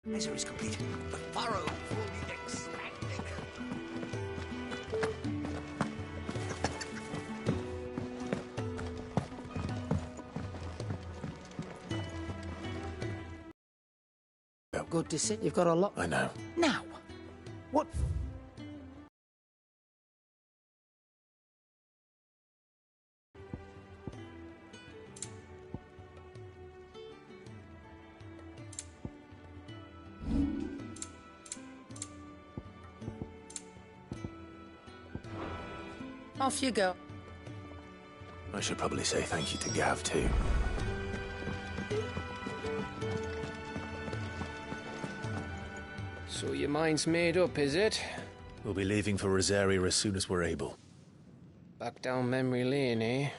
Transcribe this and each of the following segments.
Measure is complete. The furrow will be expanding. Good to see you've got a lot. I know. Now, what? Off you go. I should probably say thank you to Gav, too. So your mind's made up, is it? We'll be leaving for Rosaria as soon as we're able. Back down memory lane, eh?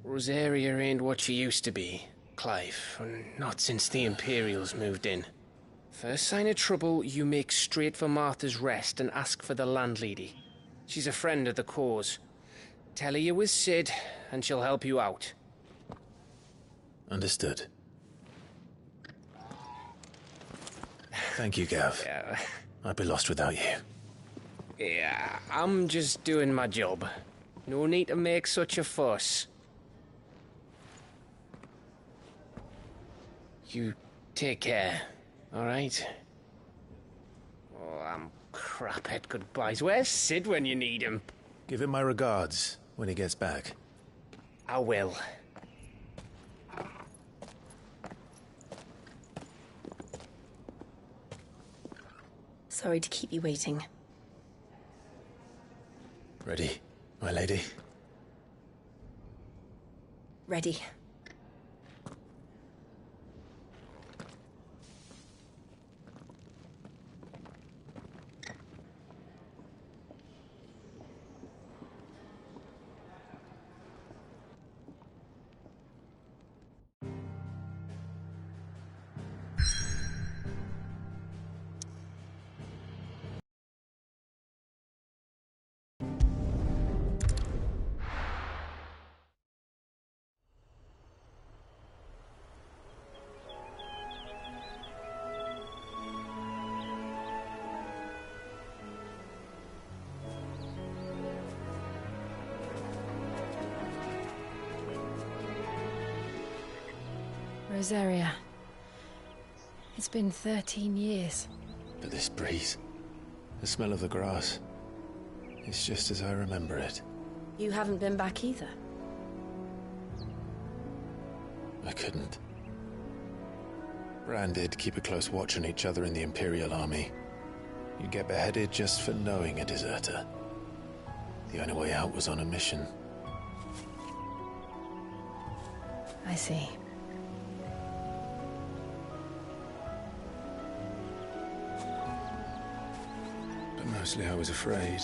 Rosaria ain't what she used to be, Clive. Not since the Imperials moved in. First sign of trouble, you make straight for Martha's Rest and ask for the landlady. She's a friend of the cause. Tell her you was Sid, and she'll help you out. Understood. Thank you, Gav. Yeah. I'd be lost without you. Yeah, I'm just doing my job. No need to make such a fuss. You take care, all right? Oh, I'm crap at goodbyes. Where's Sid when you need him? Give him my regards when he gets back. I will. Sorry to keep you waiting. Ready, my lady? Ready. Rosaria. It's been 13 years. But this breeze, the smell of the grass, it's just as I remember it. You haven't been back either. I couldn't. Bran did keep a close watch on each other in the Imperial Army. You get beheaded just for knowing a deserter. The only way out was on a mission. I see. But mostly I was afraid.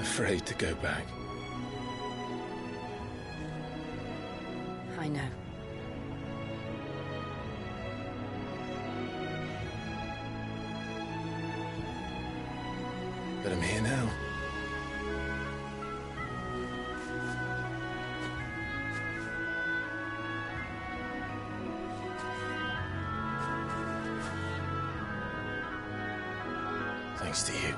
Afraid to go back. I know. But I'm here now. Thanks to you.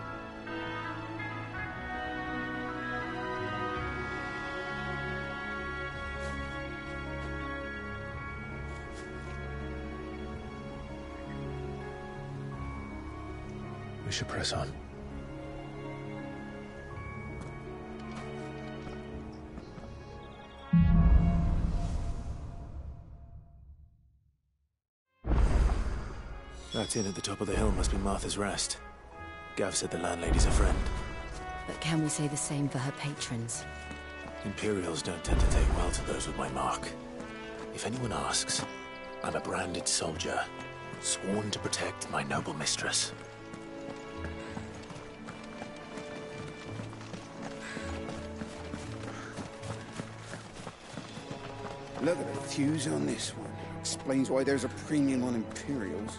We should press on. That inn at the top of the hill must be Martha's Rest. Gav said the landlady's a friend. But can we say the same for her patrons? Imperials don't tend to take well to those with my mark. If anyone asks, I'm a branded soldier, sworn to protect my noble mistress. Look at the fuse on this one. Explains why there's a premium on Imperials.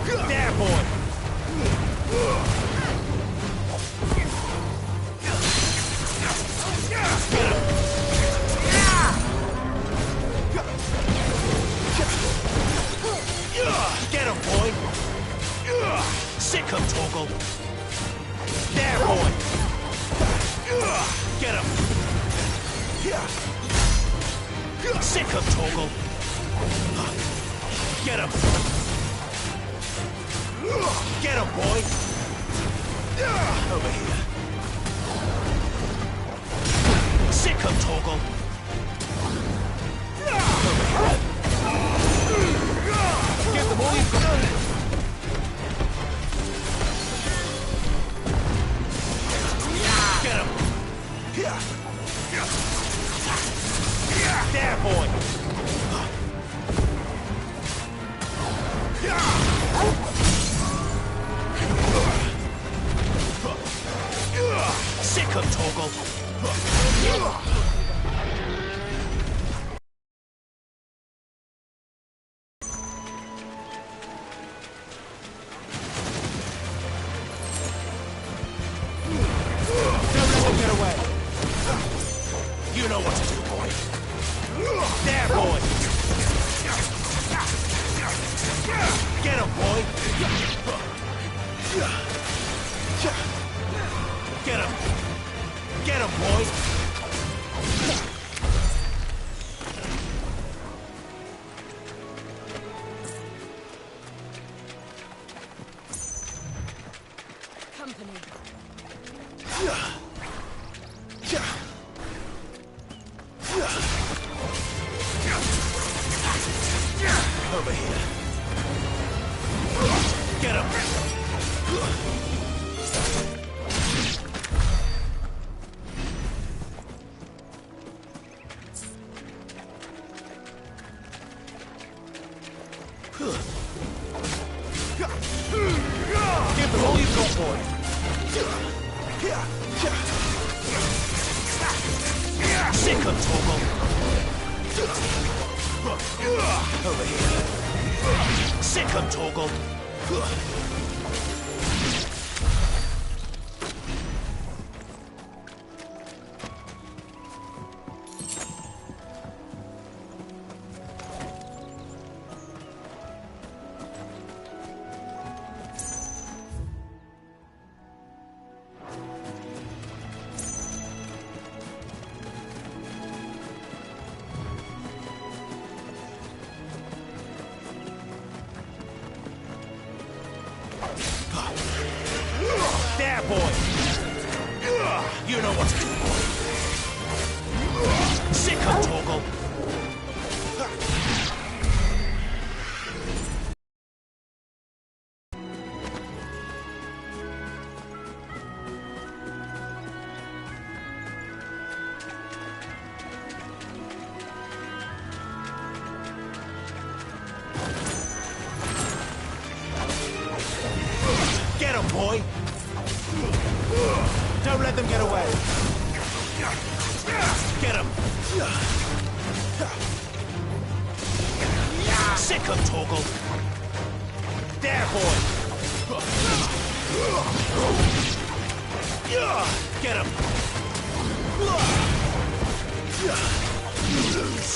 There, boy! Get him, boy! Sick him, Torgal! There, boy! Get him! Sick him, Torgal! Get him! Get him, boy! Over here. Sick him, Torgal! Give them all you've got! Get him! There, boy! Sick him, Torgal! You know what to do, boy. There, boy. Get him, boy. Get him. Get him, boy. Company. Over here. Get him! Give them all you've got, boy! Sick him, Torgal! Over here. Sick him, Torgal! There, boy! You know what to do, boy! Sick him, Torgal! Get him, boy! Don't let them get away! Get him! Sick him, Torgal! There, boy! Get him! You lose!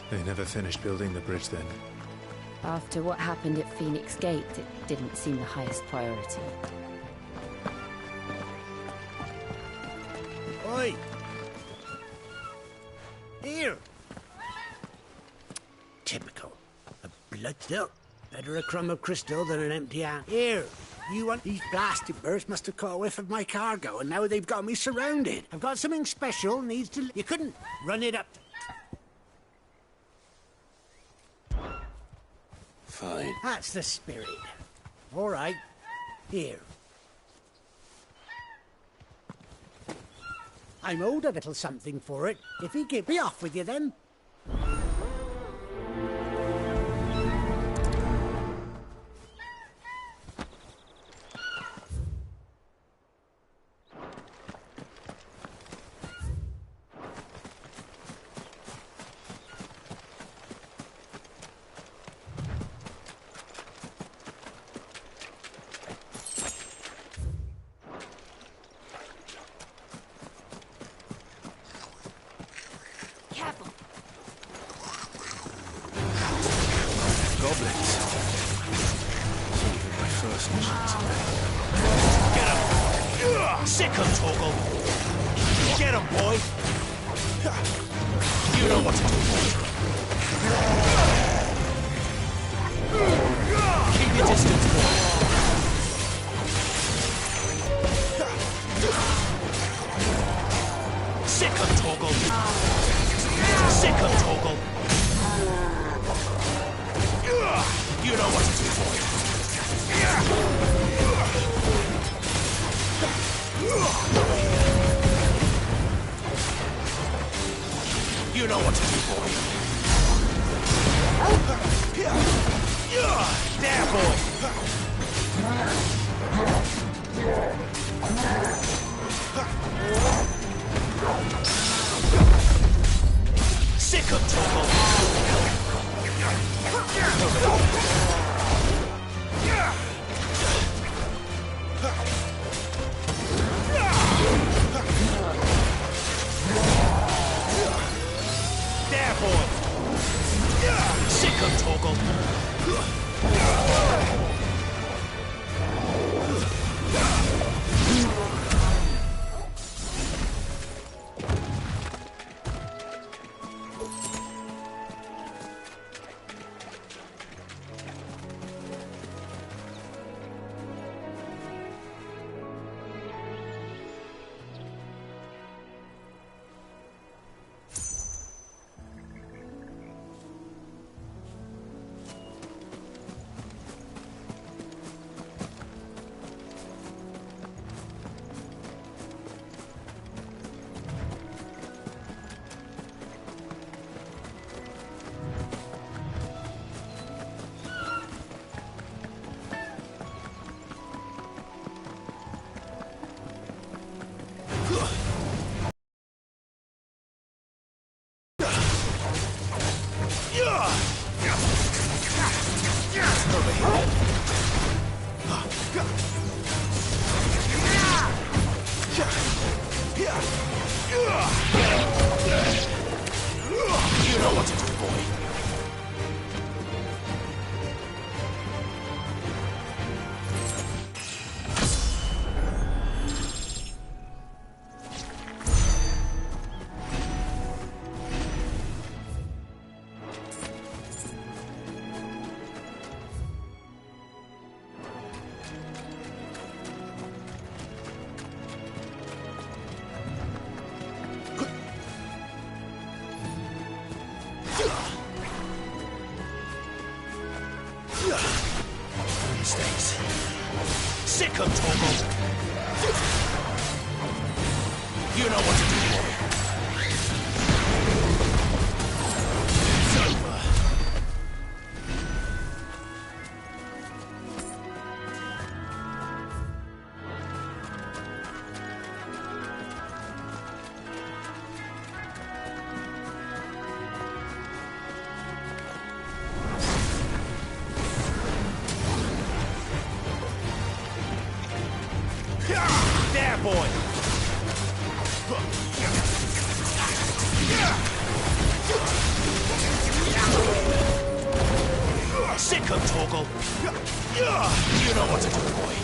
They never finished building the bridge then. After what happened at Phoenix Gate, it didn't seem the highest priority. Oi! Here! Typical. A blood still. Better a crumb of crystal than an empty hand. Here! You want these blasted birds must have caught a whiff of my cargo, and now they've got me surrounded. I've got something special, needs to... You couldn't run it up... Fine. That's the spirit. All right. Here. I'm owed a little something for it. If he give me off with you then. Careful! Goblins. My first chance. Get him! Sick him, Torgal! Get him, boy! You know what to do, boy! Keep your distance, boy! Sick him, Torgal! Sick him, Torgal! You know what to do, boy! You know what to do, boy. There, boy. Sick of trouble. There, boy. Sick of Torgal. You know what to do, boy. Mistakes. Sick of Torgal. You know what to do, boy. It's over. him, Torgal. You know what to do, boy.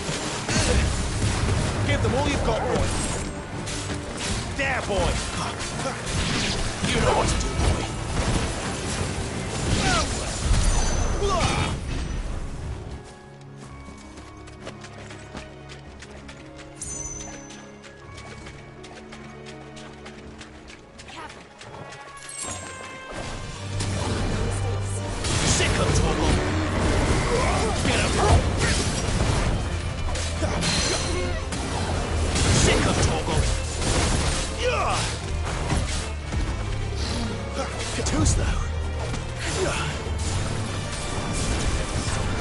Give them all you've got, boy. There, boy. You know what to do, boy. Too slow.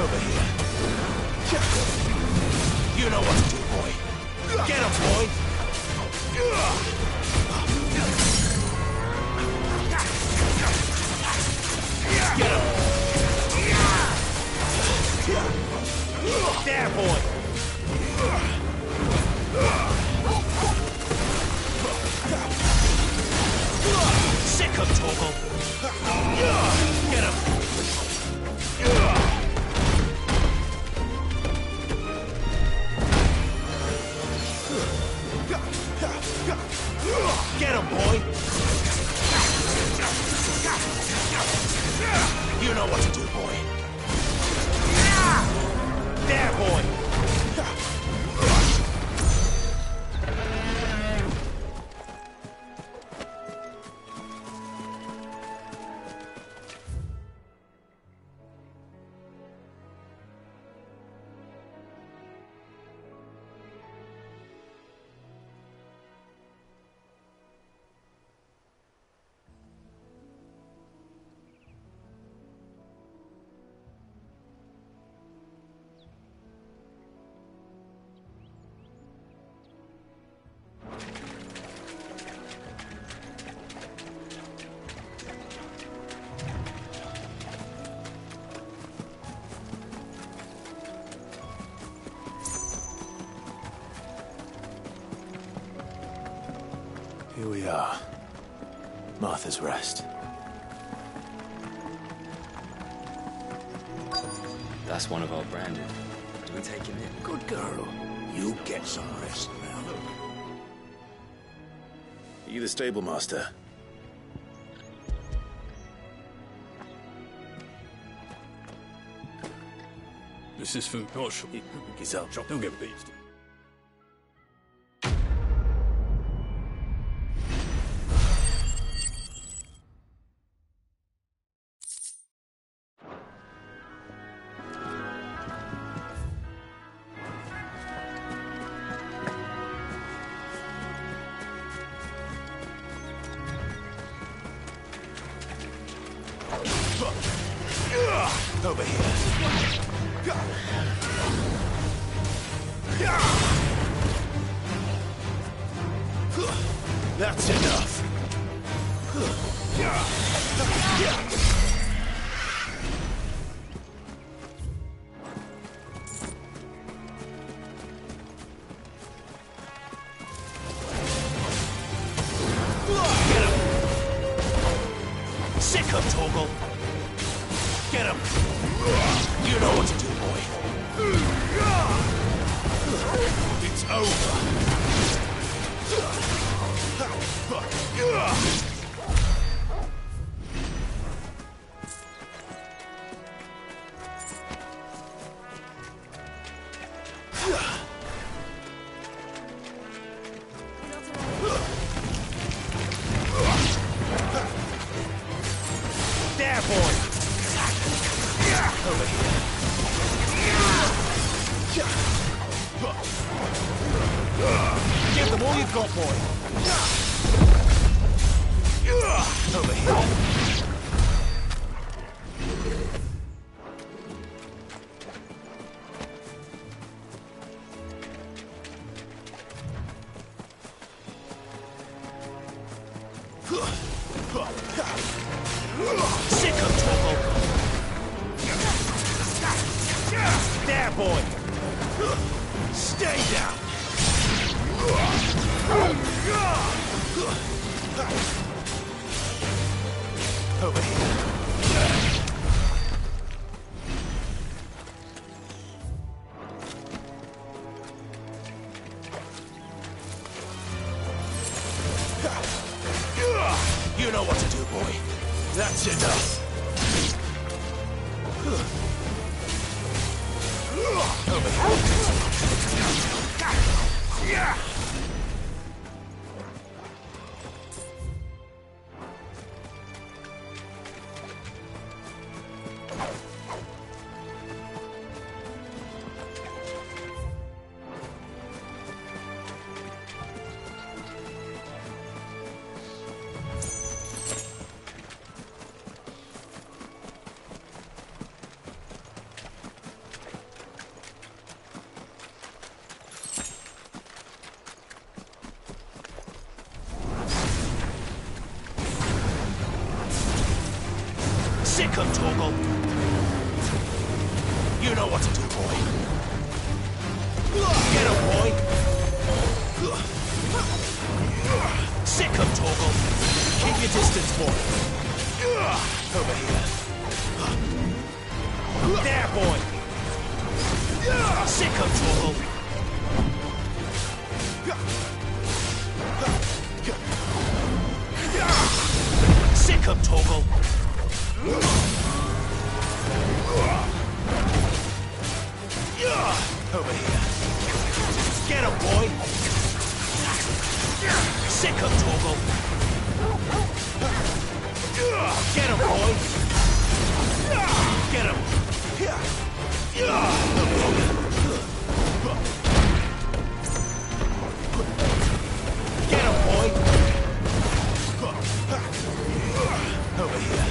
Over here. You know what to do, boy. Get him, boy. Get him. There, boy. Sick him, Torgal. Get him! Get him, boy! You know what to do, boy. There, boy! Here we are. Martha's Rest. That's one of our branded. Do we take him in? Good girl. You get some rest now. Are you the stable master? This is food. Oh, sure. Giselle. Don't get beefed. Over here. That's enough. Get him. Sick him, Torgal. Get him. You know what to do, boy. It's over. There, boy. Over here. Give them all you've got, boy. Over here. Sick of trouble. There, boy. Stay down. Over here. You know what to do, boy. That's enough. Over here. Sick 'em, Torgal. You know what to do, boy. Get 'em, boy. Sick 'em, Torgal. Keep your distance, boy. Over here. There, boy. Sick 'em, Torgal. Sick 'em, Torgal. Over here. Get him, boy. Sick him, Torgal. Get him, boy. Get him. Get him, boy. Over here.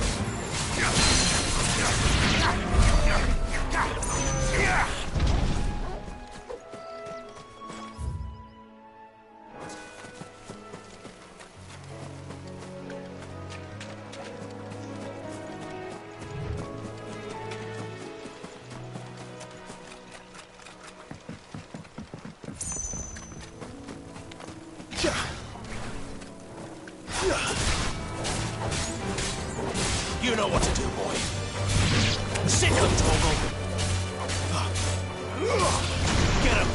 You know what to do, boy. Sick him, Torgal. Get him.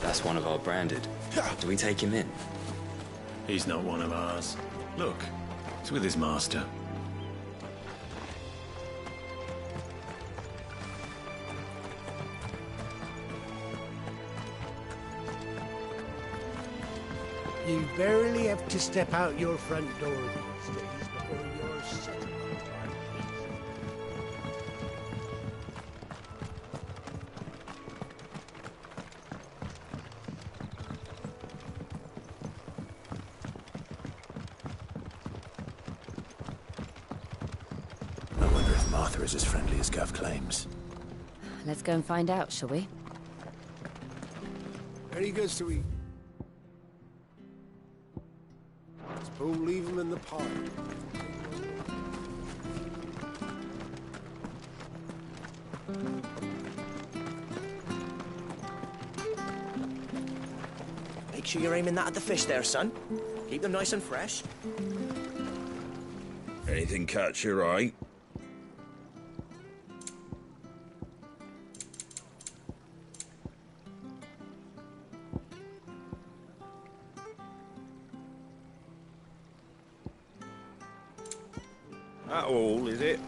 That's one of our branded. Do we take him in? He's not one of ours. Look, he's with his master. You barely have to step out your front door these days before you're set on fire. I wonder if Martha is as friendly as Gav claims. Let's go and find out, shall we? Any goods to eat? Suppose leave them in the pot. Make sure you're aiming that at the fish there, son. Keep them nice and fresh. Anything catch your eye? That all, is it?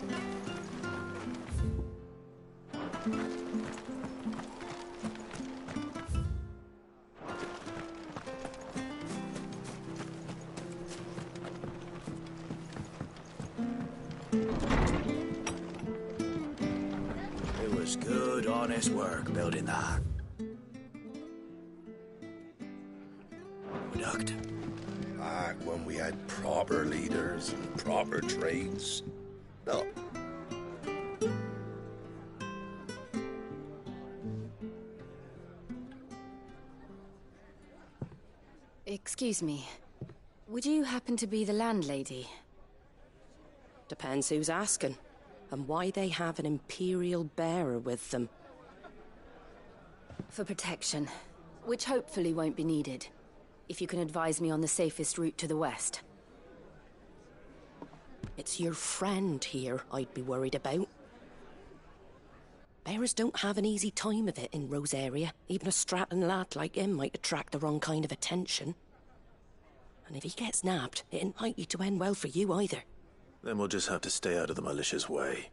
It was good, honest work building that. Ducked. Back when we had proper leaders and proper trades. No. Excuse me. Would you happen to be the landlady? Depends who's asking, and why they have an Imperial bearer with them. For protection, which hopefully won't be needed. If you can advise me on the safest route to the west. It's your friend here I'd be worried about. Bearers don't have an easy time of it in Rosaria. Even a Stratton lad like him might attract the wrong kind of attention. And if he gets nabbed, it ain't likely to end well for you either. Then we'll just have to stay out of the malicious way.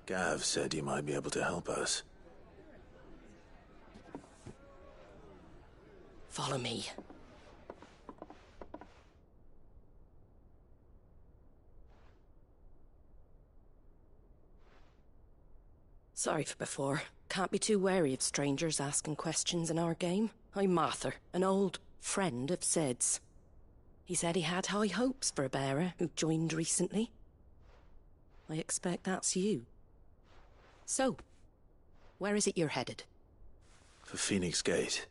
Gav said he might be able to help us. Follow me. Sorry for before. Can't be too wary of strangers asking questions in our game. I'm Martha, an old friend of Sid's. He said he had high hopes for a bearer who joined recently. I expect that's you. So, where is it you're headed? For Phoenix Gate.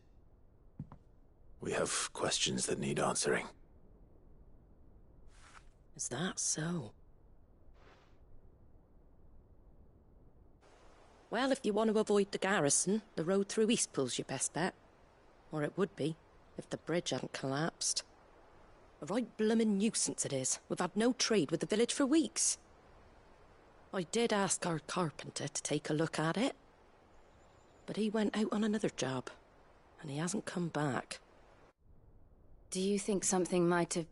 We have questions that need answering. Is that so? Well, if you want to avoid the garrison, the road through Eastpool's your best bet. Or it would be, if the bridge hadn't collapsed. A right bloomin' nuisance it is. We've had no trade with the village for weeks. I did ask our carpenter to take a look at it. But he went out on another job, and he hasn't come back. Do you think something might have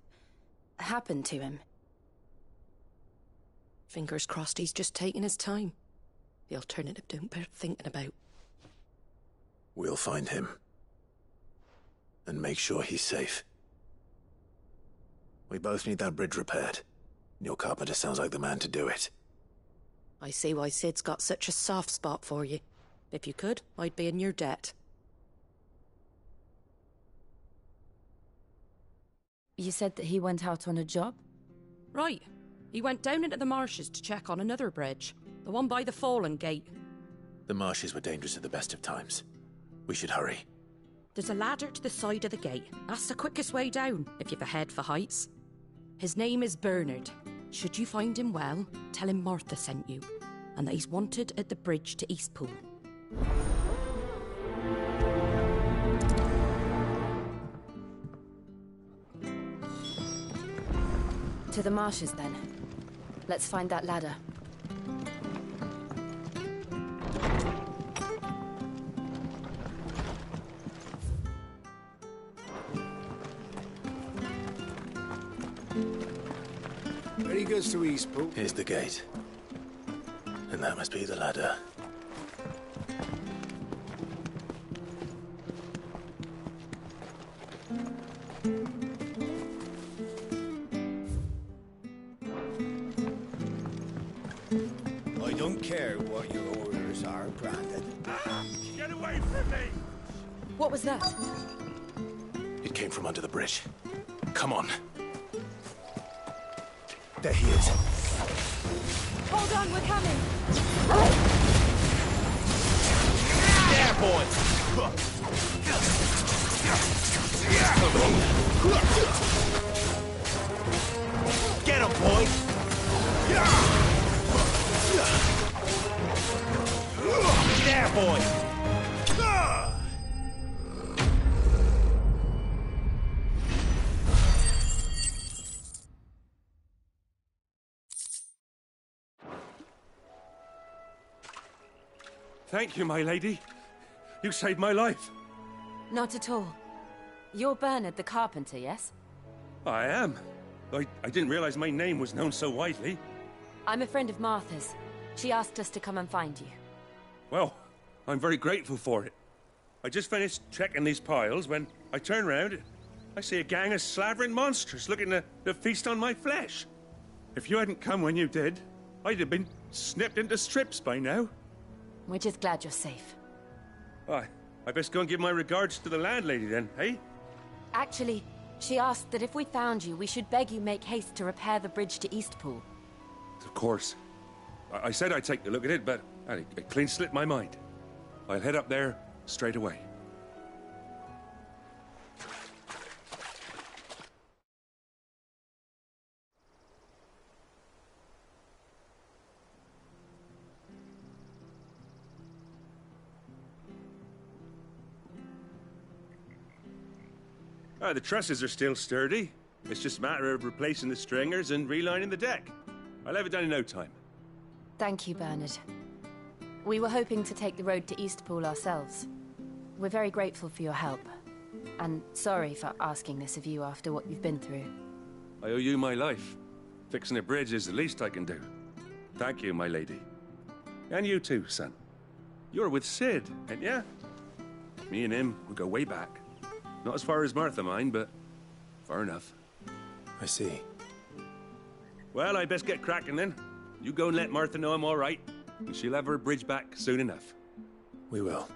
happened to him? Fingers crossed he's just taking his time. The alternative don't bear thinking about. We'll find him. And make sure he's safe. We both need that bridge repaired. Your carpenter sounds like the man to do it. I see why Sid's got such a soft spot for you. If you could, I'd be in your debt. You said that he went out on a job? Right. He went down into the marshes to check on another bridge. The one by the Fallen Gate. The marshes were dangerous at the best of times. We should hurry. There's a ladder to the side of the gate. That's the quickest way down, if you've a head for heights. His name is Bernard. Should you find him well, tell him Martha sent you, and that he's wanted at the bridge to Eastpool. To the marshes, then. Let's find that ladder. Very good to Eastpool. Here's the gate. And that must be the ladder. I don't care what your orders are, Brandon. Get away from me! What was that? It came from under the bridge. Come on. There he is. Hold on, we're coming! There, boy! Get him, boy! There, boy! Thank you, my lady. You saved my life. Not at all. You're Bernard the carpenter, yes? I am. I didn't realize my name was known so widely. I'm a friend of Martha's. She asked us to come and find you. Well, I'm very grateful for it. I just finished checking these piles when I turn round. I see a gang of slavering monsters looking to feast on my flesh. If you hadn't come when you did, I'd have been snipped into strips by now. We're just glad you're safe. I best go and give my regards to the landlady then, eh? Actually, she asked that if we found you, we should beg you make haste to repair the bridge to Eastpool. Of course. I said I'd take a look at it, but it clean slipped my mind. I'll head up there straight away. The trusses are still sturdy. It's just a matter of replacing the stringers and relining the deck. I'll have it done in no time. Thank you, Bernard. We were hoping to take the road to Eastpool ourselves. We're very grateful for your help. And sorry for asking this of you after what you've been through. I owe you my life. Fixing a bridge is the least I can do. Thank you, my lady. And you too, son. You're with Sid, ain't ya? Me and him, we go way back. Not as far as Martha, mind, but far enough. I see. Well, I best get cracking then. You go and let Martha know I'm all right, and she'll have her bridge back soon enough. We will.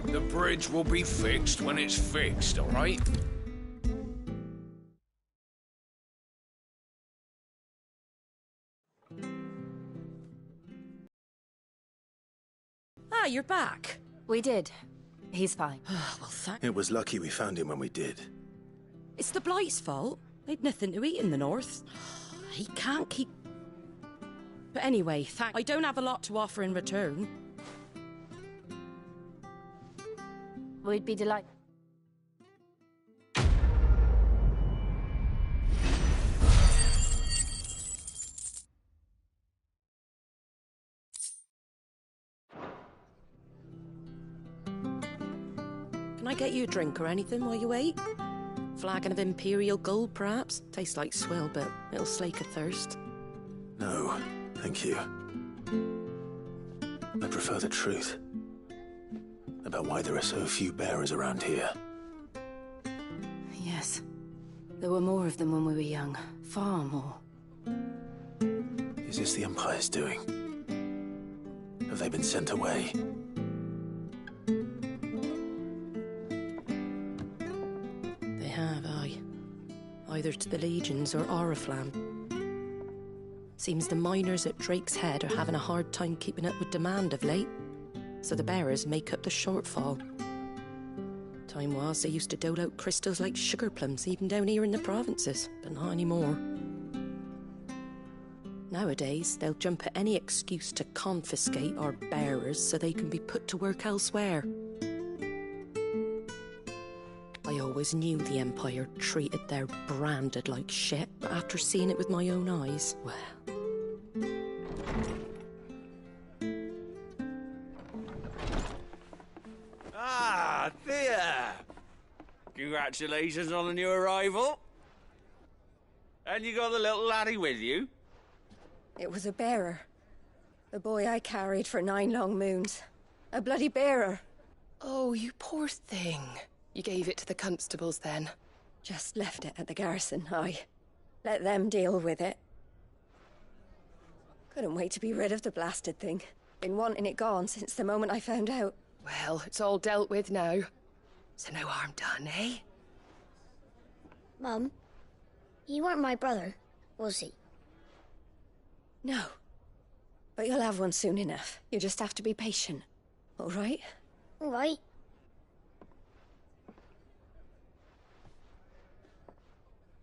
The bridge will be fixed when it's fixed, all right? Ah, you're back. We did. He's fine. Well, It was lucky we found him when we did. It's the Blight's fault. They'd nothing to eat in the north. He can't keep... But anyway, I don't have a lot to offer in return. We'd be delighted. Can I get you a drink or anything while you wait? Flagon of Imperial Gold, perhaps? Tastes like swill, but it'll slake a thirst. No, thank you. I prefer the truth. About why there are so few bearers around here. Yes. There were more of them when we were young. Far more. Is this the Empire's doing? Have they been sent away? They have, aye. Either to the Legions or Oriflamme. Seems the miners at Drake's Head are having a hard time keeping up with demand of late, so the bearers make up the shortfall. Time was they used to dole out crystals like sugar plums even down here in the provinces, but not anymore. Nowadays, they'll jump at any excuse to confiscate our bearers so they can be put to work elsewhere. I always knew the Empire treated their branded like shit, but after seeing it with my own eyes, well... Ah, Thea! Congratulations on the new arrival. And you got the little laddie with you? It was a bearer. The boy I carried for 9 long moons. A bloody bearer. Oh, you poor thing. You gave it to the constables then? Just left it at the garrison, aye. Let them deal with it. Couldn't wait to be rid of the blasted thing. Been wanting it gone since the moment I found out. Well, it's all dealt with now. So no harm done, eh? Mum, he weren't my brother, was he? No. But you'll have one soon enough. You just have to be patient. All right? All right.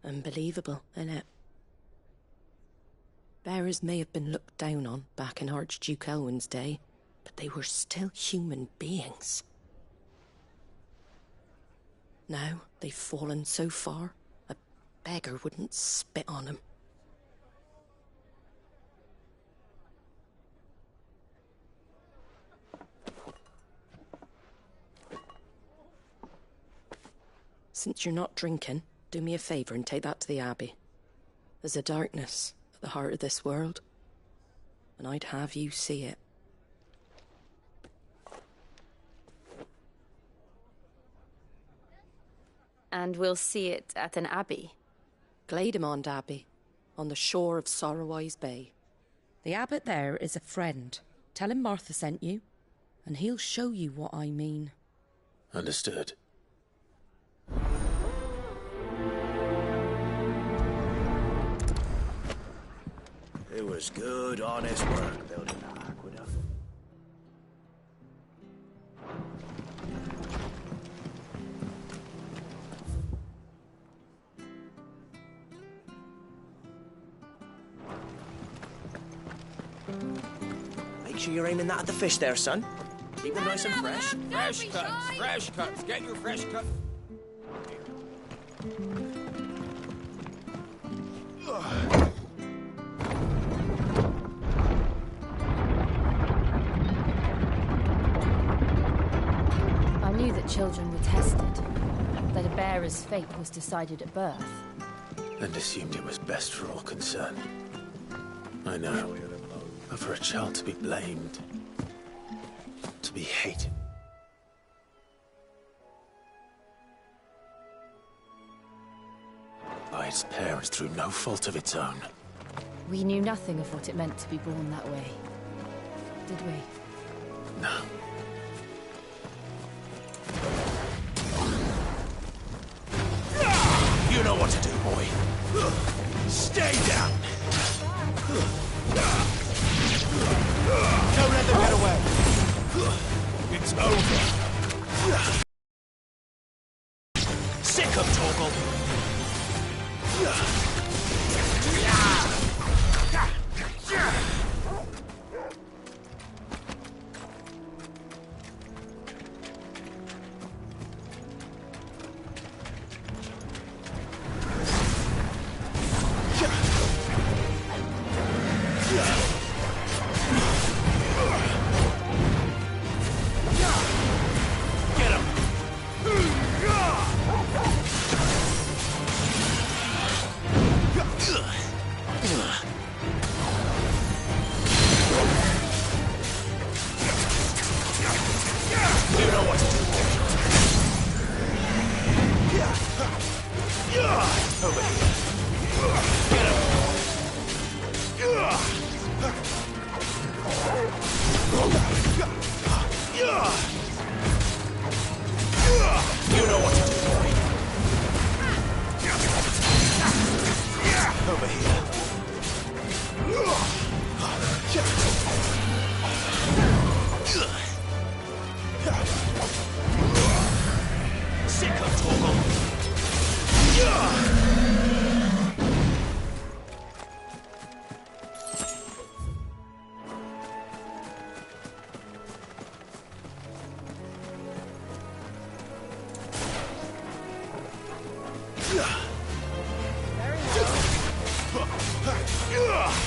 Unbelievable, innit? Bearers may have been looked down on back in Archduke Elwin's day, but they were still human beings. Now they've fallen so far, a beggar wouldn't spit on them. Since you're not drinking, do me a favour and take that to the Abbey. There's a darkness at the heart of this world, and I'd have you see it. And we'll see it at an abbey? Glademond Abbey, on the shore of Sorrowwise Bay. The abbot there is a friend. Tell him Martha sent you, and he'll show you what I mean. Understood. It was good, honest work building that aqueduct. Make sure you're aiming that at the fish there, son. Keep them nice and fresh. Fresh cuts, fresh cuts. Get your fresh cut. I knew that children were tested, that a bearer's fate was decided at birth. And assumed it was best for all concerned. I know. But for a child to be blamed, to be hated. By its parents through no fault of its own. We knew nothing of what it meant to be born that way, did we? No. You know what to do, boy. Stay down. Don't let them get away. It's over. Sick of Torgal.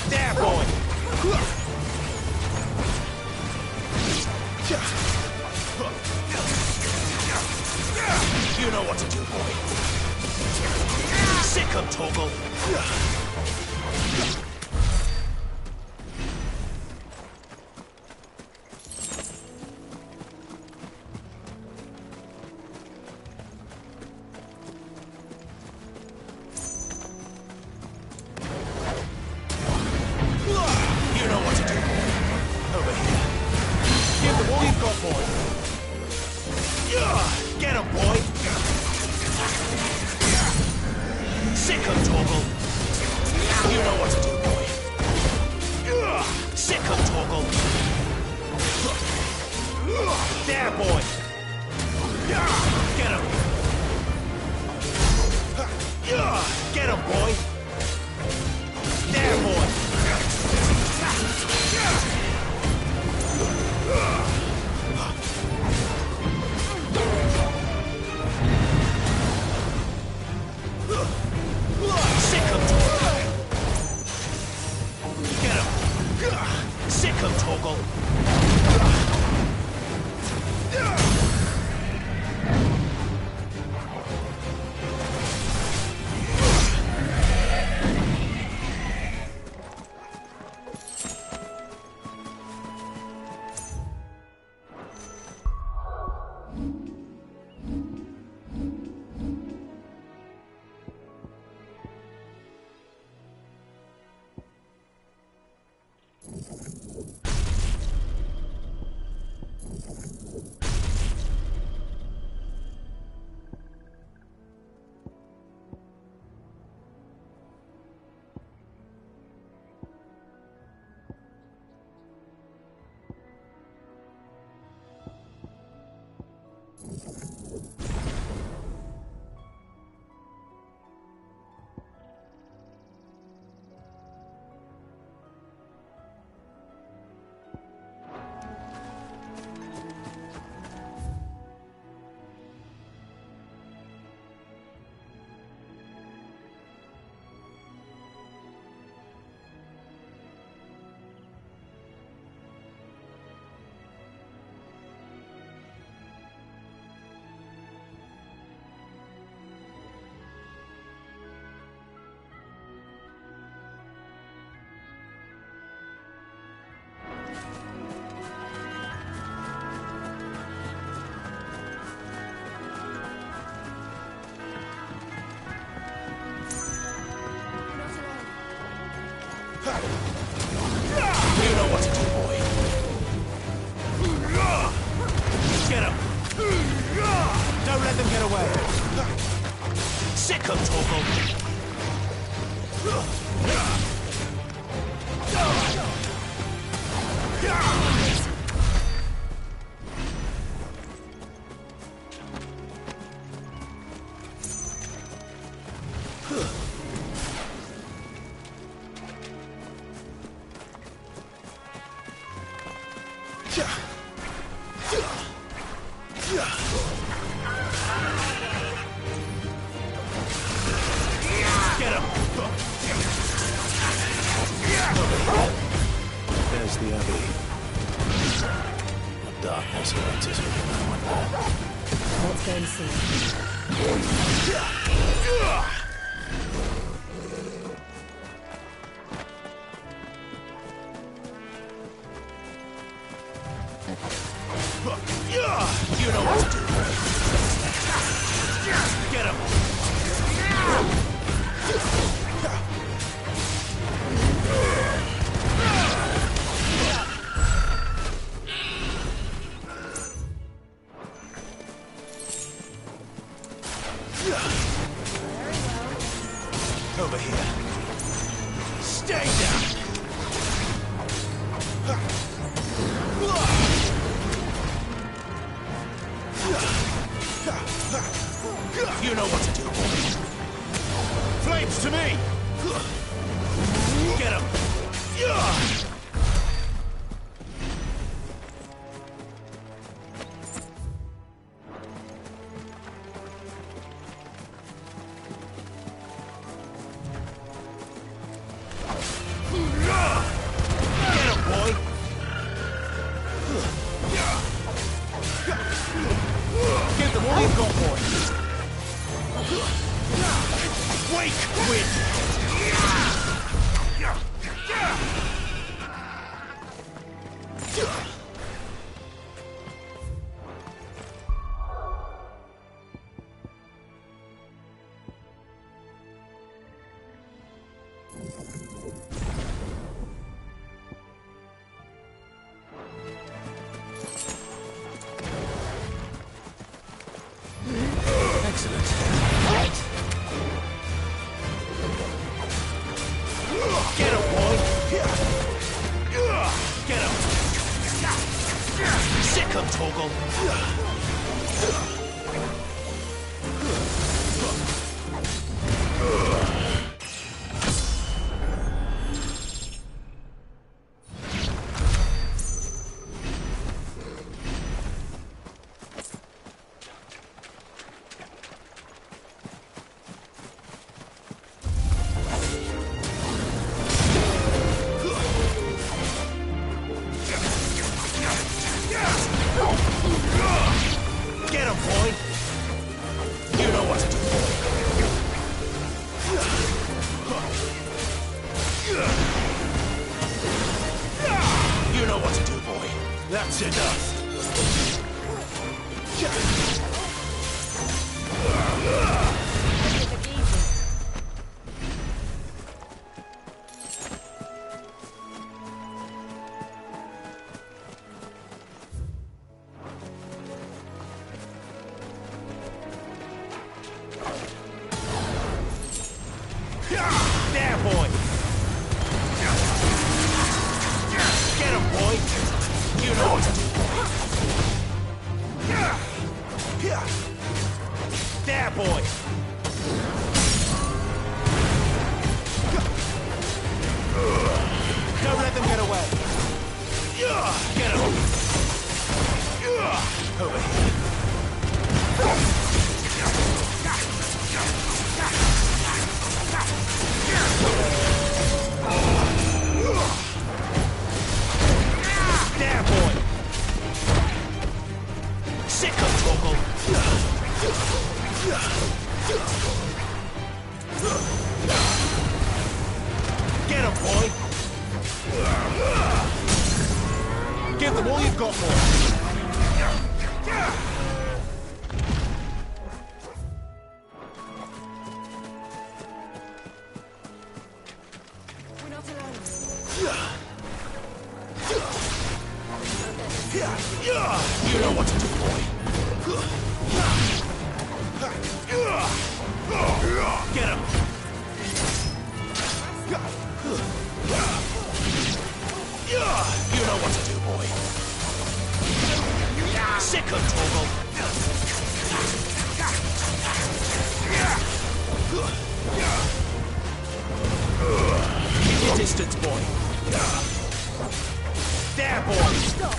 There, boy! You know what to do, boy. Sick of Torgal. boy. There, boy. Sick him, Torgal. Get him. Sick him, Torgal. You know what to do, boy. Get him. Don't let them get away. Sick him, Torgal. There's the Abbey. What darkness awaits us within that one there. Let's go and see. You know what to do. Get him. Over here. Stay down. You know what to do. Flames to me. Get him. Give them all you've got, boy. Wake, wind. Excellent. Get him, boy! Get him! Sick him, Torgal! There, boy! Get him, boy! You know what to do, boy! There, boy! Don't let them get away! Get him! Over here. There, boy! Sick of Torgal! Get him, boy! Give them all you've got, boy! You know what to do, boy. Get him. You know what to do, boy. Sick of Torgal. Keep your distance, boy. There, boy. Stop.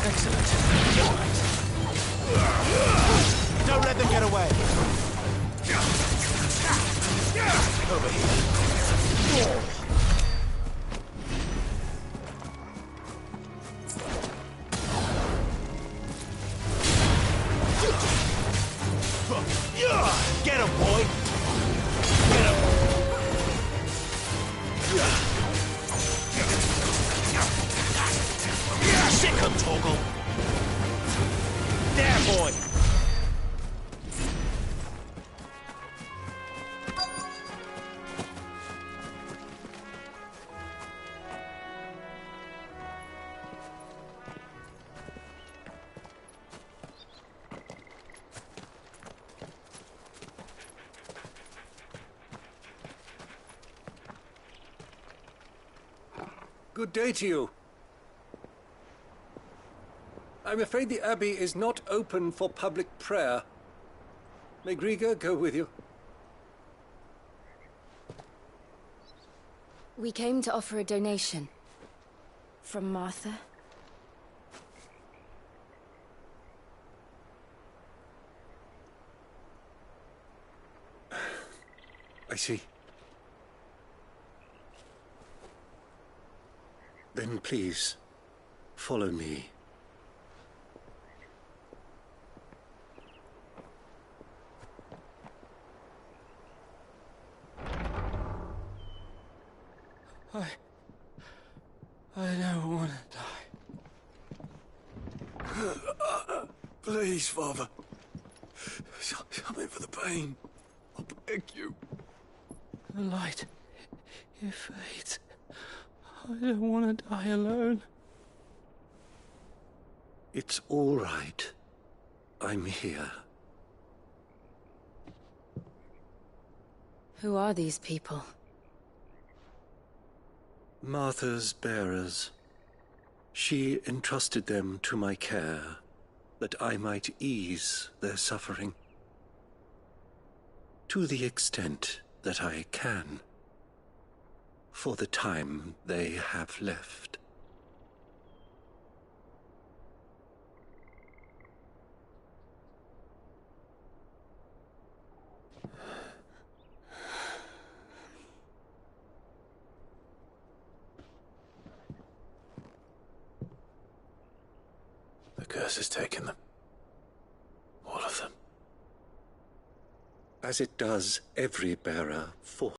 Excellent. Right. Don't let them get away. Over here. Get him, boy. Get him. Sick him, Torgal. There, boy. Good day to you. I'm afraid the Abbey is not open for public prayer. May Griga go with you? We came to offer a donation. From Martha. I see. Then please, follow me. I don't want to die. Please, Father. Show me for the pain. I beg you. The light, it fades. I don't want to die alone. It's all right. I'm here. Who are these people? Martha's bearers. She entrusted them to my care, that I might ease their suffering. To the extent that I can, for the time they have left. The curse has taken them. All of them. As it does every bearer for.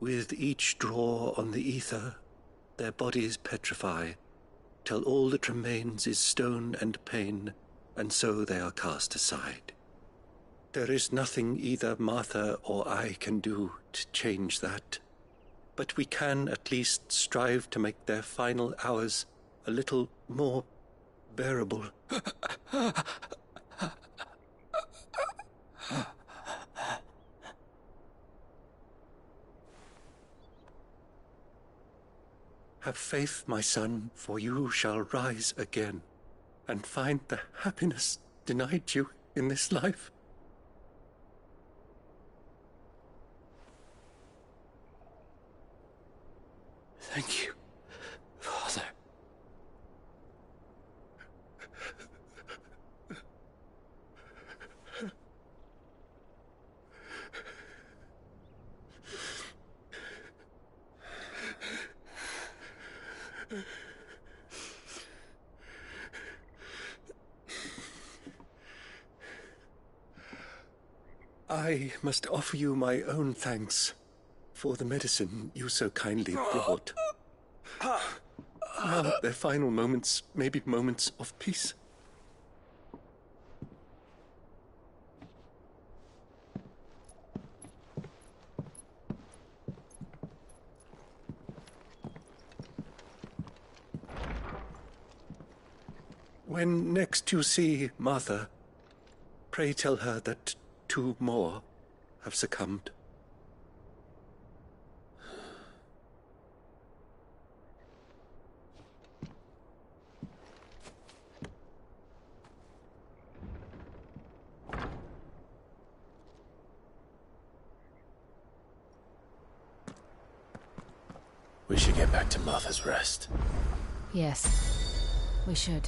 With each draw on the ether, their bodies petrify, till all that remains is stone and pain, and so they are cast aside. There is nothing either Martha or I can do to change that, but we can at least strive to make their final hours a little more bearable. Have faith, my son, for you shall rise again and find the happiness denied you in this life. Thank you, Father. I must offer you my own thanks for the medicine you so kindly brought. Now their final moments may be moments of peace. When next you see Martha, pray tell her that 2 more have succumbed. We should get back to Martha's Rest. Yes, we should.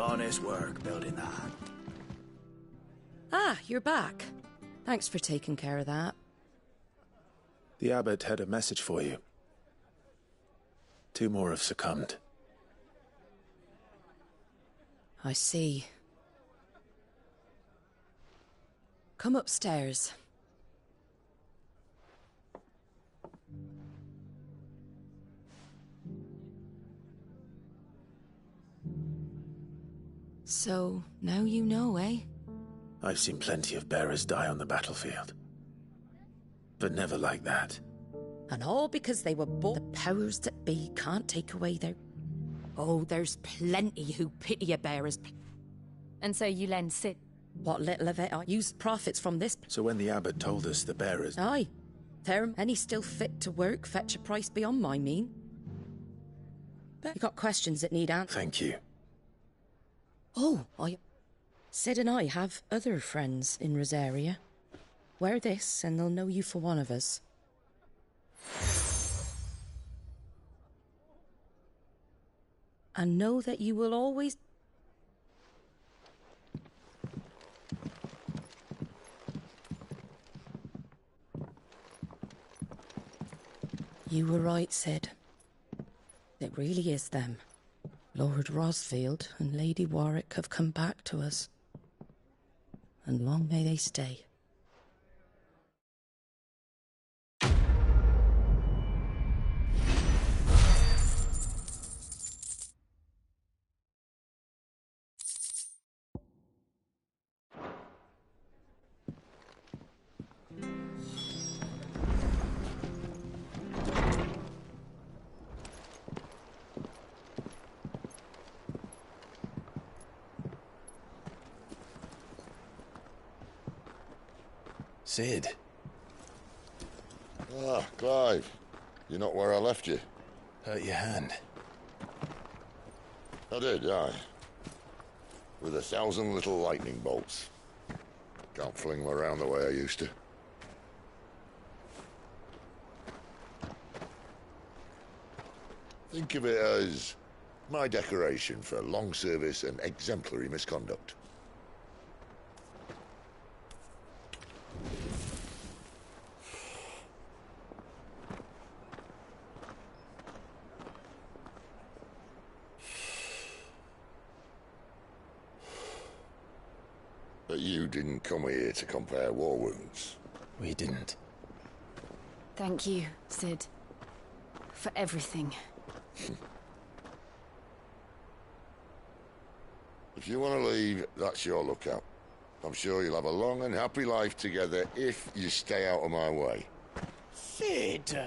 honest work building that. Ah, you're back. Thanks for taking care of that. The abbot had a message for you. 2 more have succumbed. I see. Come upstairs. So, now you know, eh? I've seen plenty of bearers die on the battlefield. But never like that. And all because they were born. The powers that be can't take away their... Oh, there's plenty who pity a bearer's... And so you lend Cid... What little of it I used profits from this... So when the abbot told us the bearers... Aye. Fair, any still fit to work fetch a price beyond my mean. But you got questions that need answers. Thank you. Oh, Cid and I have other friends in Rosaria. Wear this and they'll know you for one of us. And know that you will always... You were right, Cid. It really is them. Lord Rosfield and Lady Warwick have come back to us. And long may they stay. Cid. Ah, Clive. You're not where I left you. Hurt your hand. I did, aye. With 1,000 little lightning bolts. Can't fling them around the way I used to. Think of it as my decoration for long service and exemplary misconduct. But you didn't come here to compare war wounds. We didn't. Thank you, Cid. For everything. If you want to leave, that's your lookout. I'm sure you'll have a long and happy life together if you stay out of my way. Cid!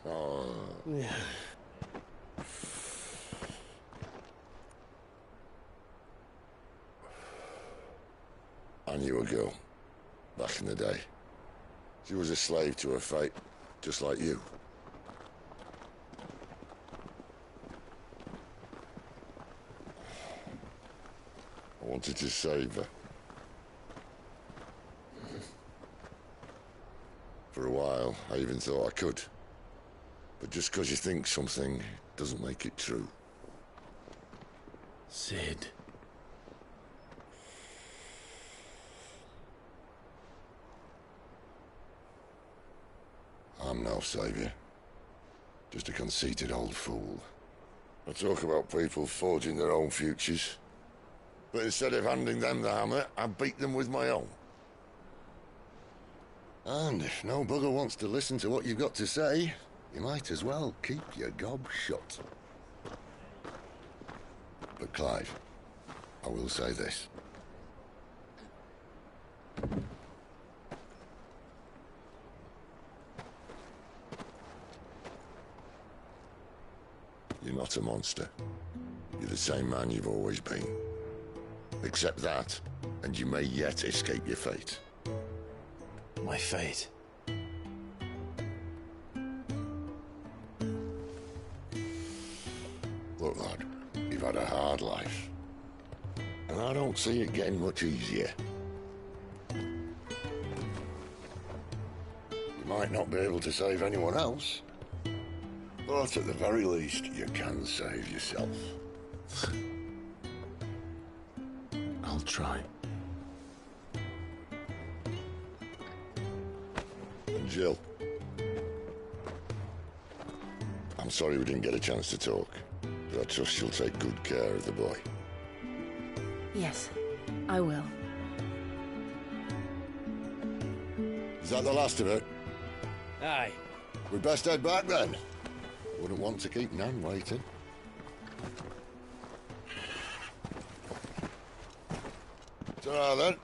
Oh. I knew a girl, back in the day. She was a slave to her fate, just like you. I wanted to save her. For a while, I even thought I could. But just because you think something doesn't make it true. Cid. I'm no savior. Just a conceited old fool. I talk about people forging their own futures. But instead of handing them the hammer, I beat them with my own. And if no bugger wants to listen to what you've got to say, you might as well keep your gob shut. But Clive, I will say this. You're not a monster. You're the same man you've always been. Accept that, and you may yet escape your fate. My fate? Look, lad, you've had a hard life. And I don't see it getting much easier. You might not be able to save anyone else, but at the very least, you can save yourself. try. Jill. I'm sorry we didn't get a chance to talk, but I trust you'll take good care of the boy. Yes, I will. Is that the last of it? Aye. We'd best head back then. Wouldn't want to keep Nan waiting. Ta-ra then.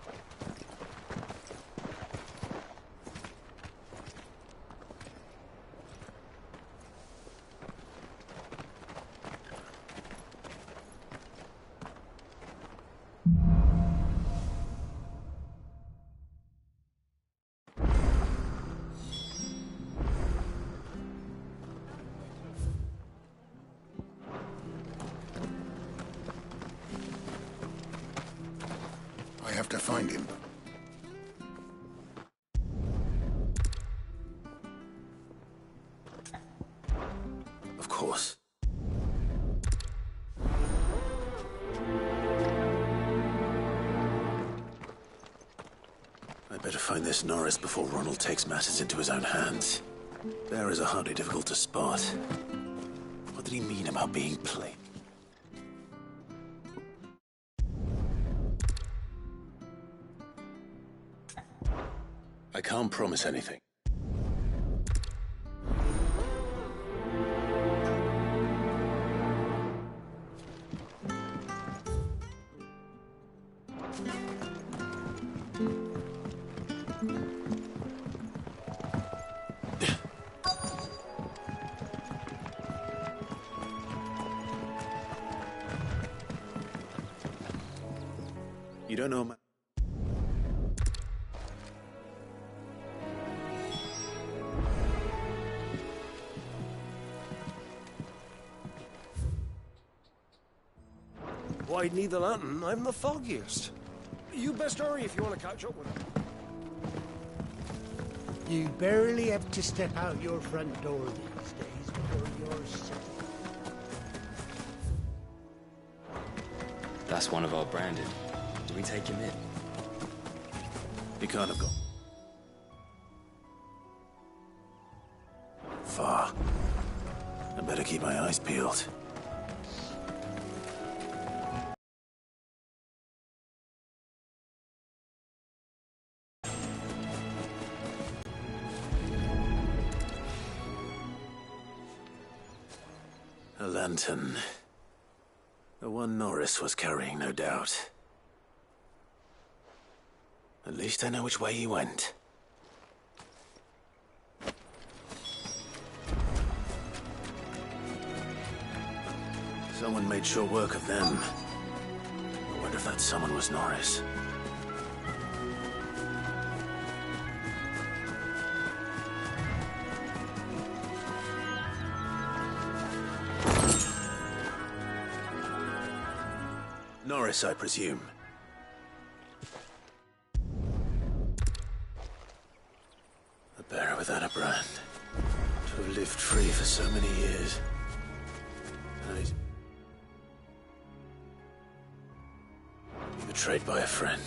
I have to find him. Of course. I better find this Norris before Ronald takes matters into his own hands. Bearers are hardly difficult to spot. What did he mean about being played? I can't promise anything. You don't know my... Why'd need the lantern? I'm the foggiest. You best hurry if you want to catch up with him. You barely have to step out your front door these days before you're set. That's one of our branded. Do we take him in? He can't have gone far. I better keep my eyes peeled. A lantern. The one Norris was carrying, no doubt. At least I know which way he went. Someone made short work of them. I wonder if that someone was Norris. Norris, I presume. A bearer without a brand. To have lived free for so many years. And he's... betrayed by a friend.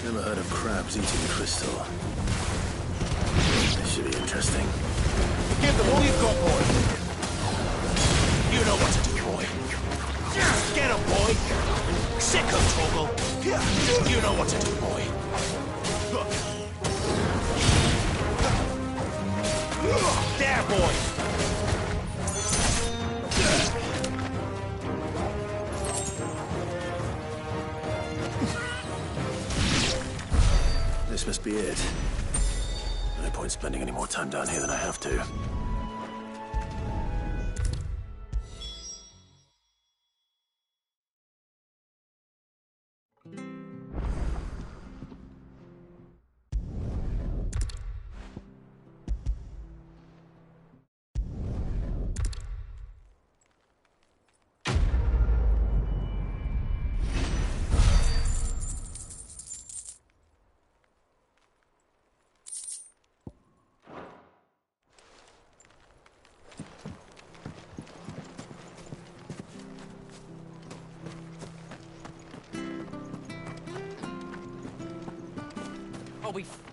Never heard of crabs eating crystal. This should be interesting. Give them all you've got, boy. You know what to do, boy. Get him, boy. Sick of Toggle. You know what to do, boy. There, boy. This must be it. No point spending any more time down here than I have to. that'll be...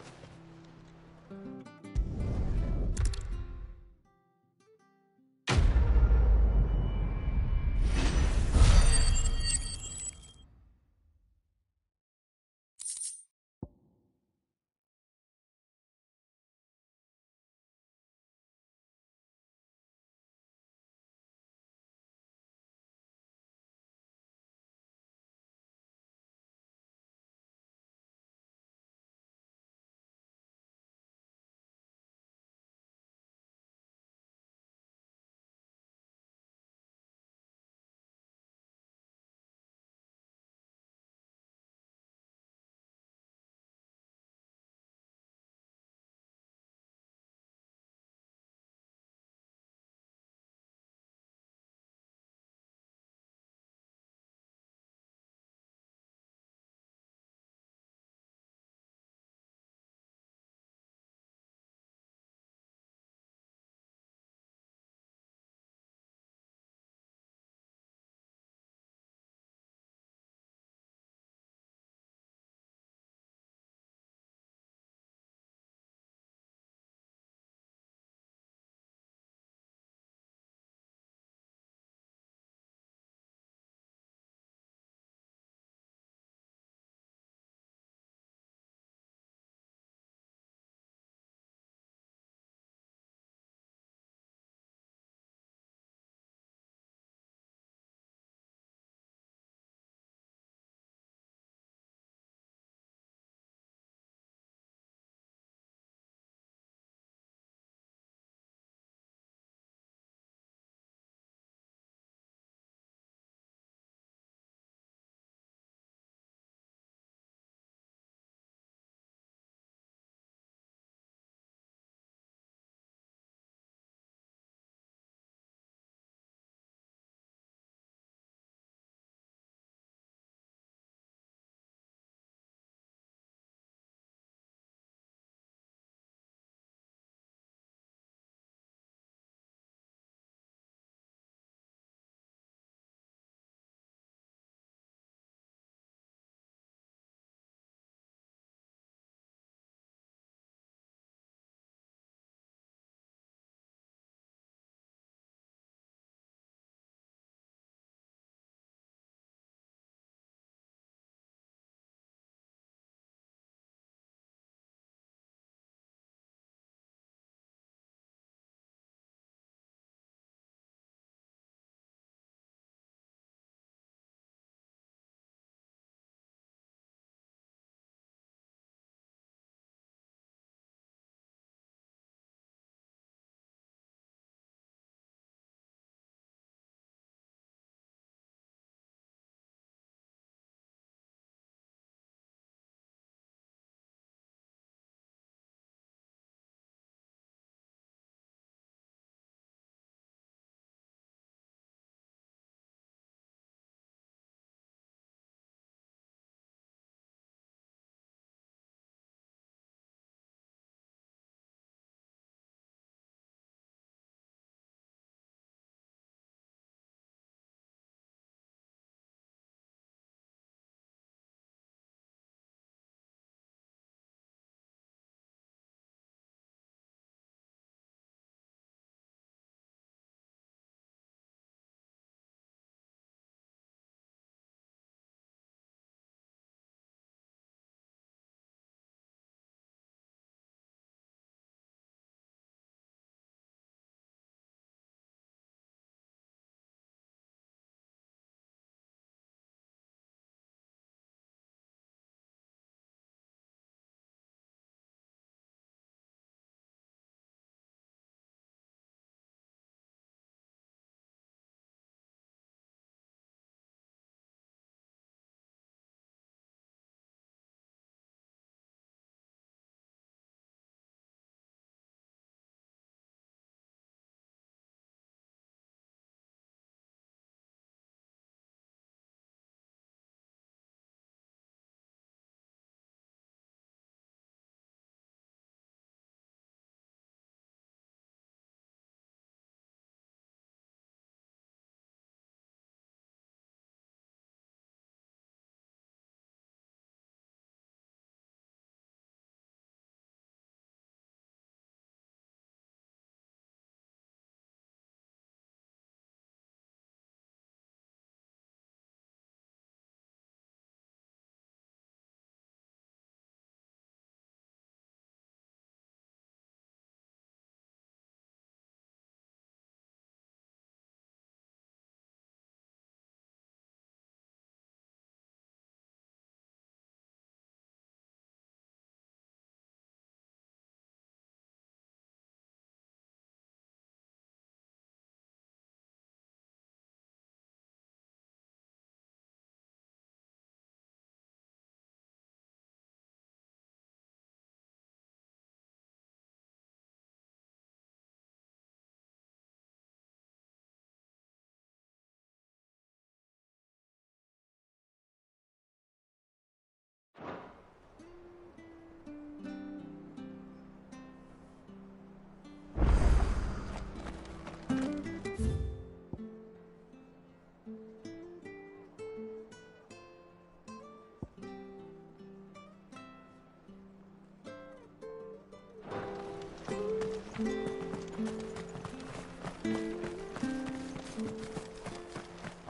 I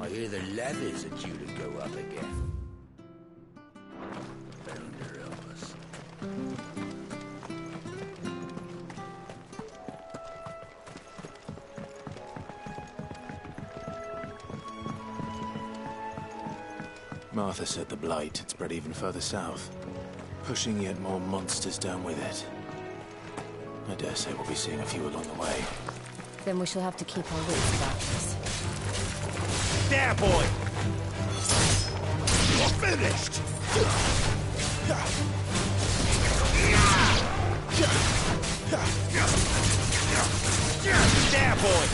hear the levies are due to go up again. Founder help us. Martha said the blight had spread even further south, pushing yet more monsters down with it. I dare say we'll be seeing a few along the way. Then we shall have to keep our wits about this. There, boy! You're finished! There, boy!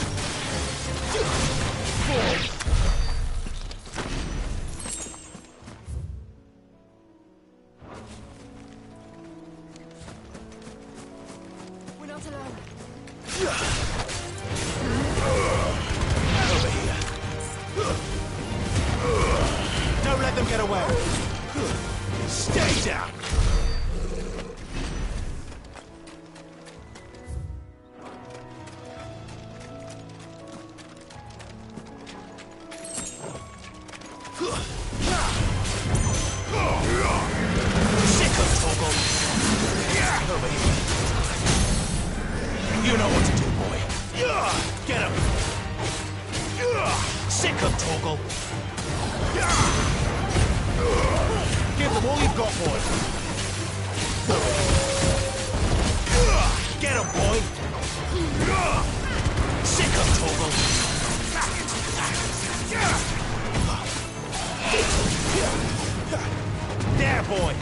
We're not alone. Over here. Don't let them get away. Stay down. Sick of Torgal. Over here. You know what to do, boy. Get him. Sick of Torgal. Give them all you've got, boy. Get him, boy. Sick of Torgal. There, boy.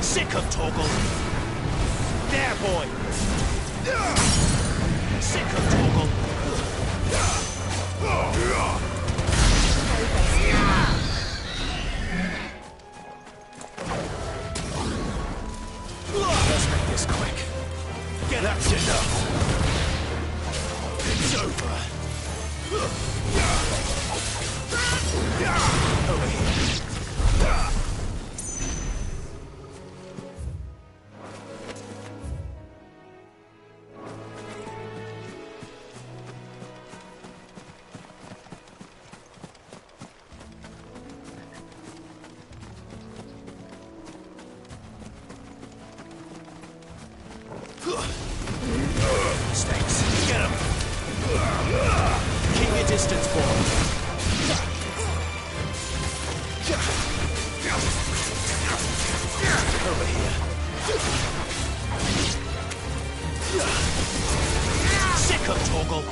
Sick of Torgal. There, boy. Sick of Torgal. Let's make this quick. Get up, enough. It's over. Over here. Snakes, get him! Keep your distance, boy. Over here. Sick of Torgal.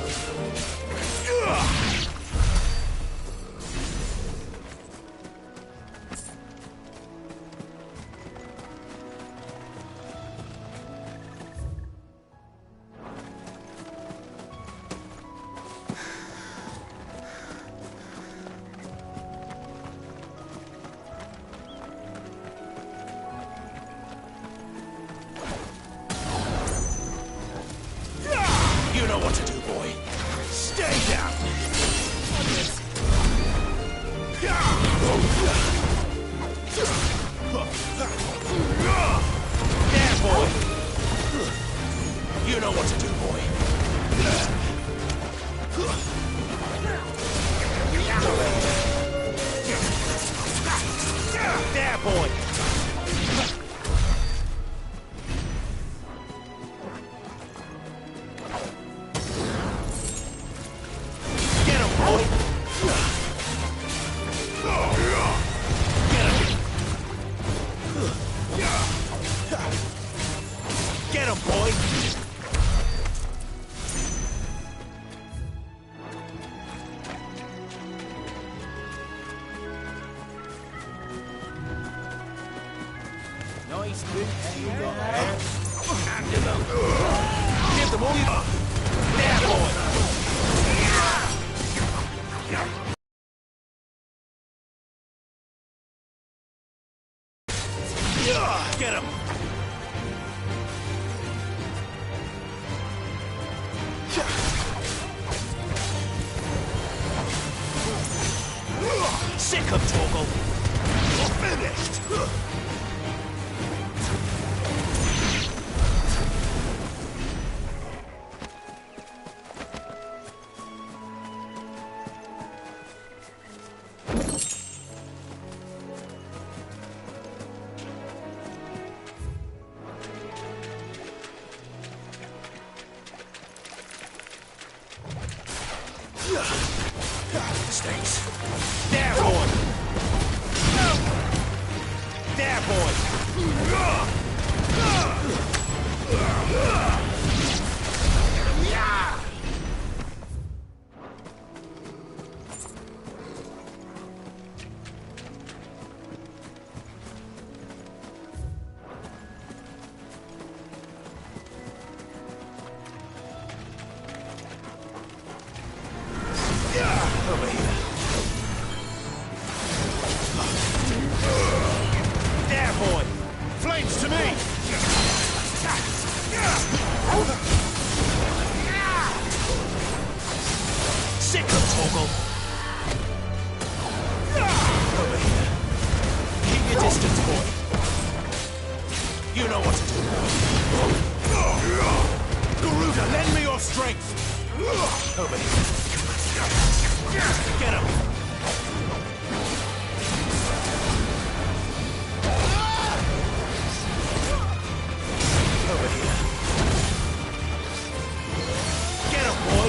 You know what to do, boy. Stay down. There, boy. You know what to do, boy. There, boy. Get him, boy. Get him, boy. Nice boots you got there. Hand him up. Give them all you got. There, boy. Get him. Sick of Torgal. You're finished. to me! Sick of Torgal! Over here. Keep your distance, boy. You know what to do. Garuda, lend me your strength! Over here. Get him! Over here. Get him, boy!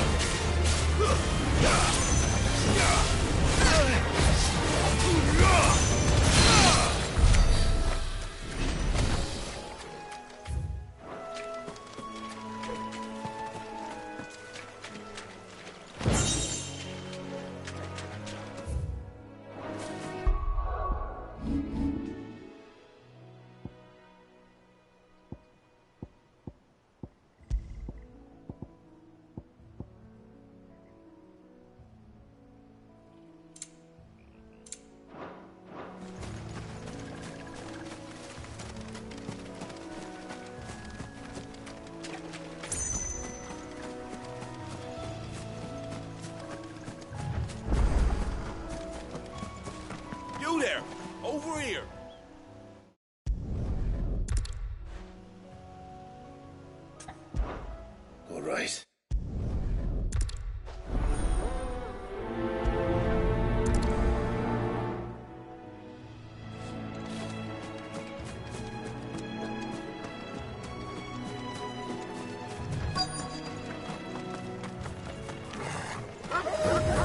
You there! Over here! All right.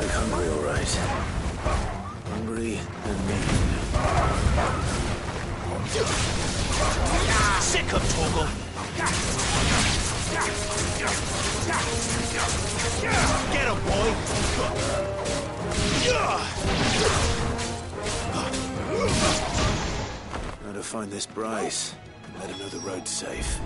They're hungry, all right. Hungry and mean. Sick of Torgal! Get him, boy! Now to find this Bryce. Let him know the road's safe.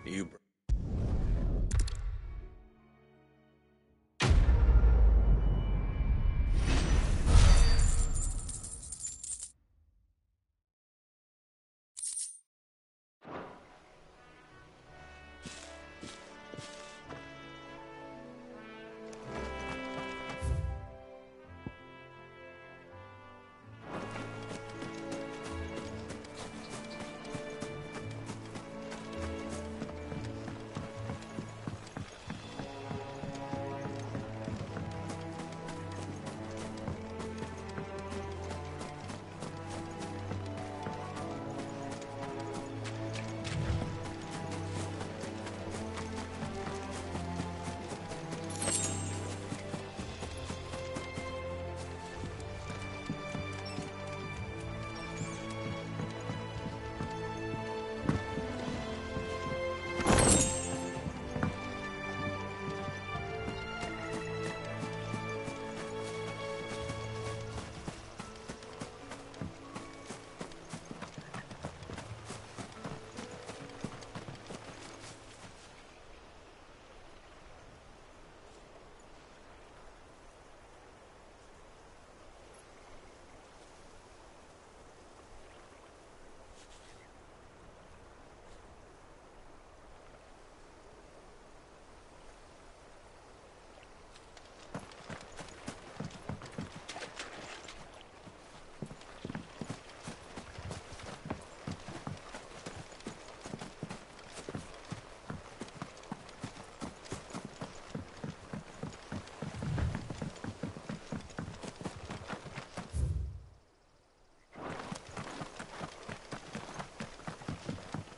You...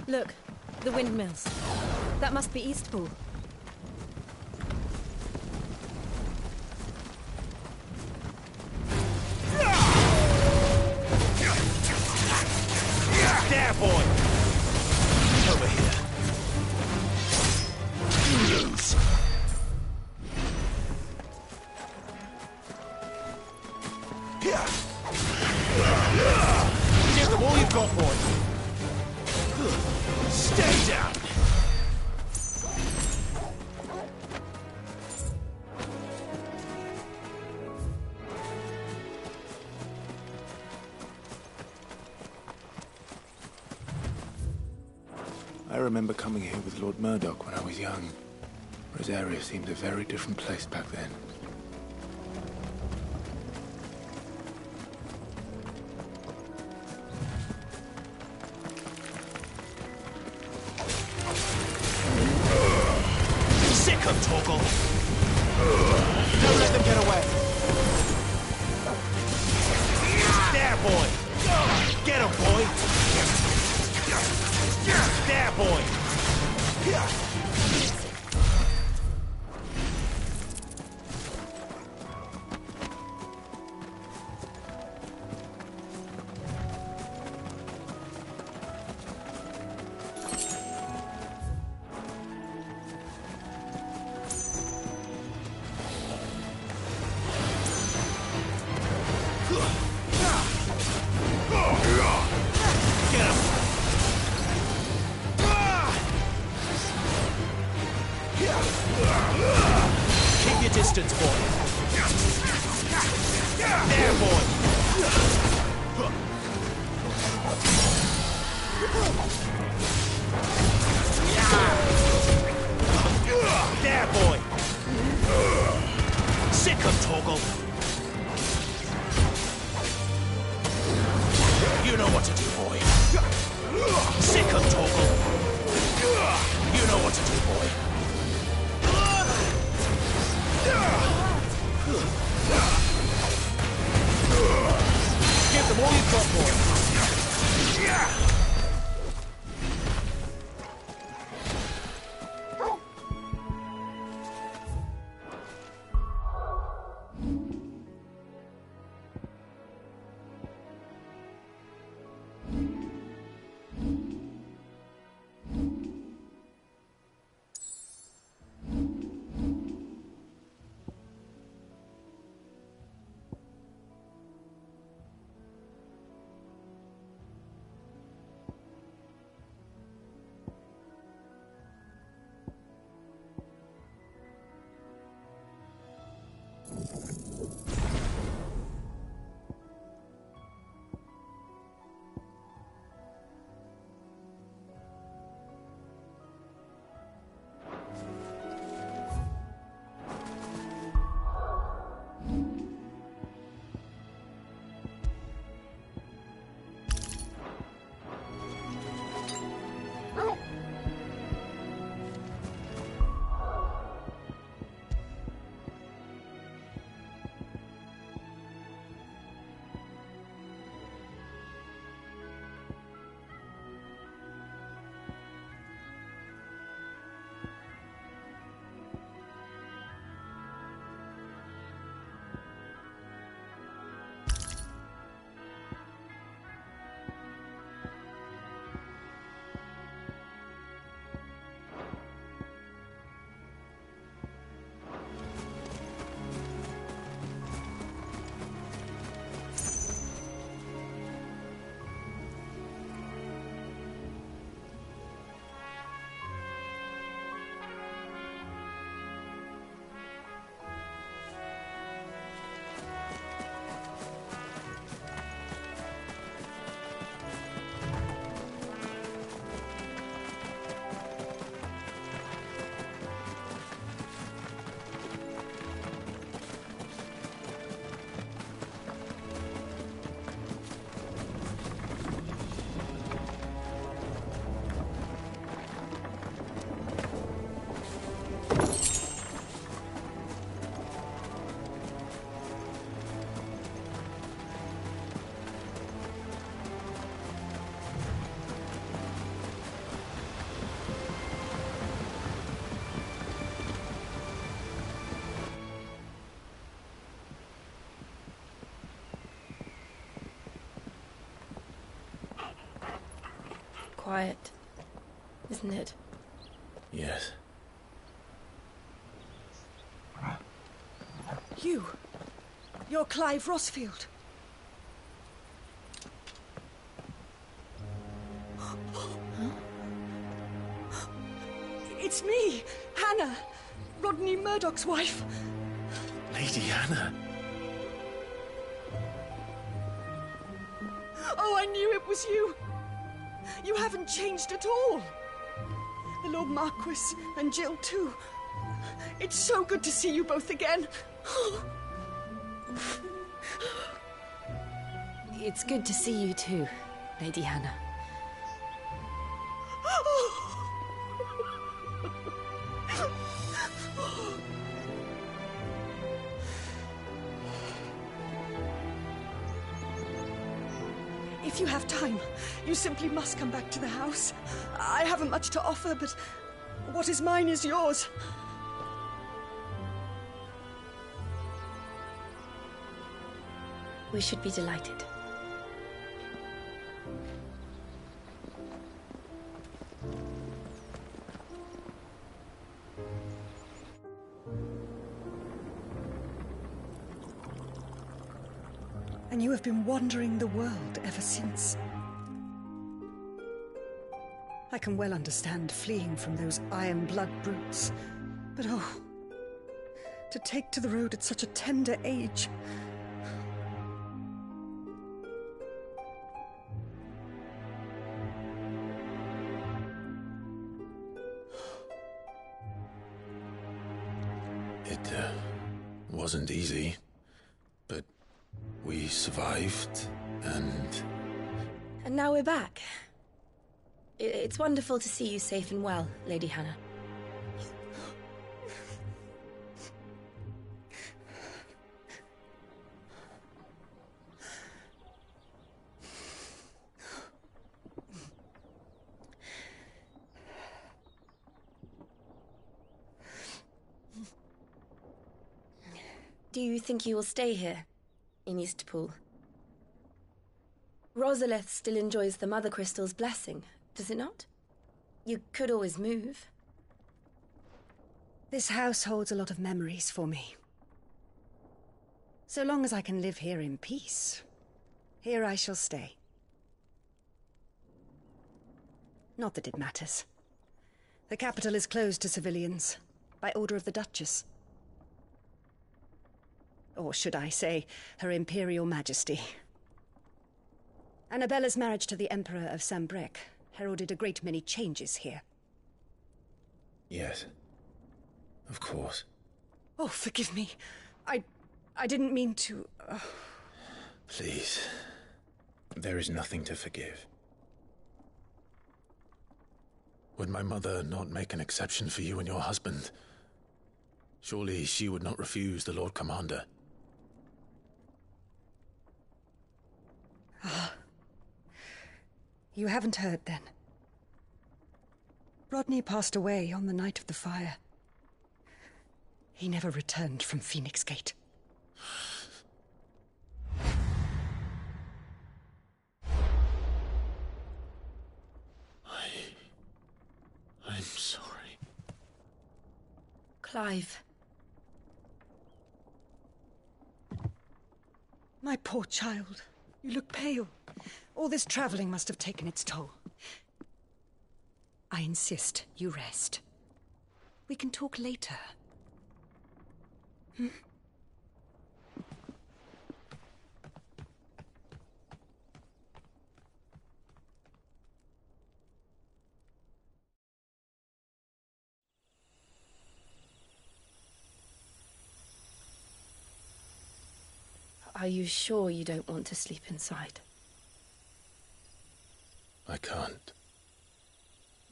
Look, the windmills. That must be Eastpool. got, boy? Stay down! I remember coming here with Lord Murdoch when I was young. Rosaria seemed a very different place back then. Sick of Torgal! Don't let them get away! There, boy! Get him, boy! There, boy! Keep your distance, boy. There, boy. There, boy. Sick of Torgal. You know what to do, boy. Sick of Torgal. You know what to do, boy. Give them all you've got, boy. Yeah. Quiet, isn't it? Yes. You're Clive Rosfield. It's me, Hannah, Rodney Murdoch's wife. Lady Hannah. Oh, I knew it was you. You haven't changed at all. The Lord Marquis and Jill too. It's so good to see you both again. It's good to see you too, Lady Hannah. If you have time, you simply must come back to the house. I haven't much to offer, but what is mine is yours. We should be delighted. And you have been wandering the world ever since. I can well understand fleeing from those iron blood brutes, but oh, to take to the road at such a tender age. It wasn't easy, but we survived, and now we're back. It's wonderful to see you safe and well, Lady Hannah. Do you think you will stay here, in Eastpool? Rosalith still enjoys the Mother Crystal's blessing, does it not? You could always move. This house holds a lot of memories for me. So long as I can live here in peace, here I shall stay. Not that it matters. The capital is closed to civilians, by order of the Duchess. Or should I say, Her Imperial Majesty. Annabella's marriage to the Emperor of Sambrec heralded a great many changes here. yes, of course. Oh, forgive me. I didn't mean to... Please, there is nothing to forgive. Would my mother not make an exception for you and your husband? Surely she would not refuse the Lord Commander. You haven't heard, then. Rodney passed away on the night of the fire. He never returned from Phoenix Gate. I'm sorry. Clive. My poor child. You look pale. All this traveling must have taken its toll. I insist you rest. We can talk later. Hmm? Are you sure you don't want to sleep inside? I can't.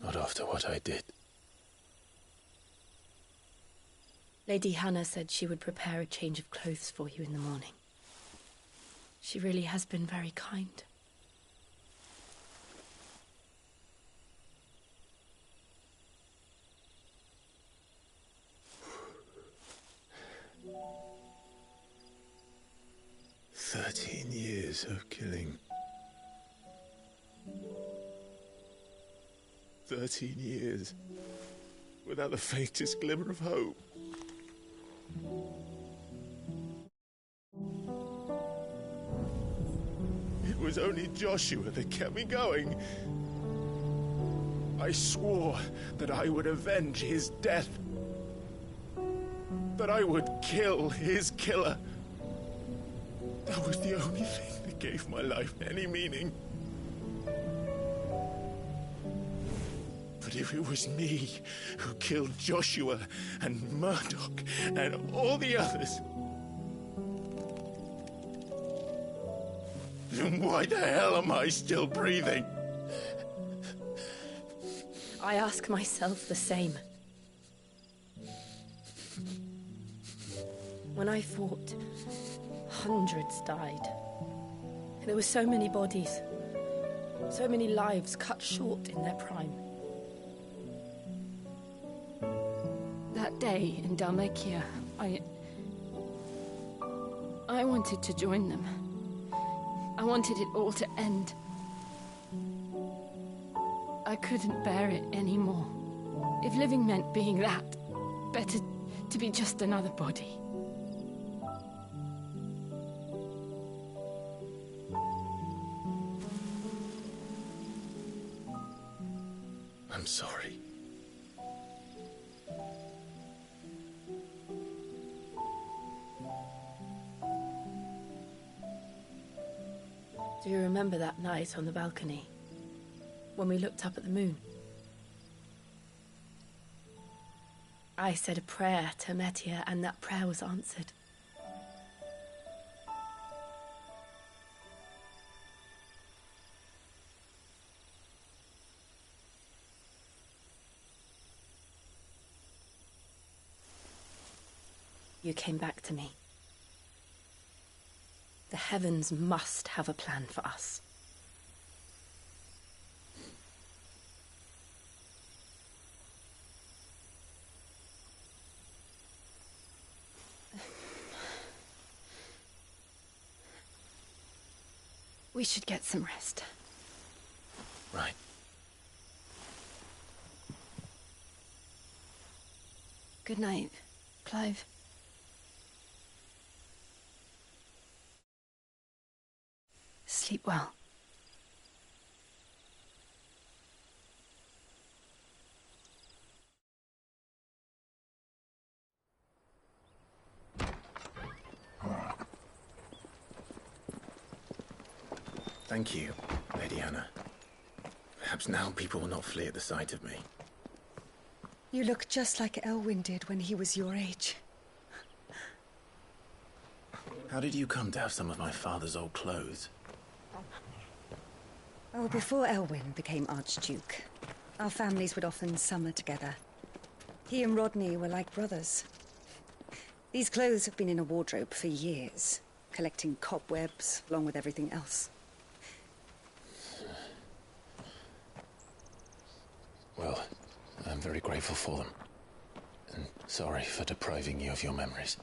Not after what I did. Lady Hannah said she would prepare a change of clothes for you in the morning. She really has been very kind. Years of killing. 13 years without the faintest glimmer of hope. It was only Joshua that kept me going. I swore that I would avenge his death. That I would kill his killer. That was the only thing that gave my life any meaning. But if it was me who killed Joshua and Murdoch and all the others, then why the hell am I still breathing? I ask myself the same. When I fought, hundreds died. There were so many bodies, so many lives cut short in their prime. That day in Dhalmekia, I wanted to join them. I wanted it all to end. I couldn't bear it anymore. If living meant being that, better to be just another body. I'm sorry. Do you remember that night on the balcony? When we looked up at the moon? I said a prayer to Metia, and that prayer was answered. You came back to me. The heavens must have a plan for us. We should get some rest. Right. Good night, Clive. Sleep well. Thank you, Lady Hannah. Perhaps now people will not flee at the sight of me. You look just like Elwyn did when he was your age. How did you come to have some of my father's old clothes? Oh, before Elwyn became Archduke, our families would often summer together. He and Rodney were like brothers. These clothes have been in a wardrobe for years, collecting cobwebs along with everything else. Well, I'm very grateful for them. And sorry for depriving you of your memories.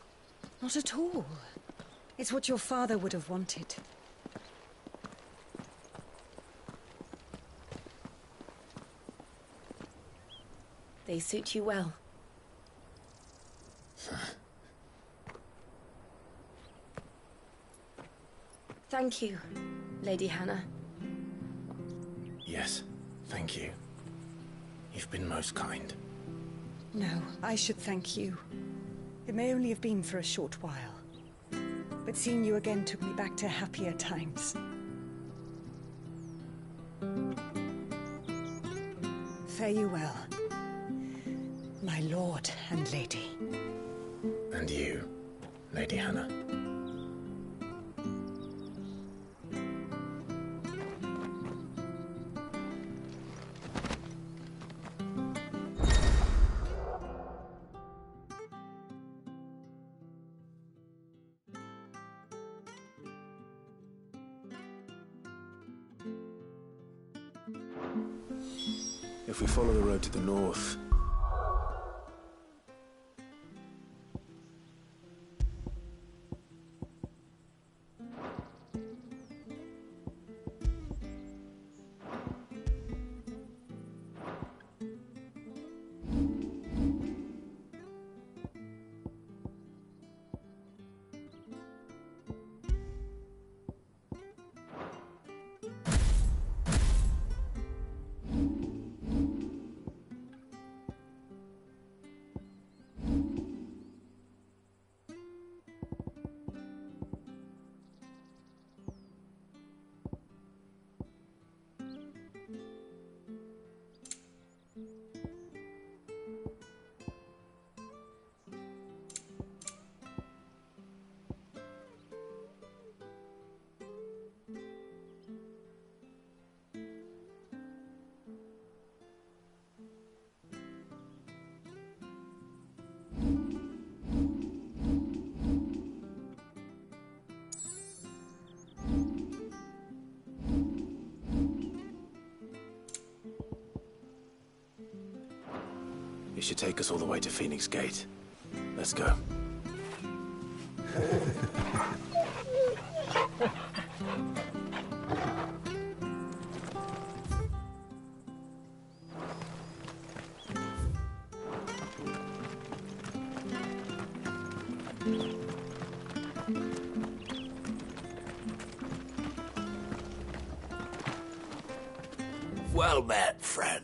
Not at all. It's what your father would have wanted. They suit you well. Thank you, Lady Hannah. Yes, thank you. You've been most kind. No, I should thank you. It may only have been for a short while, but seeing you again took me back to happier times. Fare you well, my lord and lady. And you, Lady Hannah. If we follow the road to the north, It should take us all the way to Phoenix Gate. Let's go. Well met, friend.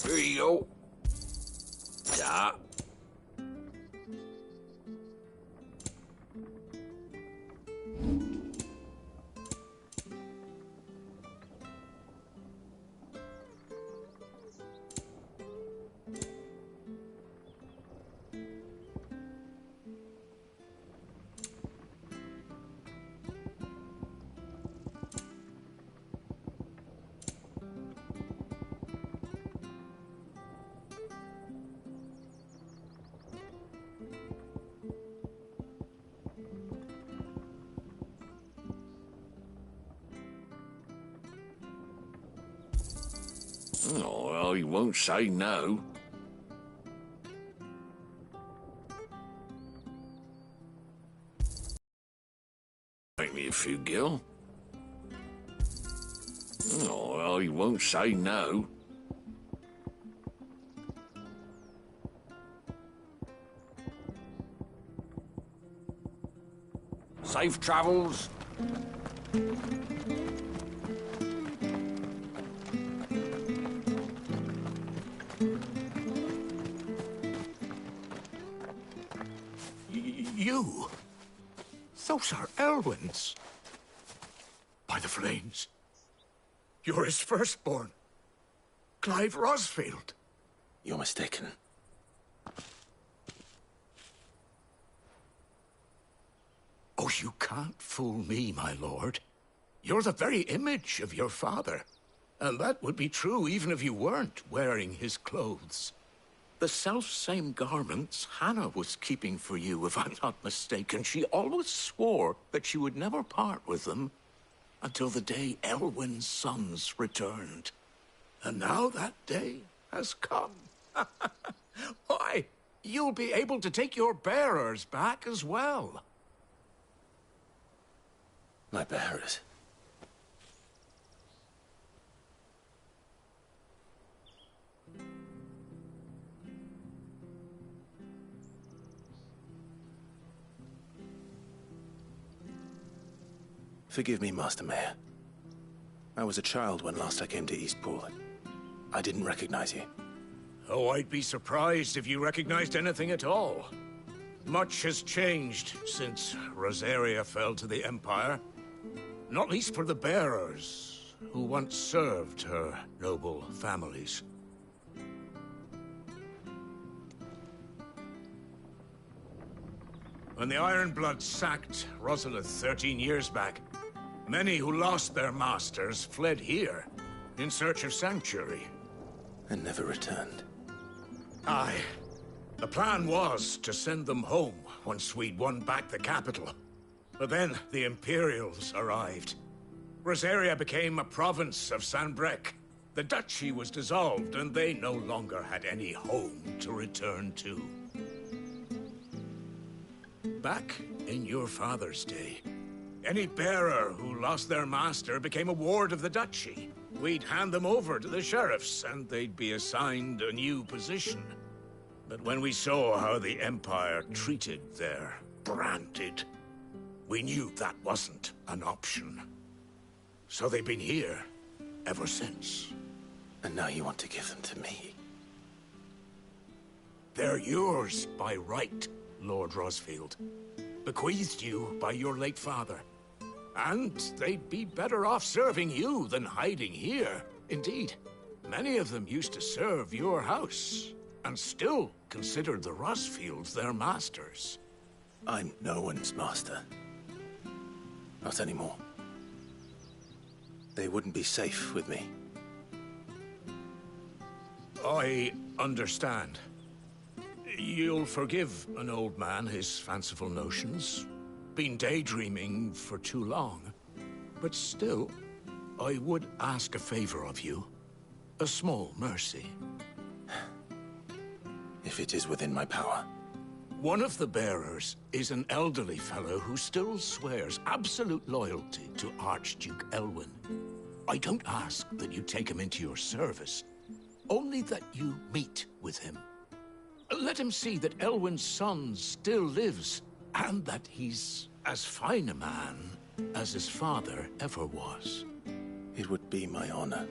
Here you go. Yeah. Oh, well, he won't say no. Make me a few gil. Oh, well, he won't say no. Safe travels. You? Those are Elwyn's. By the flames. You're his firstborn. Clive Rosfield. You're mistaken. Oh, you can't fool me, my lord. You're the very image of your father. And that would be true even if you weren't wearing his clothes. The self-same garments Hannah was keeping for you, if I'm not mistaken. She always swore that she would never part with them until the day Elwyn's sons returned. And now that day has come. Why, you'll be able to take your bearers back as well. My bearers? Forgive me, Master Mayor. I was a child when last I came to Eastpool. I didn't recognize you. Oh, I'd be surprised if you recognized anything at all. Much has changed since Rosaria fell to the Empire. Not least for the bearers, who once served her noble families. When the Ironbloods sacked Rosalith 13 years back, many who lost their masters fled here in search of sanctuary. And never returned. Aye. The plan was to send them home once we'd won back the capital. But then the Imperials arrived. Rosaria became a province of Sanbreque. The duchy was dissolved, and they no longer had any home to return to. Back in your father's day, any bearer who lost their master became a ward of the duchy. We'd hand them over to the sheriffs, and they'd be assigned a new position. But when we saw how the Empire treated their branded, we knew that wasn't an option. So they've been here ever since. And now you want to give them to me? They're yours by right, Lord Rosfield. Bequeathed you by your late father. And they'd be better off serving you than hiding here. Indeed, Many of them used to serve your house, and still considered the Rosfields their masters. I'm no one's master. Not anymore. They wouldn't be safe with me. I understand. You'll forgive an old man his fanciful notions. Been daydreaming for too long. But still, I would ask a favor of you. A small mercy. If it is within my power. One of the bearers is an elderly fellow who still swears absolute loyalty to Archduke Elwyn. I don't ask that you take him into your service, only that you meet with him. Let him see that Elwyn's son still lives, and that he's as fine a man as his father ever was. It would be my honor.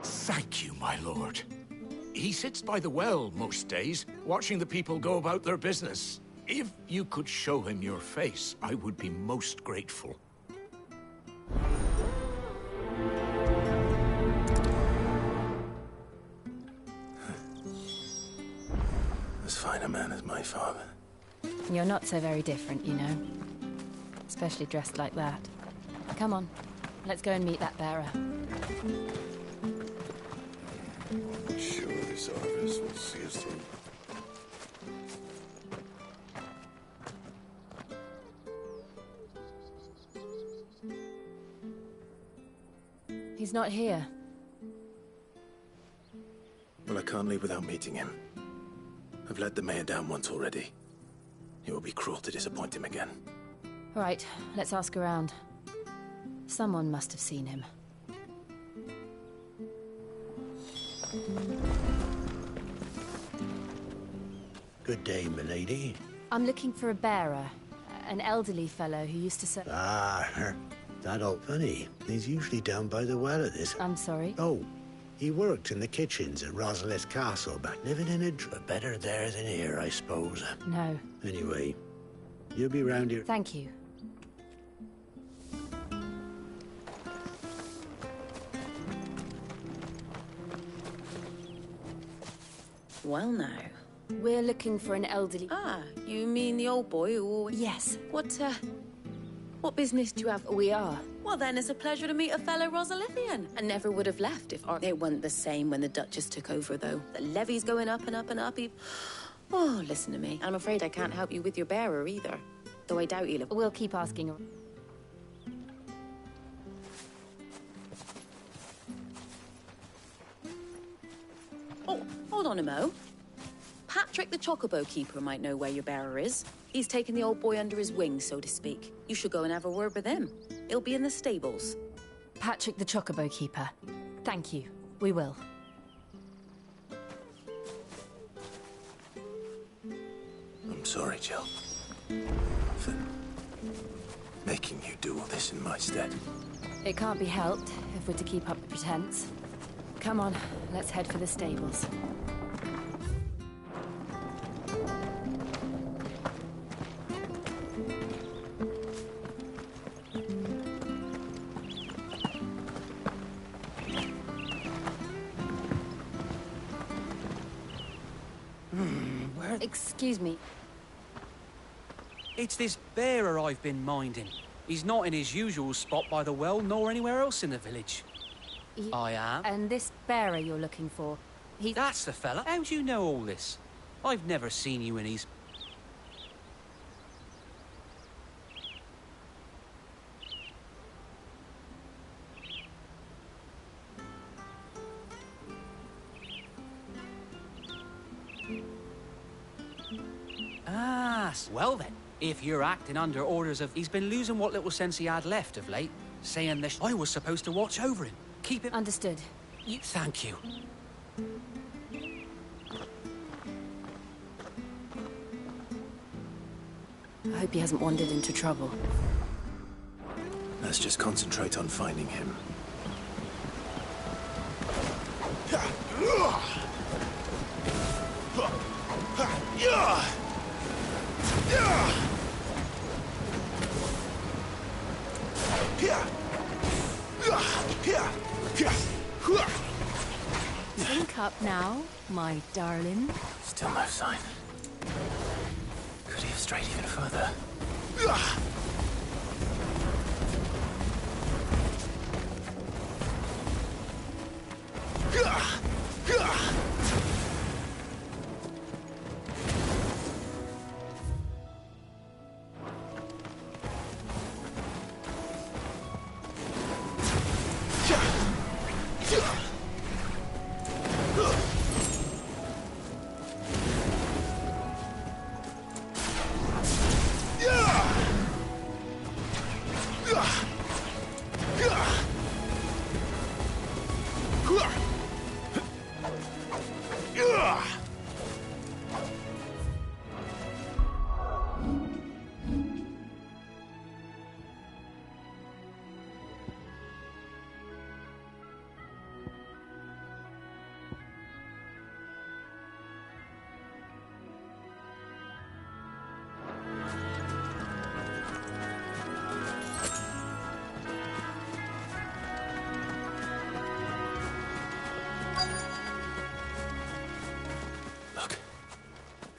Thank you, my lord. He sits by the well most days, watching the people go about their business. If you could show him your face, I would be most grateful. As fine a man as my father. You're not so very different, you know. Especially dressed like that. Come on, let's go and meet that bearer. I'm sure this harvest will see us through. He's not here. Well, I can't leave without meeting him. I've let the mayor down once already. It will be cruel to disappoint him again. Right, let's ask around. Someone must have seen him. Good day, milady. I'm looking for a bearer. An elderly fellow who used to serve... Ah, that old funny. He's usually down by the well at this... I'm sorry? Oh, he worked in the kitchens at Rosalith Castle back living in a... Better there than here, I suppose. No. Anyway, you'll be round here... Thank you. Well now. We're looking for an elderly... Ah, you mean the old boy who always... Yes. What business do you have? We are. Well, then it's a pleasure to meet a fellow Rosalithian. I never would have left if they weren't the same when the Duchess took over, though. The levy's going up and up and up. Oh, listen to me. I'm afraid I can't help you with your bearer either. Though I doubt you'll... We'll keep asking. Oh, hold on a mo. Patrick the Chocobo Keeper might know where your bearer is. He's taken the old boy under his wing, so to speak. You should go and have a word with him. He'll be in the stables. Patrick the Chocobo Keeper. Thank you. We will. I'm sorry, Jill. For making you do all this in my stead. It can't be helped if we're to keep up the pretense. Come on, let's head for the stables. Excuse me. It's this bearer I've been minding. He's not in his usual spot by the well, nor anywhere else in the village. I am. And this bearer you're looking for, That's the fella. How do you know all this? I've never seen you in his... Ah, well then. If you're acting under orders of... He's been losing what little sense he had left of late, saying that I was supposed to watch over him. Keep him... Understood. Thank you. I hope he hasn't wandered into trouble. Let's just concentrate on finding him. Think up now, my darling. Still no sign. Could he have strayed even further?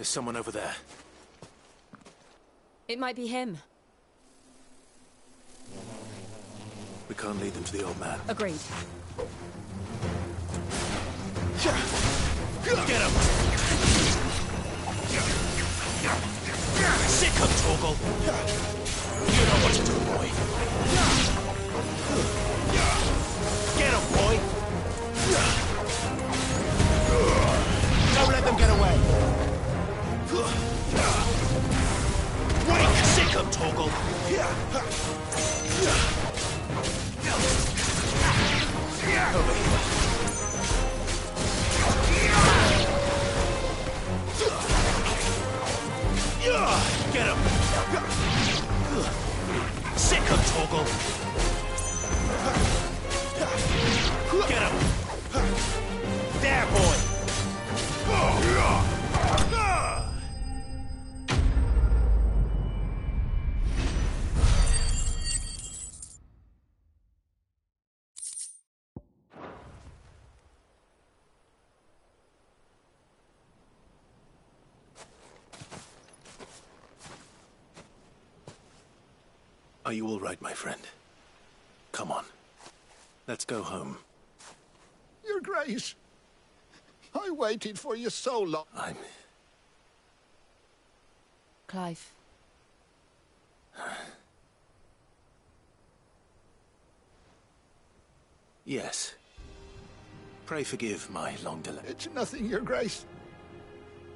There's someone over there. It might be him. We can't lead them to the old man. Agreed. Get him! Sick him, Torgal! You know what to do, boy. Get him, boy! Don't let them get away! Wake! Sick him, Torgal! Over here. Get him! Sick him, Torgal! Get him! There, boy! Are you all right, my friend? Come on. Let's go home. Your Grace, I waited for you so long. Clive. Yes. Pray forgive my long delay. It's nothing, Your Grace.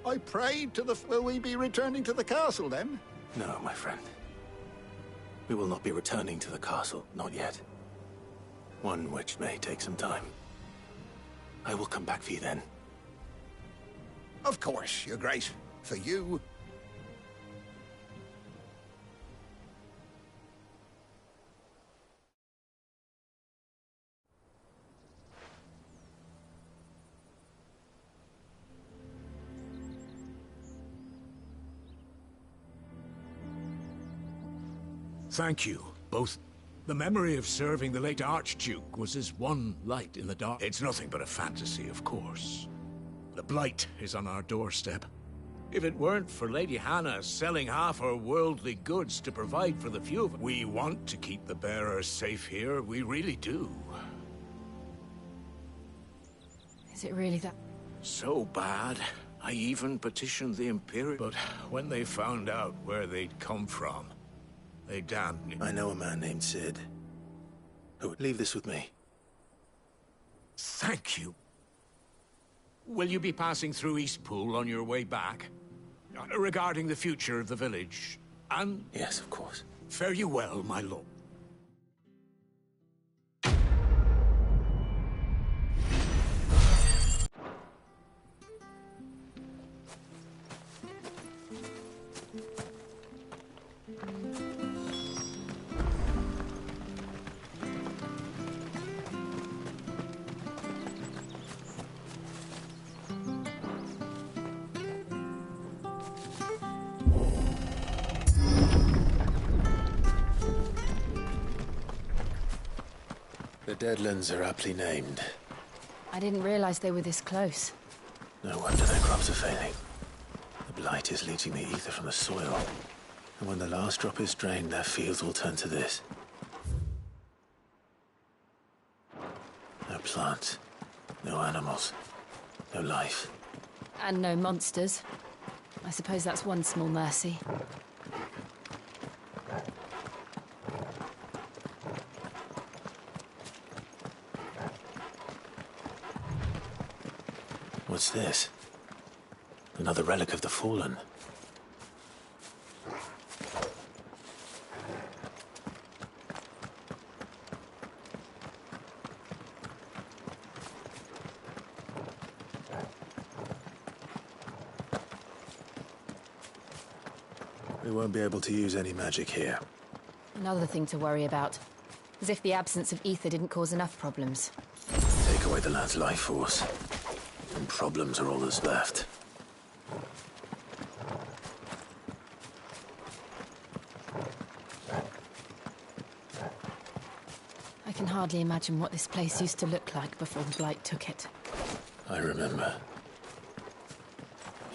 I prayed to the... Will we be returning to the castle, then? No, my friend. We will not be returning to the castle, not yet. One which may take some time. I will come back for you then. Of course, Your Grace. For you. Thank you, both. The memory of serving the late Archduke was as one light in the dark. It's nothing but a fantasy, of course. The Blight is on our doorstep. If it weren't for Lady Hannah selling half her worldly goods to provide for the few of us, we want to keep the bearers safe here, we really do. Is it really that... So bad, I even petitioned the Imperial. But when they found out where they'd come from, they damned me. I know a man named Cid. Who would leave this with me? Thank you. Will you be passing through Eastpool on your way back? Regarding the future of the village, and... Yes, of course. Fare you well, my lord. The Deadlands are aptly named. I didn't realize they were this close. No wonder their crops are failing. The Blight is leaching the ether from the soil. And when the last drop is drained, their fields will turn to this. No plants, no animals, no life. And no monsters. I suppose that's one small mercy. What's this? Another relic of the Fallen. We won't be able to use any magic here. Another thing to worry about. As if the absence of ether didn't cause enough problems. Take away the lad's life force, and problems are all that's left. I can hardly imagine what this place used to look like before the Blight took it. I remember.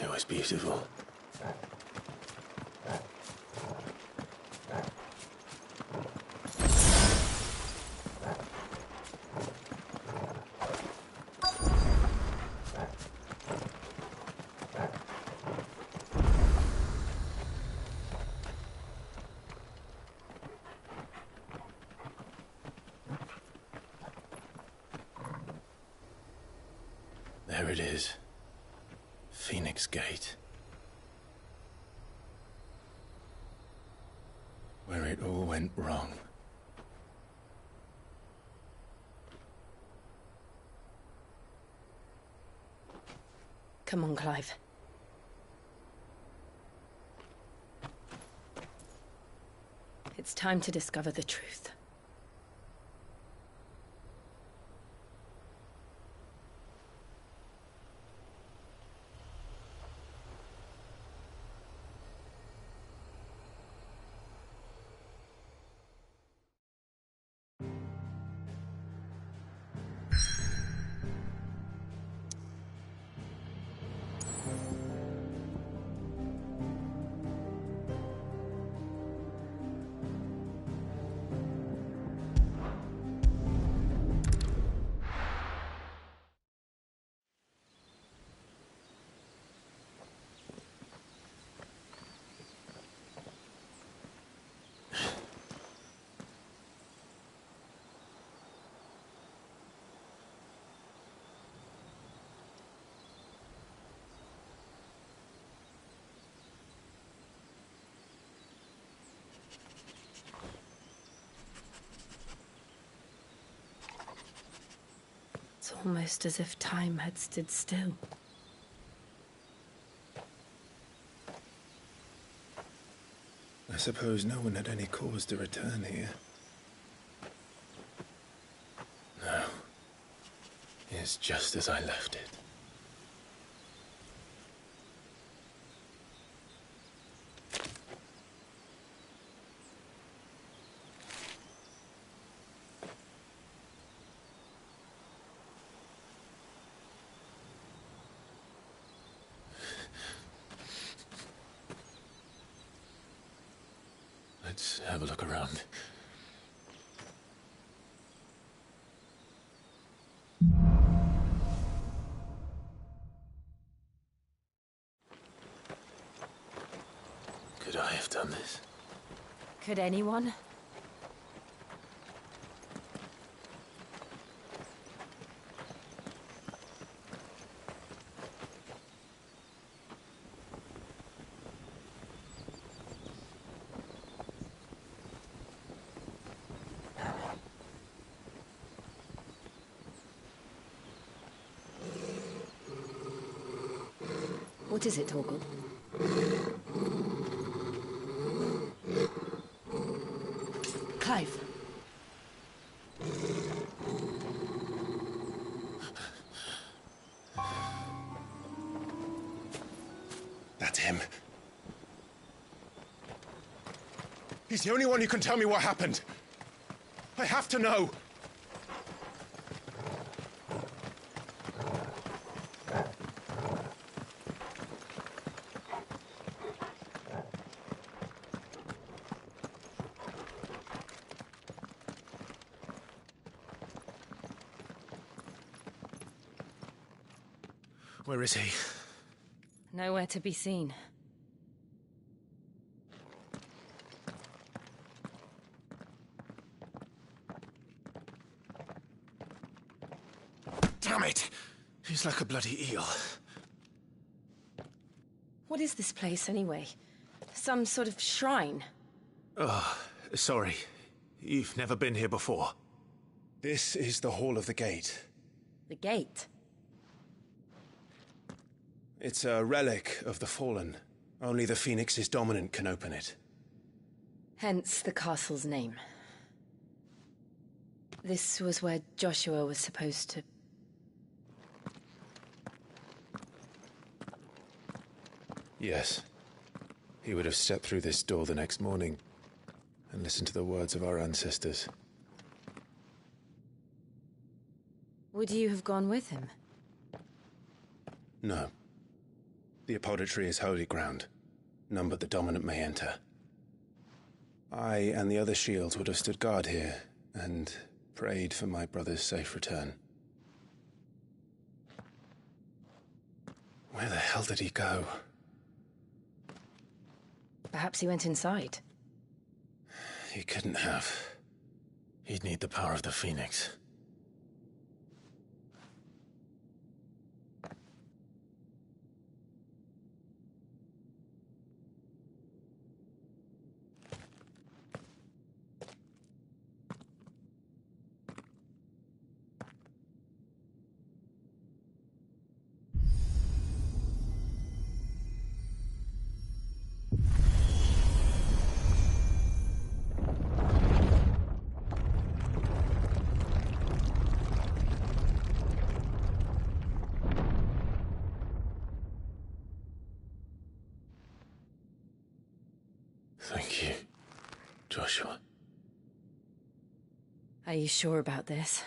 It was beautiful. There it is. Phoenix Gate. Where it all went wrong. Come on, Clive. It's time to discover the truth. It's almost as if time had stood still. I suppose no one had any cause to return here. No. It's just as I left it. Let's have a look around. Could I have done this? Could anyone? What is it, Torgal? Clive. That's him. He's the only one who can tell me what happened. I have to know. Where is he? Nowhere to be seen. Damn it! He's like a bloody eel. What is this place, anyway? Some sort of shrine? Oh, sorry. You've never been here before. This is the Hall of the Gate. The gate? It's a relic of the Fallen. Only the Phoenix's dominant can open it. Hence the castle's name. This was where Joshua was supposed to... Yes. He would have stepped through this door the next morning and listened to the words of our ancestors. Would you have gone with him? No. The apodatory is holy ground. None but the dominant may enter. I and the other shields would have stood guard here and prayed for my brother's safe return. Where the hell did he go? Perhaps he went inside. He couldn't have. He'd need the power of the Phoenix. Joshua. Are you sure about this?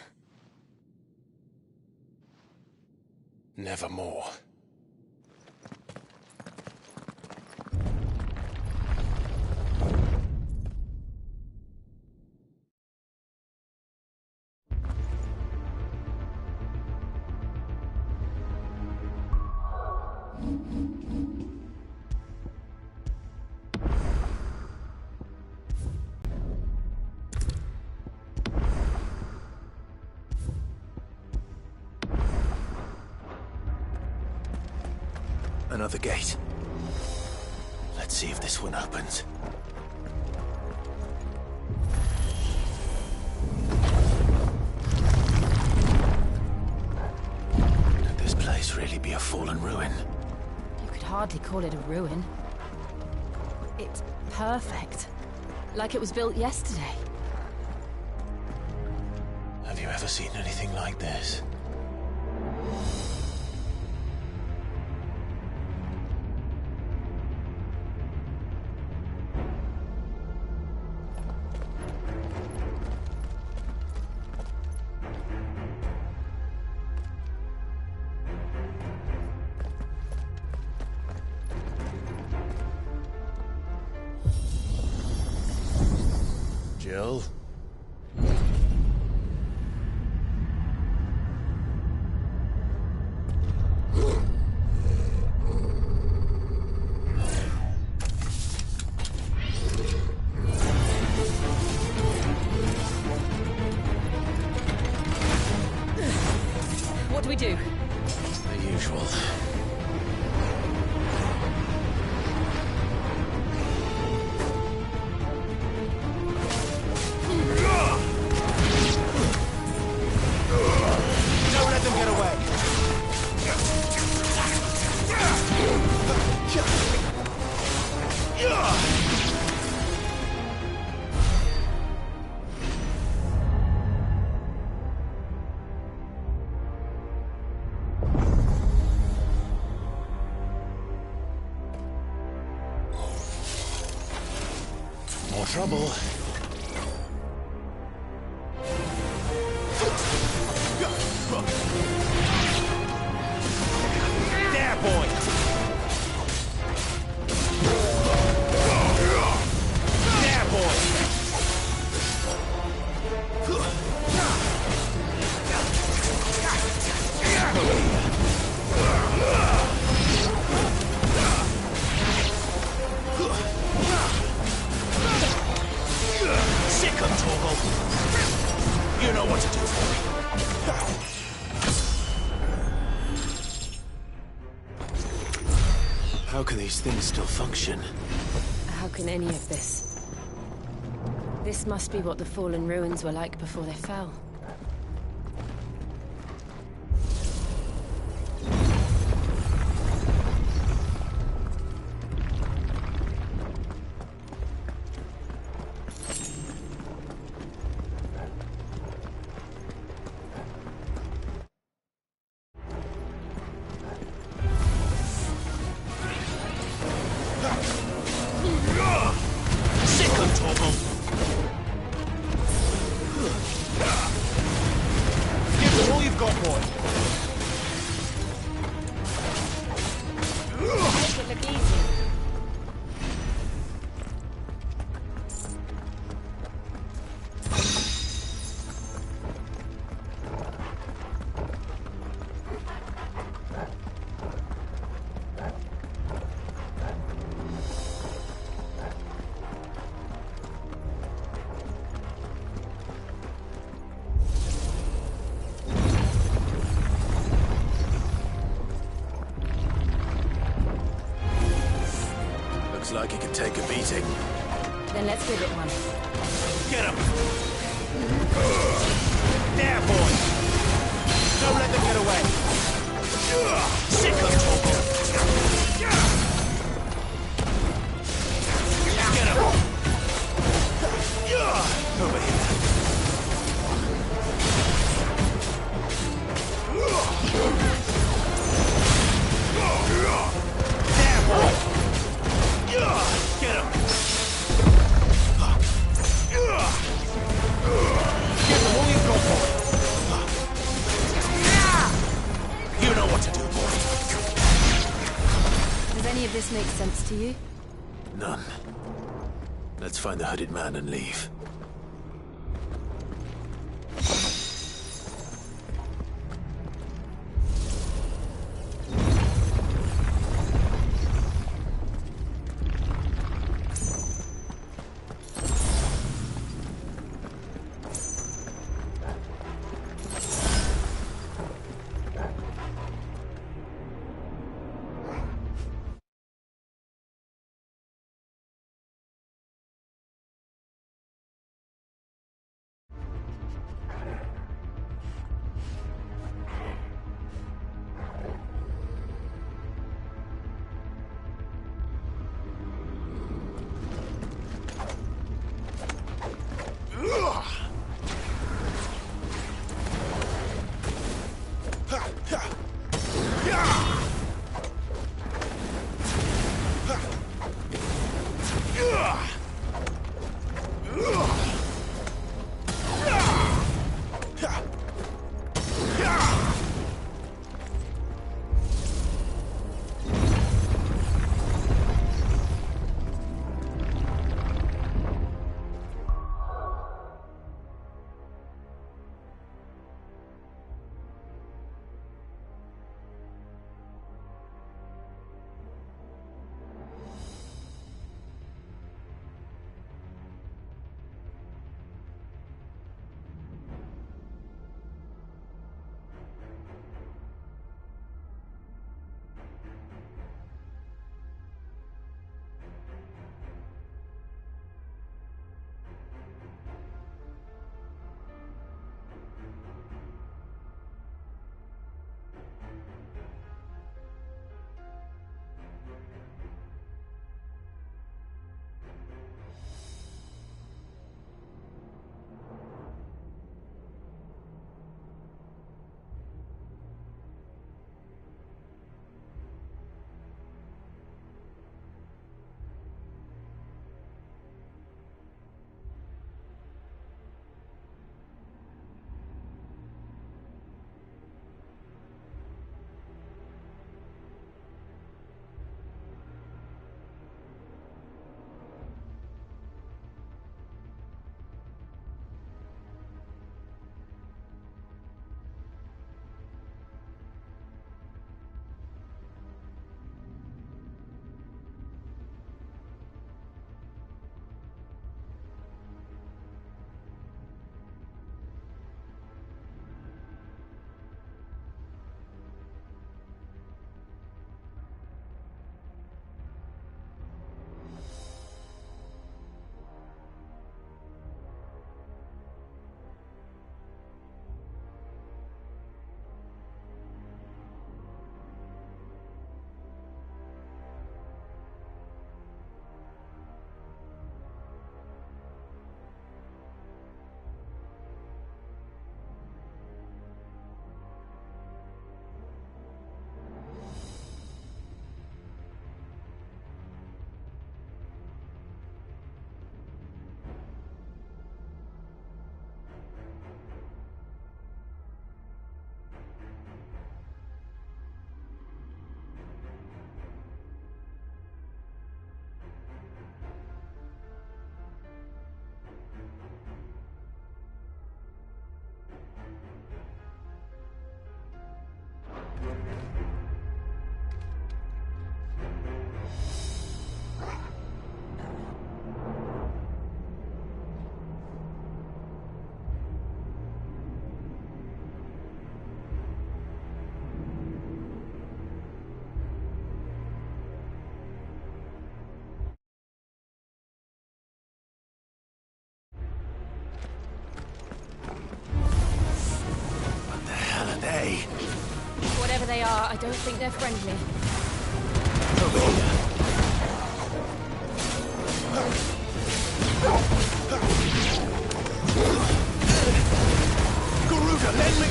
Nevermore. Another gate. Let's see if this one opens. Could this place really be a fallen ruin? You could hardly call it a ruin. It's perfect. Like it was built yesterday. Have you ever seen anything like this? Jill? What do we do? The usual. Don't let them get away. More trouble. There, boy. There, boy. Sick of Torgal. You know what to do for me. How can these things still function? How can any of this? This must be what the fallen ruins were like before they fell. Sick of Torgal. Give it all you've got, boy. Make it look easy. Looks like it could take a beating. Then let's give it one. Get him! There, boy. Don't let them get away. Sick of Torgal. Get him! Over here. There, boy. Get him! sense to you? None. Let's find the hooded man and leave. Whatever they are, I don't think they're friendly. Garuda, let me...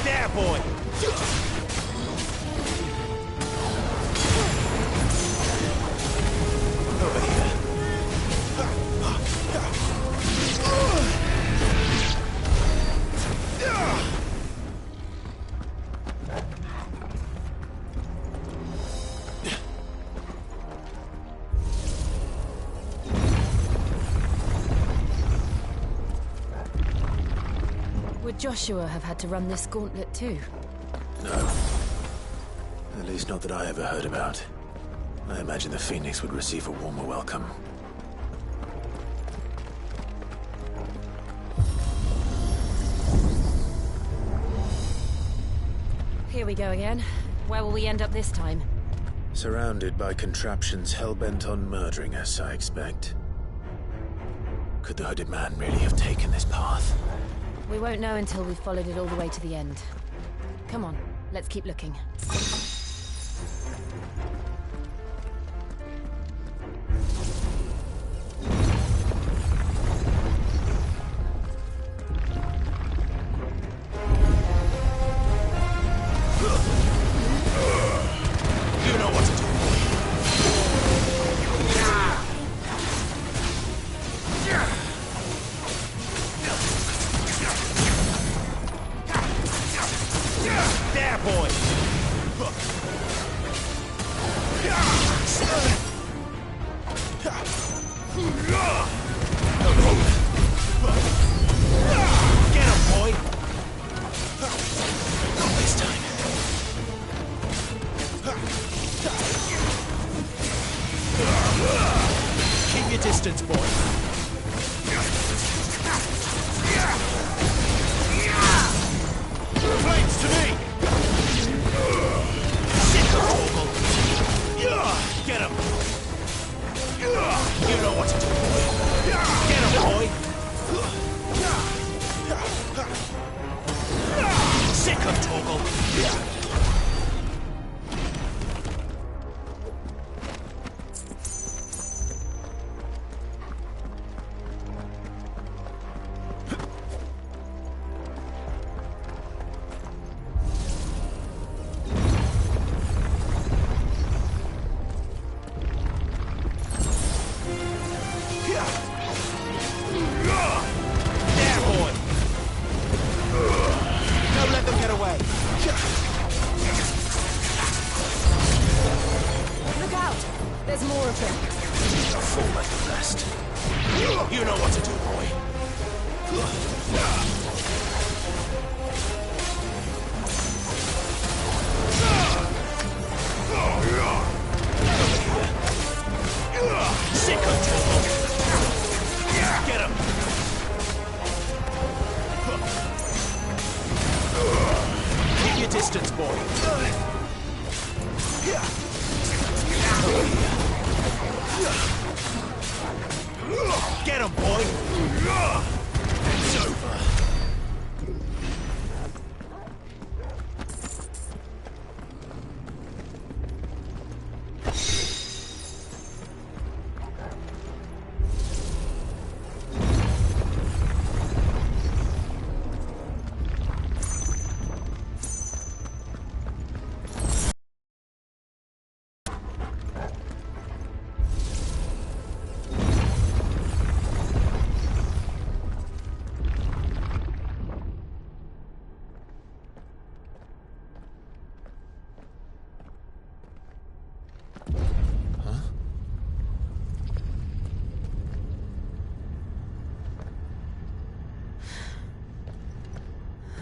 There, boy! Over here. Joshua have had to run this gauntlet too? No. At least not that I ever heard about. I imagine the Phoenix would receive a warmer welcome. Here we go again. Where will we end up this time? Surrounded by contraptions hell-bent on murdering us, I expect. Could the hooded man really have taken this path? We won't know until we've followed it all the way to the end. Come on, let's keep looking.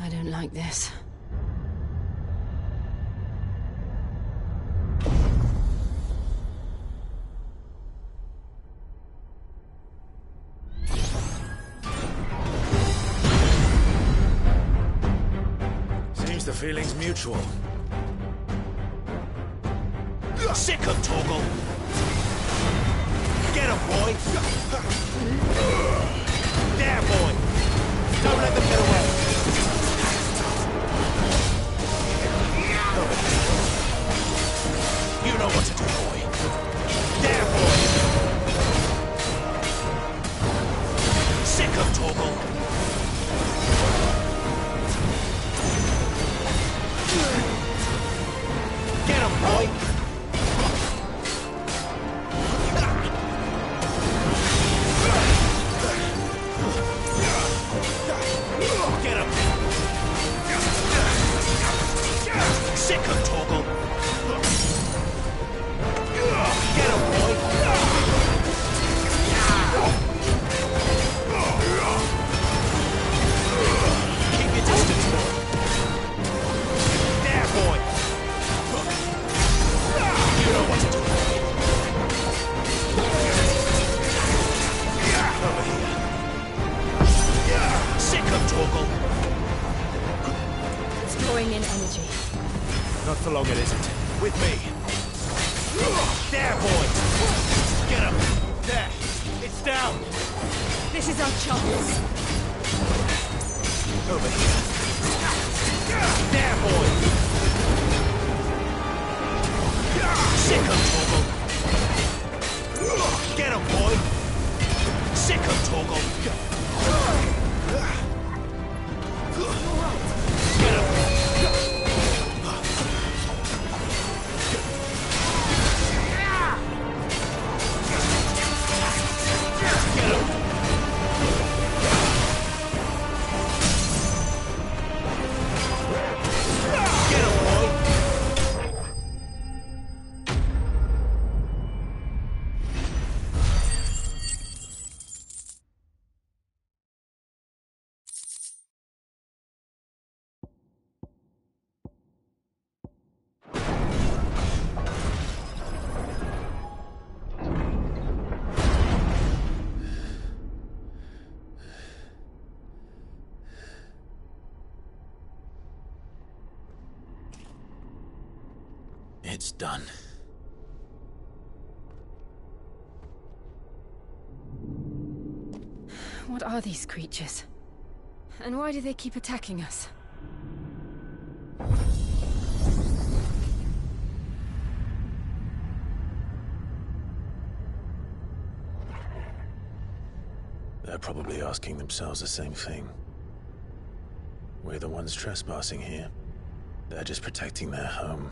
I don't like this. Seems the feeling's mutual. Sick of Torgal! Get him, boy! There, boy! Don't let them get away! You know what to do, boy. There, boy! Sick of Torgal! Get him, boy! This is our chance. Over here. There, boy! Sick of Torgal! Get him, boy! Sick of Torgal! Get him! It's done. What are these creatures? And why do they keep attacking us? They're probably asking themselves the same thing. We're the ones trespassing here. They're just protecting their home.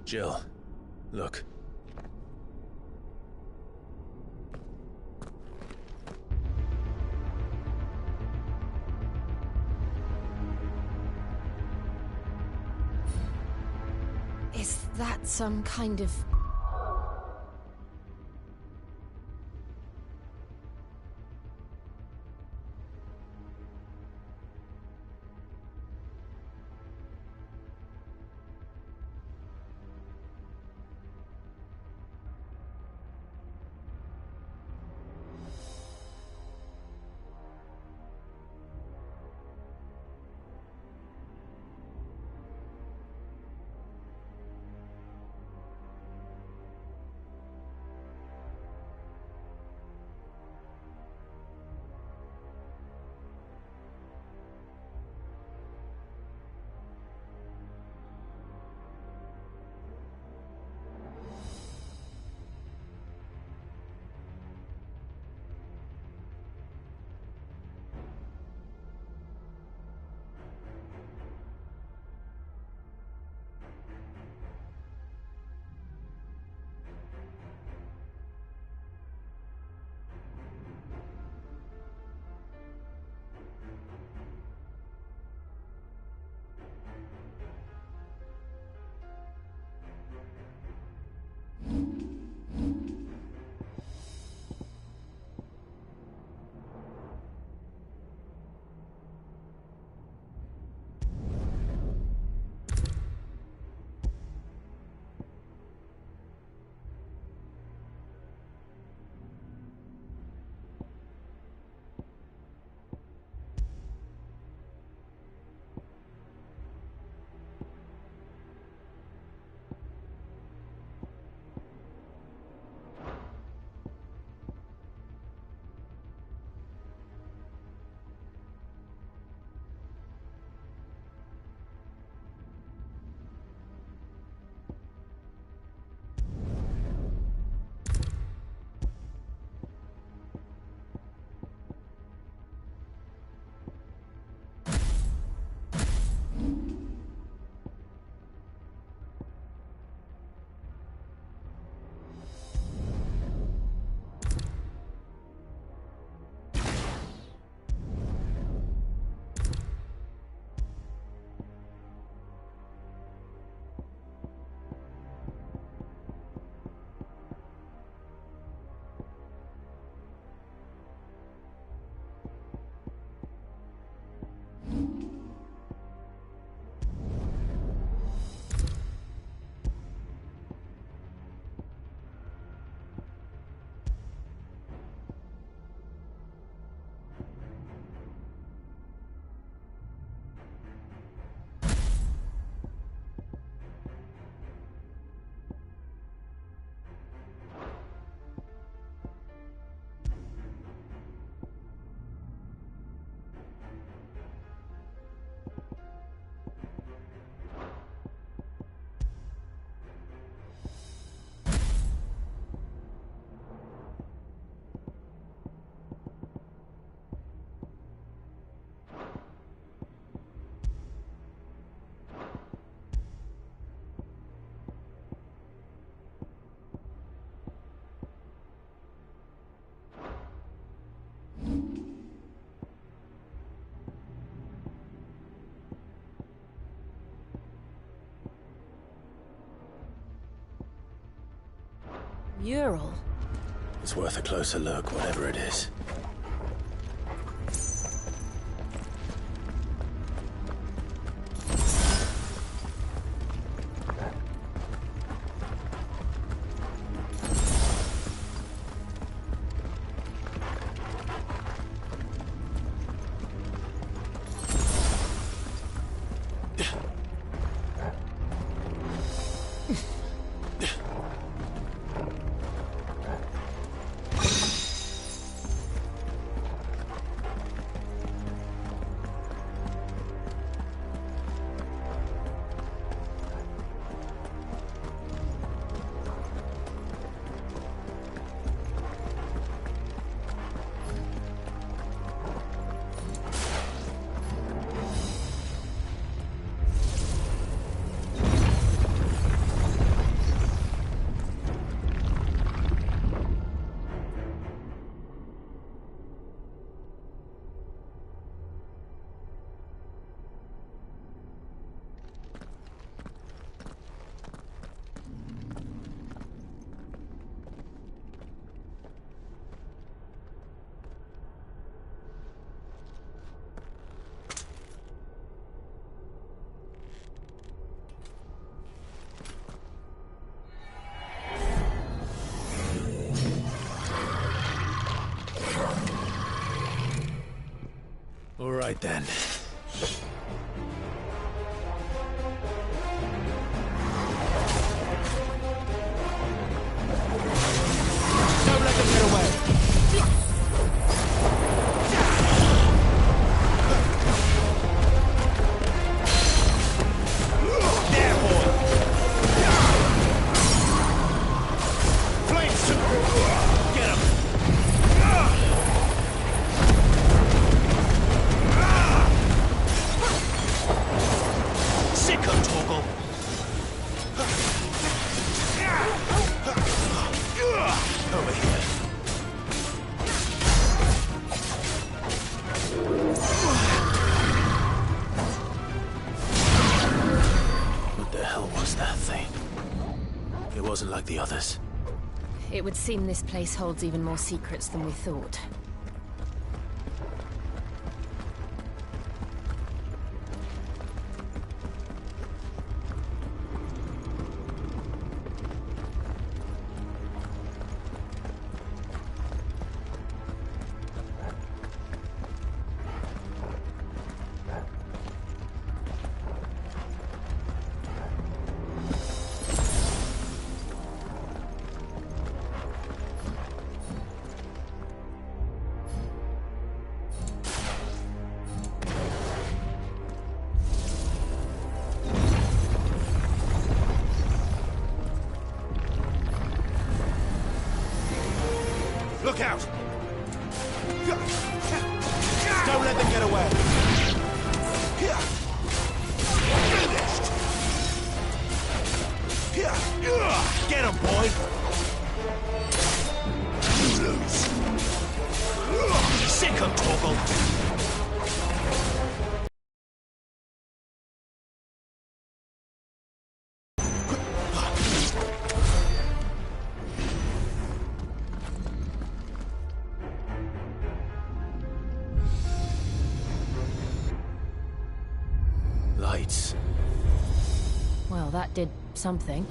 Jill, look. Is that some kind of... mural? It's worth a closer look, whatever it is. All right, then. Don't let them get away. There, boy. Flames. Get him. Sick of Torgal. Over here. What the hell was that thing? It wasn't like the others. It would seem this place holds even more secrets than we thought. Look out! Don't let them get away. Finished. Get him, boy. Sick of Torgal. Lights. Well, that did something.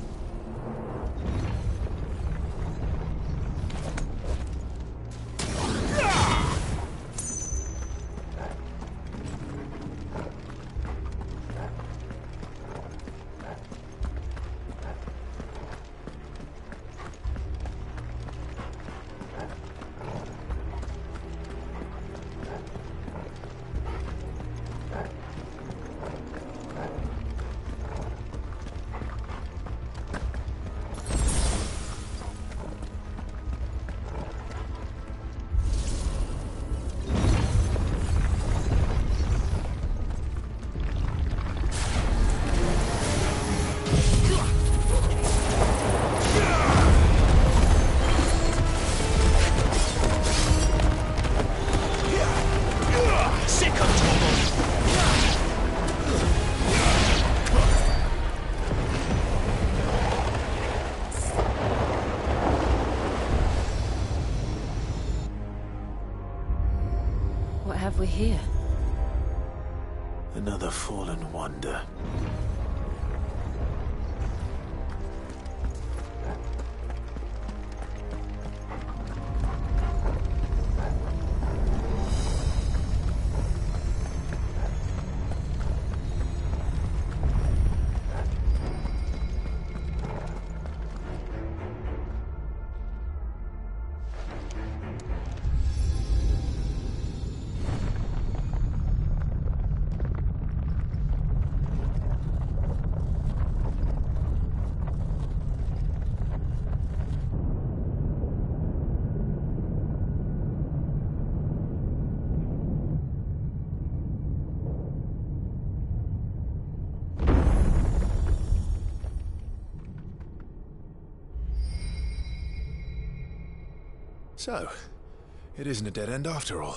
Another fallen wonder. So, it isn't a dead end after all.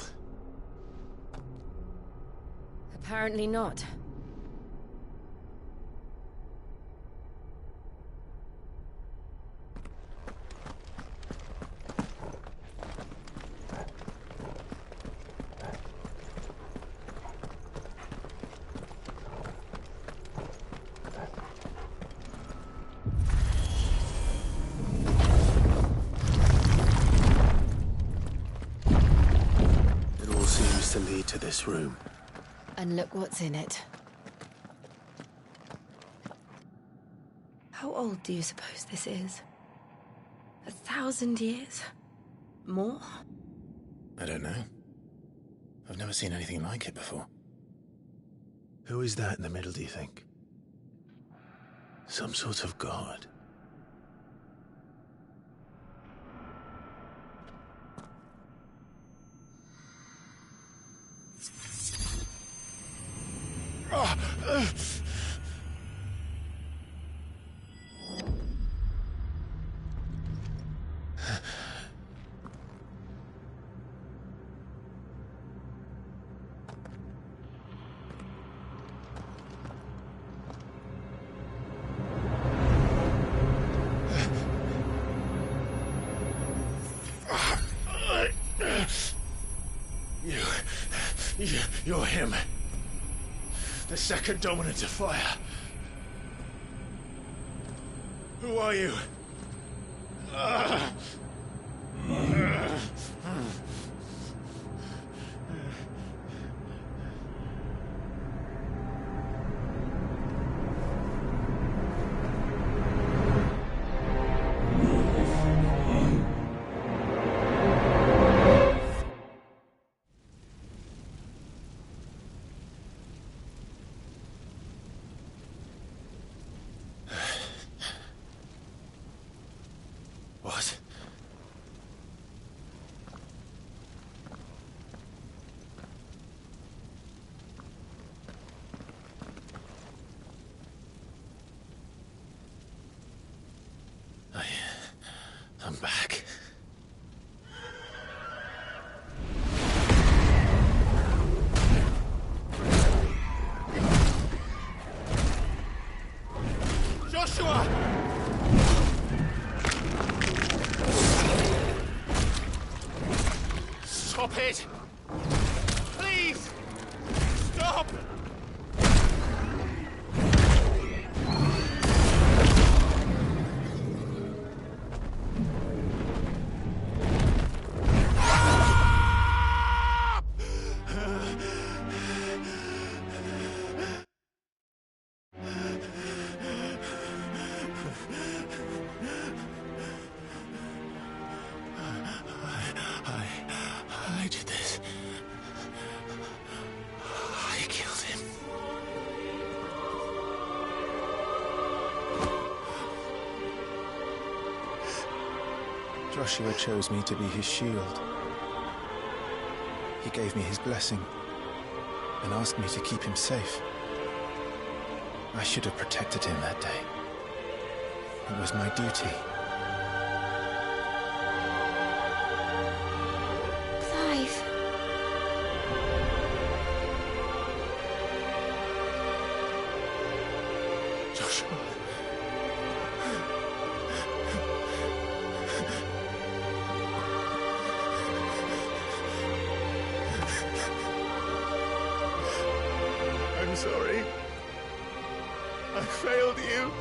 Apparently not. To lead to this room. And look what's in it. How old do you suppose this is? 1,000 years? More? I don't know. I've never seen anything like it before. Who is that in the middle, do you think? Some sort of god? You're him. The second dominant of fire. Who are you? What? I'm back. Joshua! Stop it! Please! Stop! I did this. I killed him. Joshua chose me to be his shield. He gave me his blessing and asked me to keep him safe. I should have protected him that day. It was my duty. Clive. Joshua. I'm sorry. I failed you.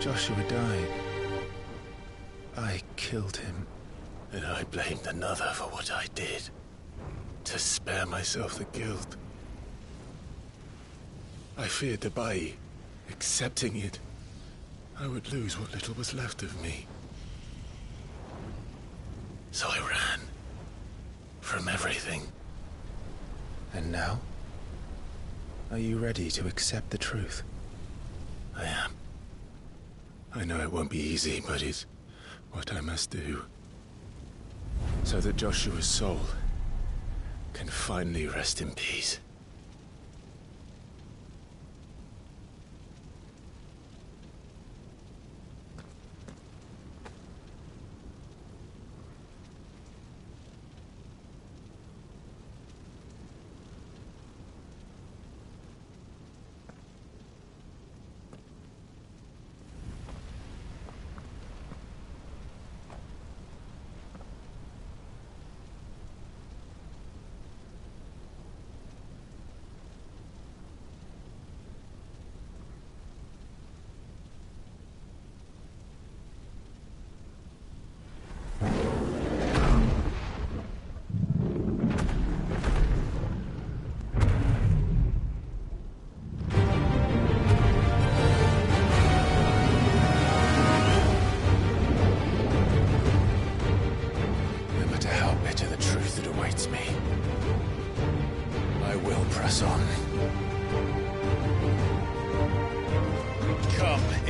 Joshua died. I killed him. And I blamed another for what I did. To spare myself the guilt. I feared that by accepting it, I would lose what little was left of me. So I ran. From everything. And now? Are you ready to accept the truth? I am. I know it won't be easy, but it's what I must do. So that Joshua's soul can finally rest in peace.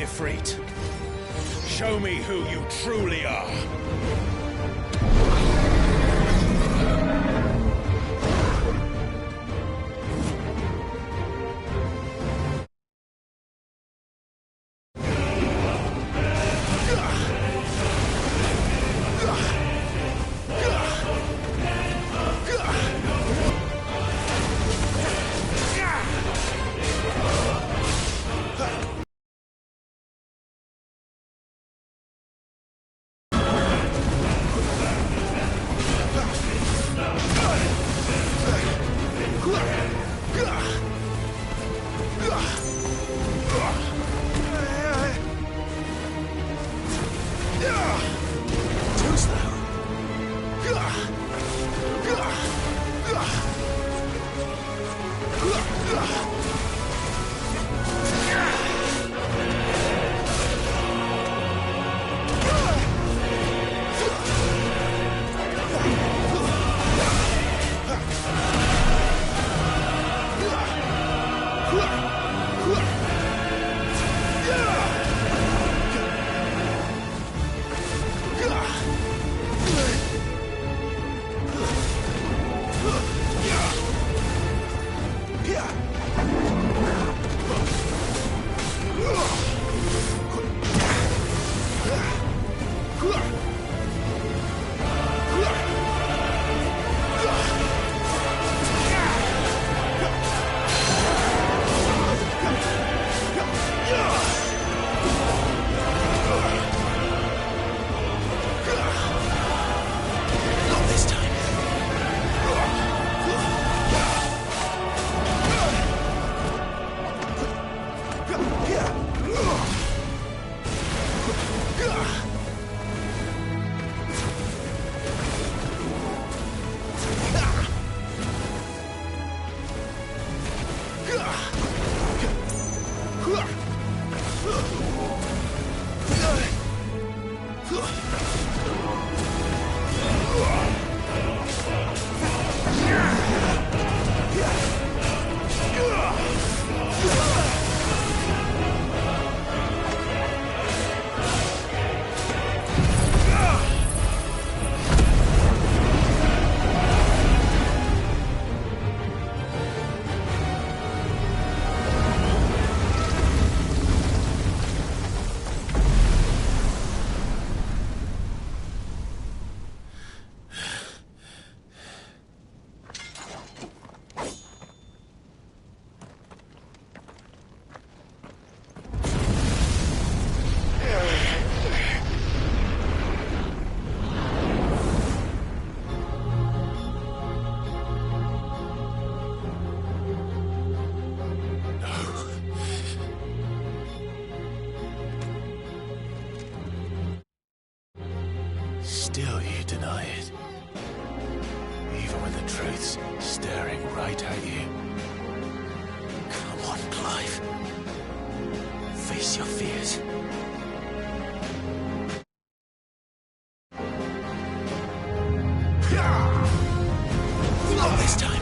Ifrit. Show me who you truly are. still you deny it. Even when the truth's staring right at you. Come on, Clive. Face your fears. Not this time.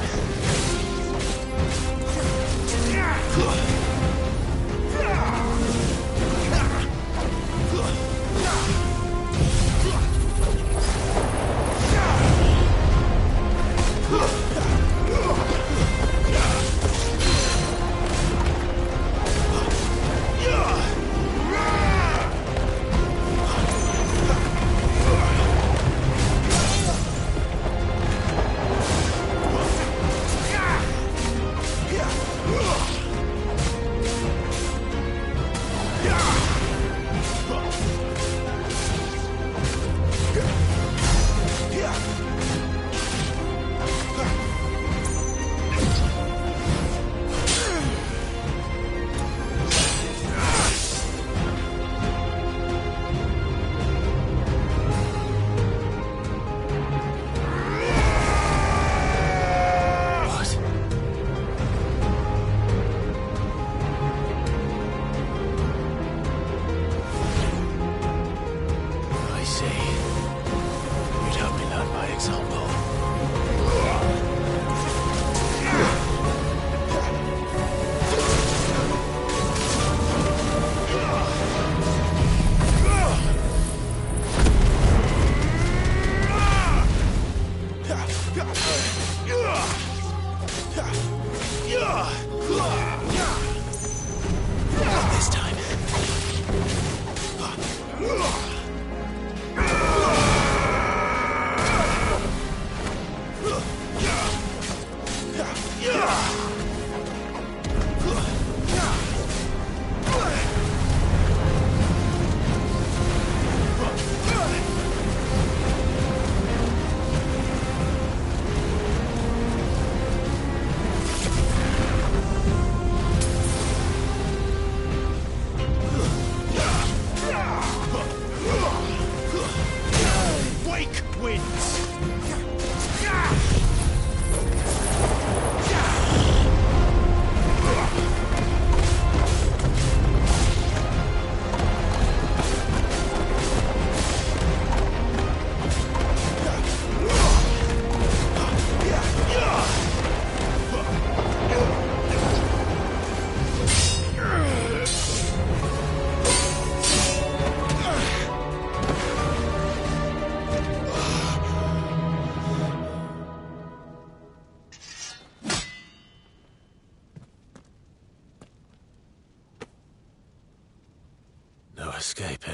Escape, eh?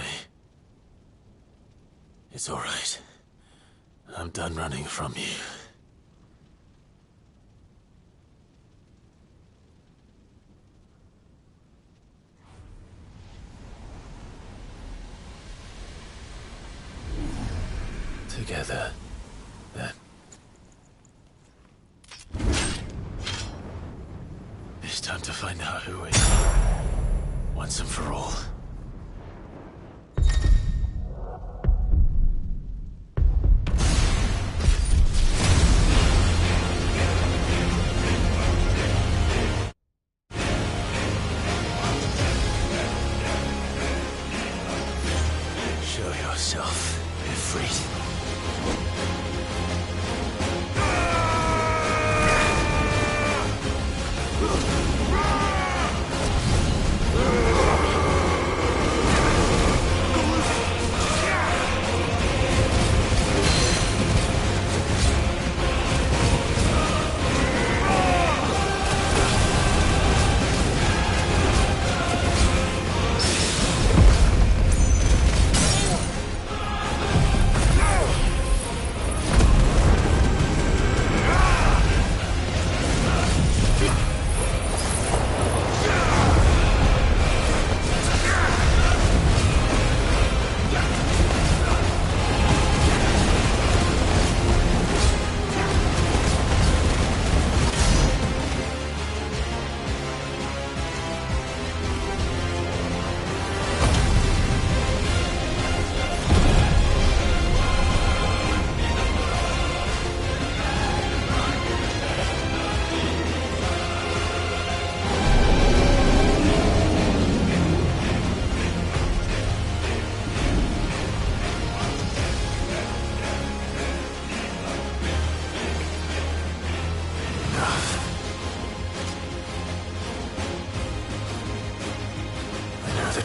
It's all right. I'm done running from you. Together, then. It's time to find out who we are. Once and for all.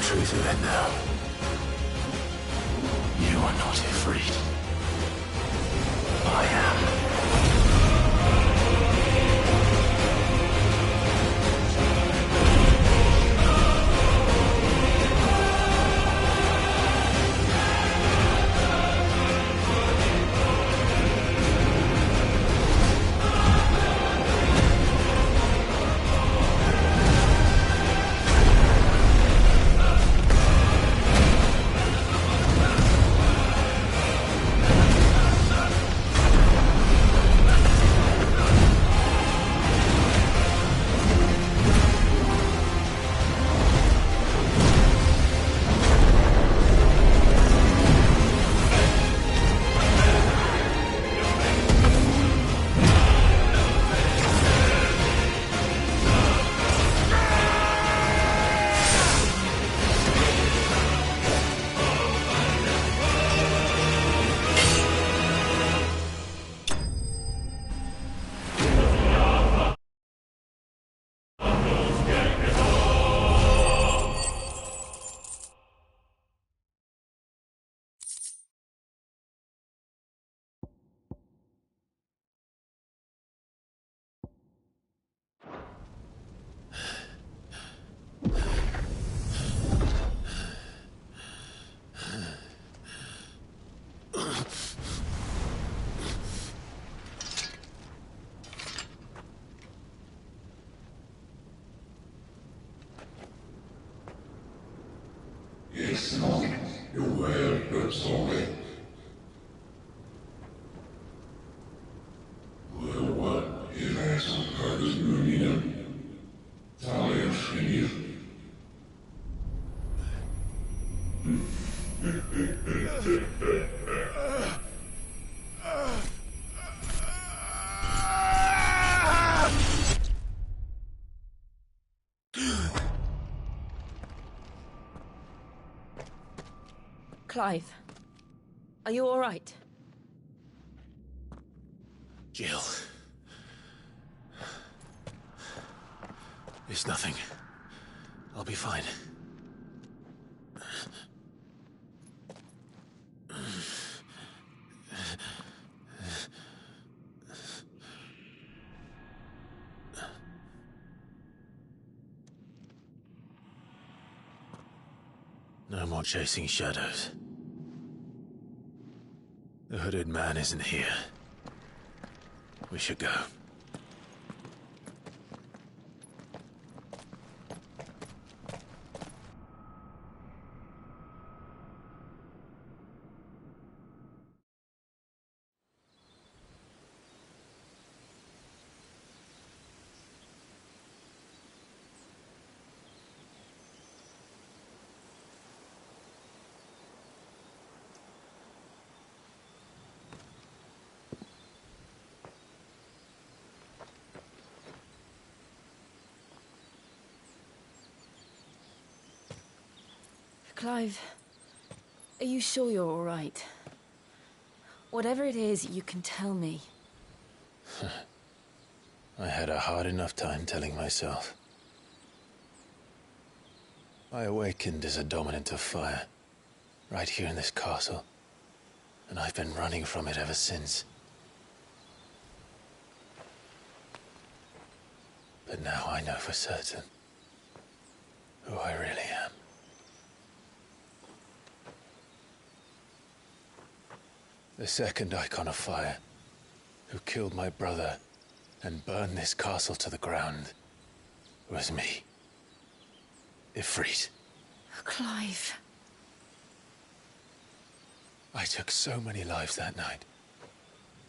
truth of it now. You are not Ifrit. I am. Clive, are you all right? Jill. It's nothing. I'll be fine. No more chasing shadows. The hooded man isn't here. We should go. Clive, are you sure you're all right? Whatever it is, you can tell me. I had a hard enough time telling myself. I awakened as a dominant of fire, right here in this castle, and I've been running from it ever since. But now I know for certain who I really am. The second Icon of Fire, who killed my brother and burned this castle to the ground, was me. Ifrit. Clive. I took so many lives that night,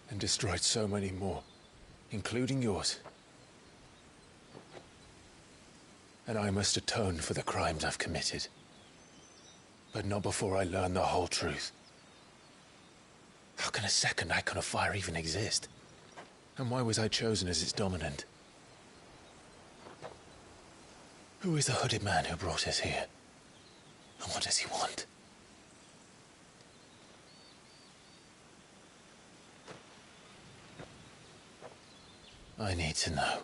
and destroyed so many more, including yours. And I must atone for the crimes I've committed. But not before I learn the whole truth. How can a second Icon of Fire even exist? And why was I chosen as its dominant? Who is the hooded man who brought us here? And what does he want? I need to know.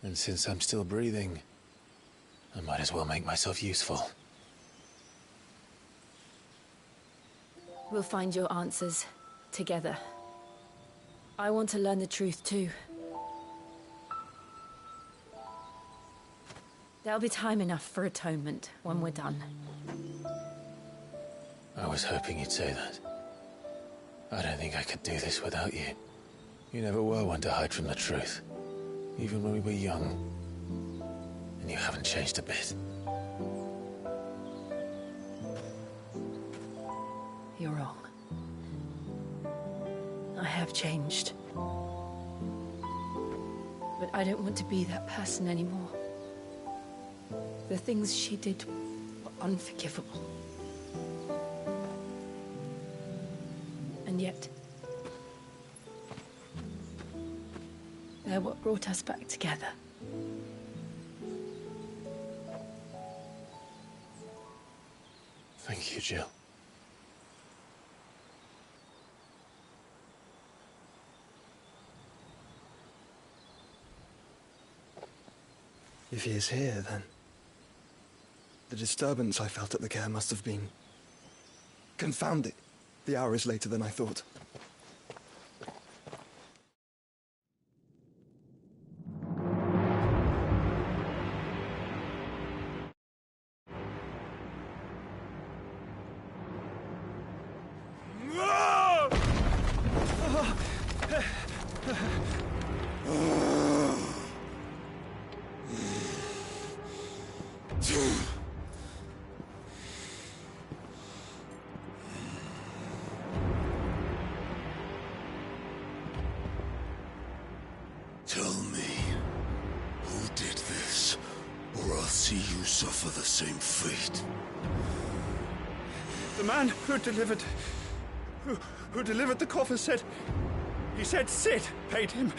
And since I'm still breathing, I might as well make myself useful. We'll find your answers together. I want to learn the truth too. There'll be time enough for atonement when we're done. I was hoping you'd say that. I don't think I could do this without you. You never were one to hide from the truth, even when we were young. And you haven't changed a bit. You're wrong. I have changed. But I don't want to be that person anymore. The things she did were unforgivable. And yet, they're what brought us back together. Thank you, Jill. If he is here, then the disturbance I felt at the care must have been... Confound it. The hour is later than I thought. Tell me, who did this, or I'll see you suffer the same fate. The man who delivered the coffin said... He said Sid paid him.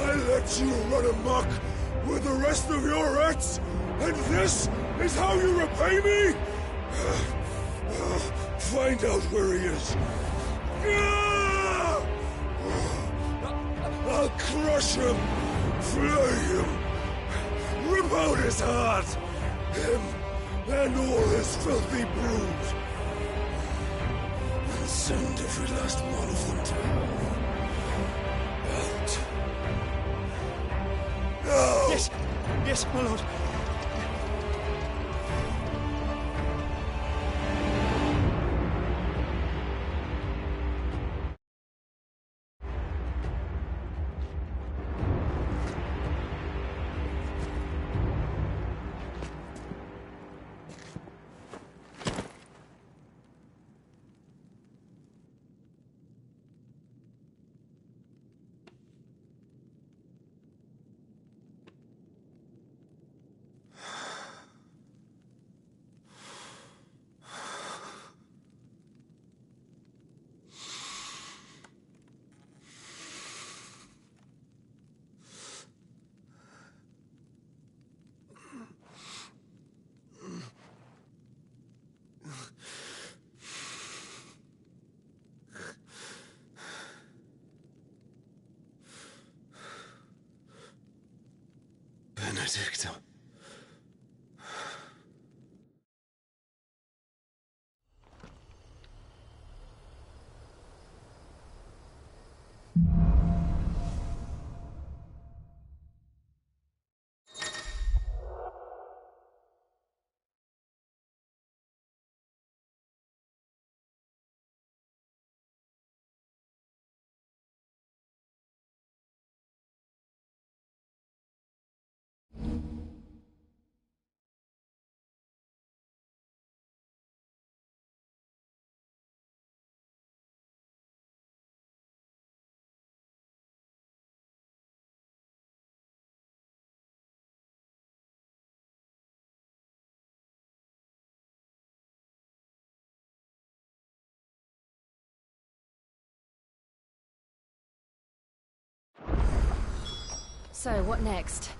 I let you run amok with the rest of your rats, and this is how you repay me? Find out where he is. I'll crush him, flay him, rip out his heart, him and all his filthy brood, and send every last one of them to hell. Out. Now! Yes, yes, my lord. Benedicta. So, what next?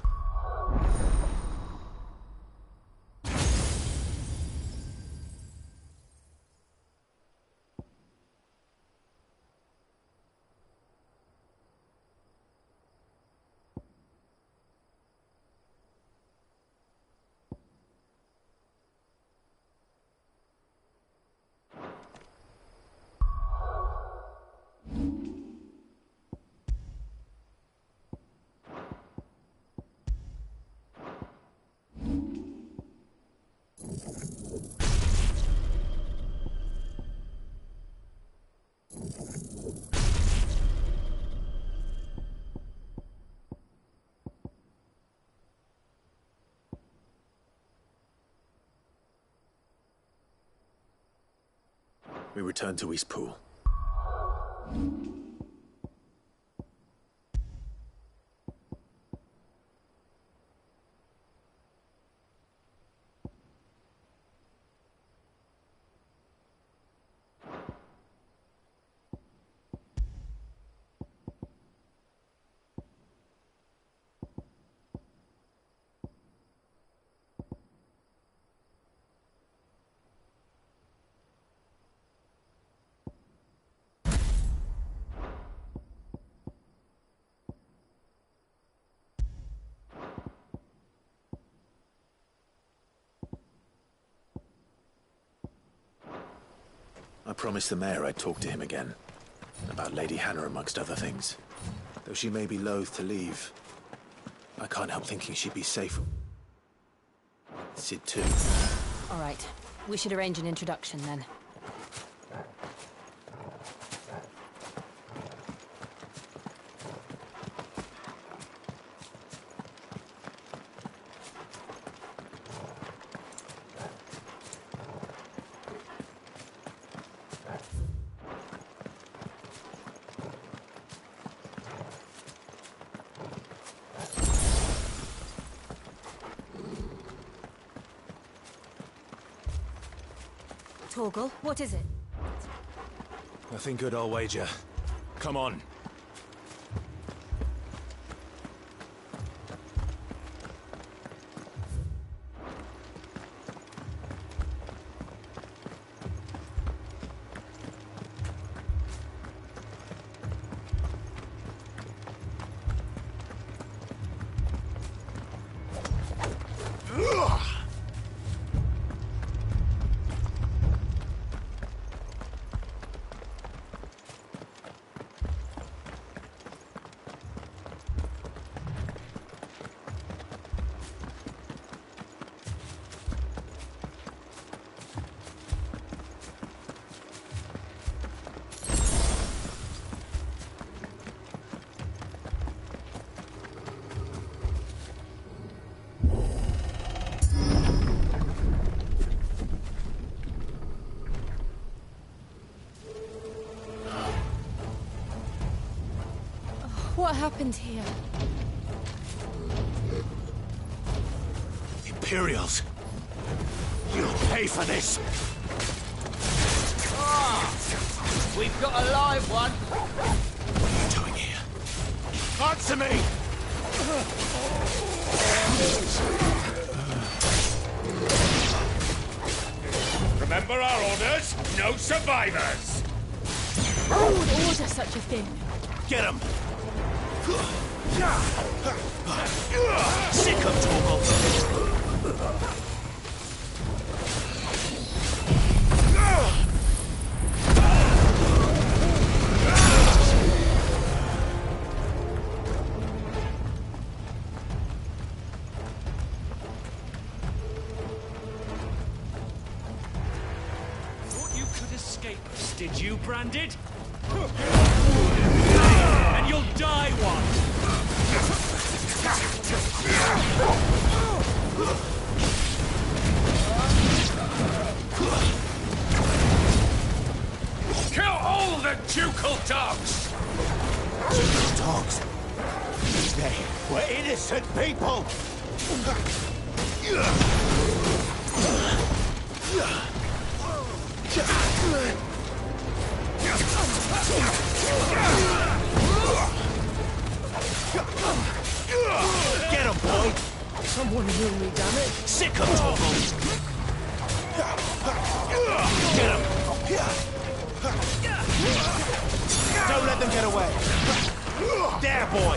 we return to Eastpool. I promised the mayor I'd talk to him again. About Lady Hannah, amongst other things. Though she may be loath to leave, I can't help thinking she'd be safe. Cid too. All right. We should arrange an introduction, then. Torgal, what is it? Nothing good, I'll wager. Come on. What happened here? Imperials! You'll pay for this! We've got a live one! What are you doing here? Answer me! Remember our orders? No survivors! Who would order such a thing? Get him! Sick of Torgal! Thought you could escape us, did you, Branded? And you'll die one! Kill all the ducal dogs! Ducal dogs? They were innocent people! Get him, boy! Someone heal me, damn it! Sick of Torgal! Get him! Don't let them get away! There, boy!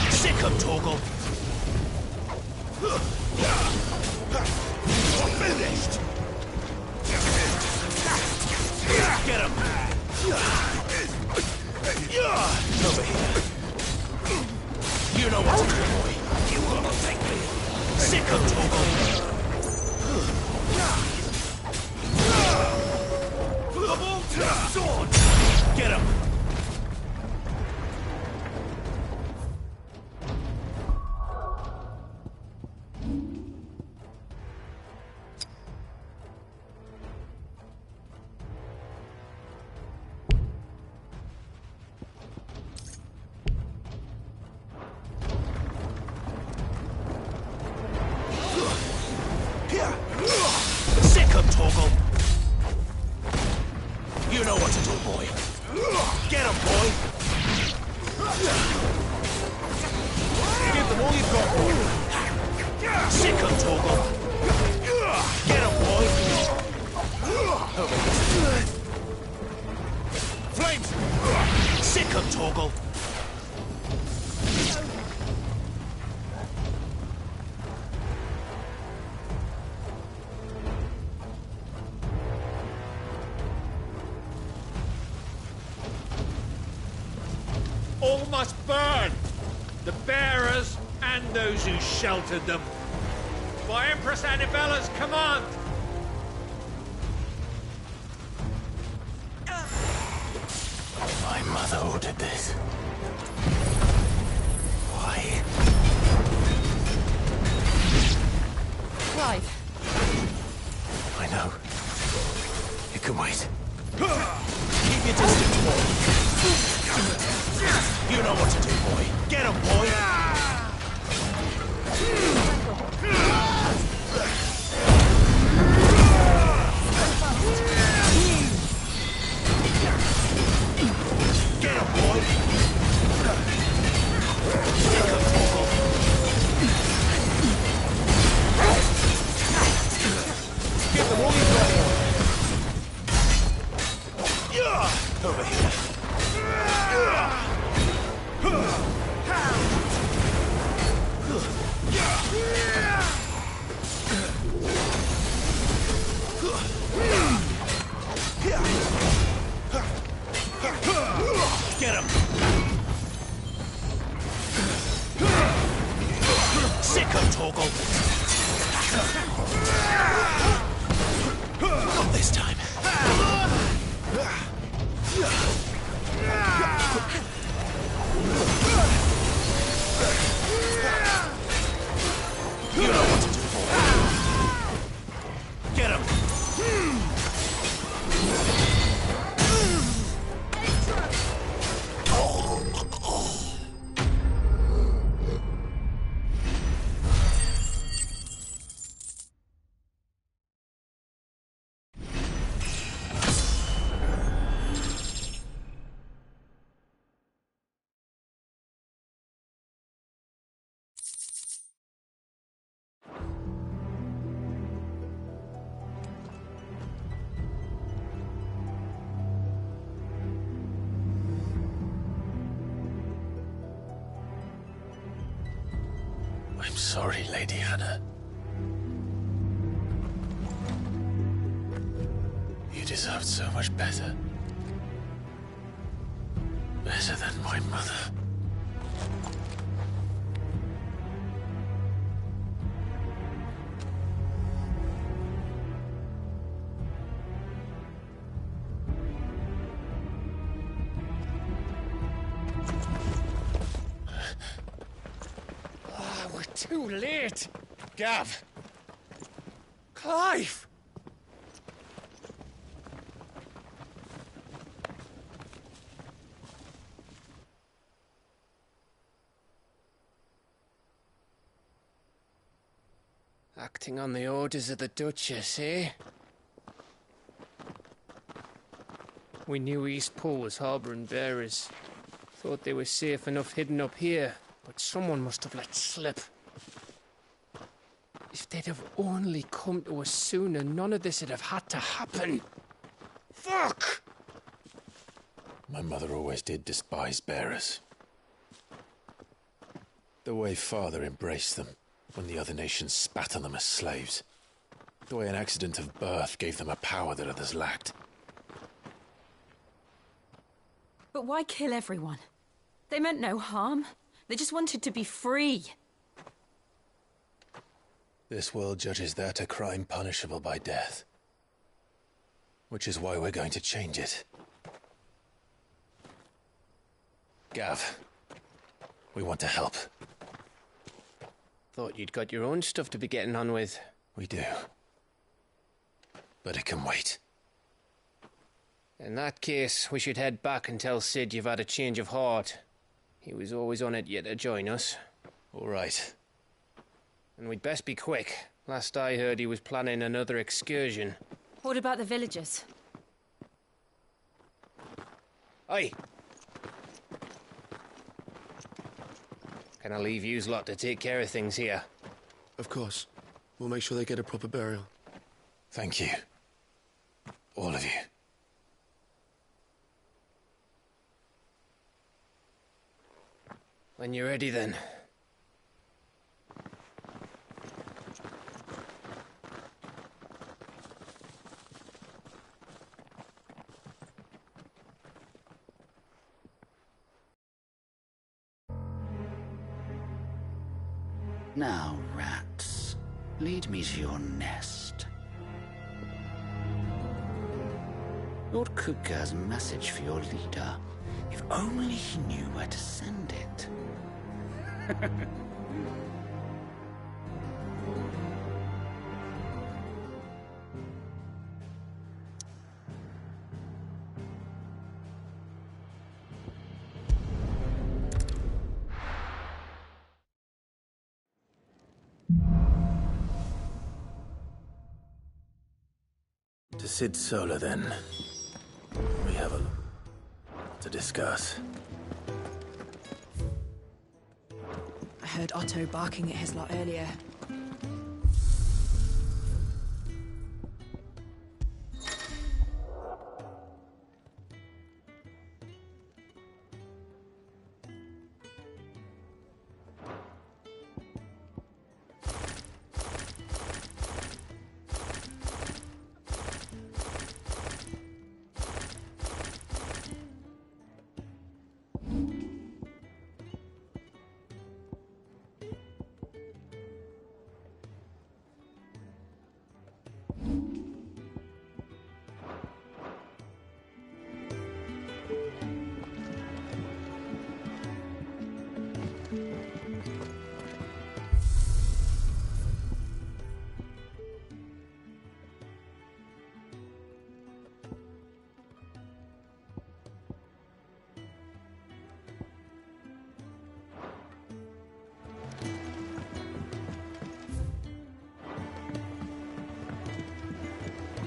Sick of Torgal! Finished! Get him! Over here. You know what to do, boy. You will take me. Sick of Torgal. The bolted sword! Get him! got, boy? Sick of Torgal. Get him, boy. Over here. Flames! Sick of Torgal. All must burn! The bearers and those who sheltered them. By Empress Annibella's command! My mother ordered this. Why? Clive. I know. It can wait. Keep your distance, boy. You know what to do, boy. Get him, boy. Get him, boy. Stick him, Torgal. Give them all you got, boy. Over here. Get him! Sick of Torgal! Not this time. You know what to do, boy. Get him! I'm sorry, Lady Hannah. You deserved so much better. Better than my mother. Too late! Gav! Clive! Acting on the orders of the Duchess, eh? We knew Eastpool was harbouring bearers. Thought they were safe enough hidden up here, but someone must have let slip. If they'd have only come to us sooner, none of this would have had to happen. Fuck! My mother always did despise bearers. The way Father embraced them when the other nations spat on them as slaves. The way an accident of birth gave them a power that others lacked. But why kill everyone? They meant no harm. They just wanted to be free. This world judges that a crime punishable by death. Which is why we're going to change it. Gav, we want to help. Thought you'd got your own stuff to be getting on with. We do. But it can wait. In that case, we should head back and tell Sid you've had a change of heart. He was always on it yet to join us. All right. And we'd best be quick. Last I heard, he was planning another excursion. What about the villagers? Aye. Can I leave yous lot to take care of things here? Of course. We'll make sure they get a proper burial. Thank you. All of you. When you're ready, then. Now, rats, lead me to your nest. Lord Kupka has a message for your leader. If only he knew where to send it. To Sid Solar, then. We have a lot to discuss. I heard Otto barking at his lot earlier.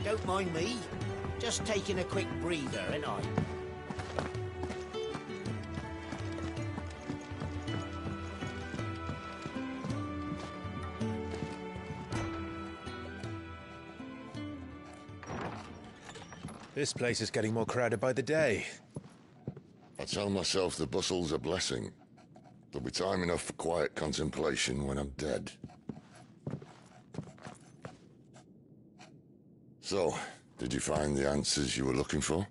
Don't mind me. Just taking a quick breather, ain't I? This place is getting more crowded by the day. I tell myself the bustle's a blessing. There'll be time enough for quiet contemplation when I'm dead. So, did you find the answers you were looking for?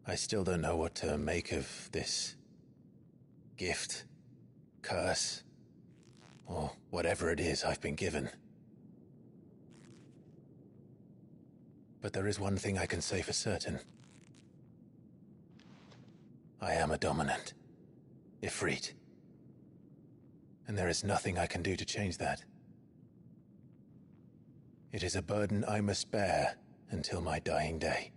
I still don't know what to make of this gift, curse, or whatever it is I've been given. But there is one thing I can say for certain. I am a dominant, Ifrit. And there is nothing I can do to change that. It is a burden I must bear until my dying day.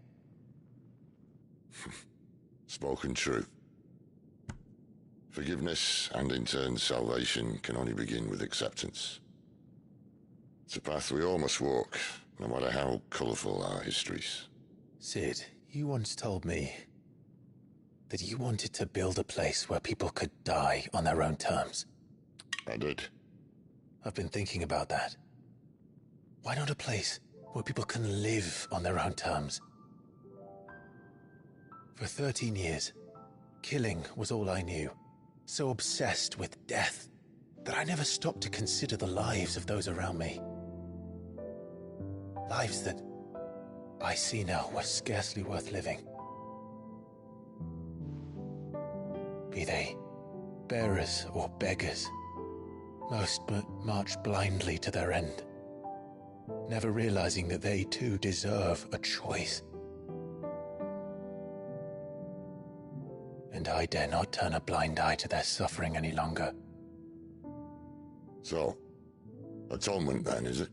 Spoken true. Forgiveness, and in turn salvation, can only begin with acceptance. It's a path we all must walk, no matter how colourful our histories. Sid, you once told me that you wanted to build a place where people could die on their own terms. I did. I've been thinking about that. Why not a place where people can live on their own terms? For 13 years, killing was all I knew. So obsessed with death that I never stopped to consider the lives of those around me. Lives that I see now were scarcely worth living. Be they bearers or beggars, most march blindly to their end, never realizing that they too deserve a choice. And I dare not turn a blind eye to their suffering any longer. So, atonement then, is it?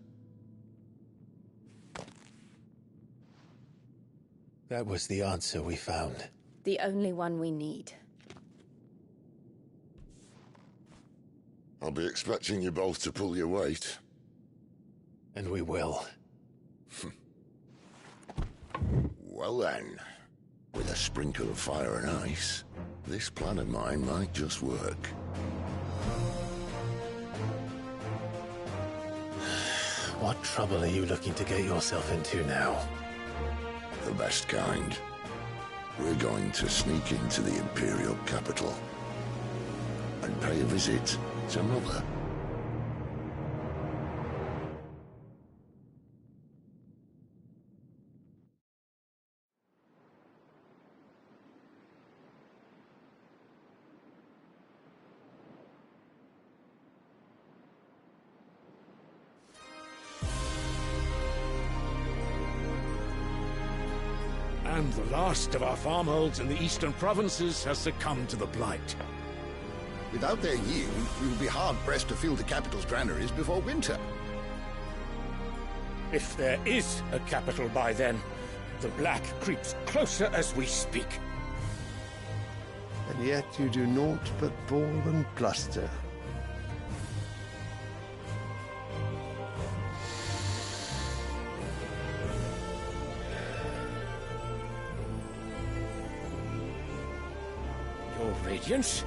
That was the answer we found. The only one we need. I'll be expecting you both to pull your weight. And we will. Well then, with a sprinkle of fire and ice, This plan of mine might just work. What trouble are you looking to get yourself into now? The best kind. We're going to sneak into the Imperial capital and pay a visit to Mother. And the last of our farmholds in the eastern provinces has succumbed to the blight. Without their yield, we will be hard-pressed to fill the capital's granaries before winter. If there is a capital by then, the black creeps closer as we speak. And yet you do naught but bawl and bluster. Your Radiance?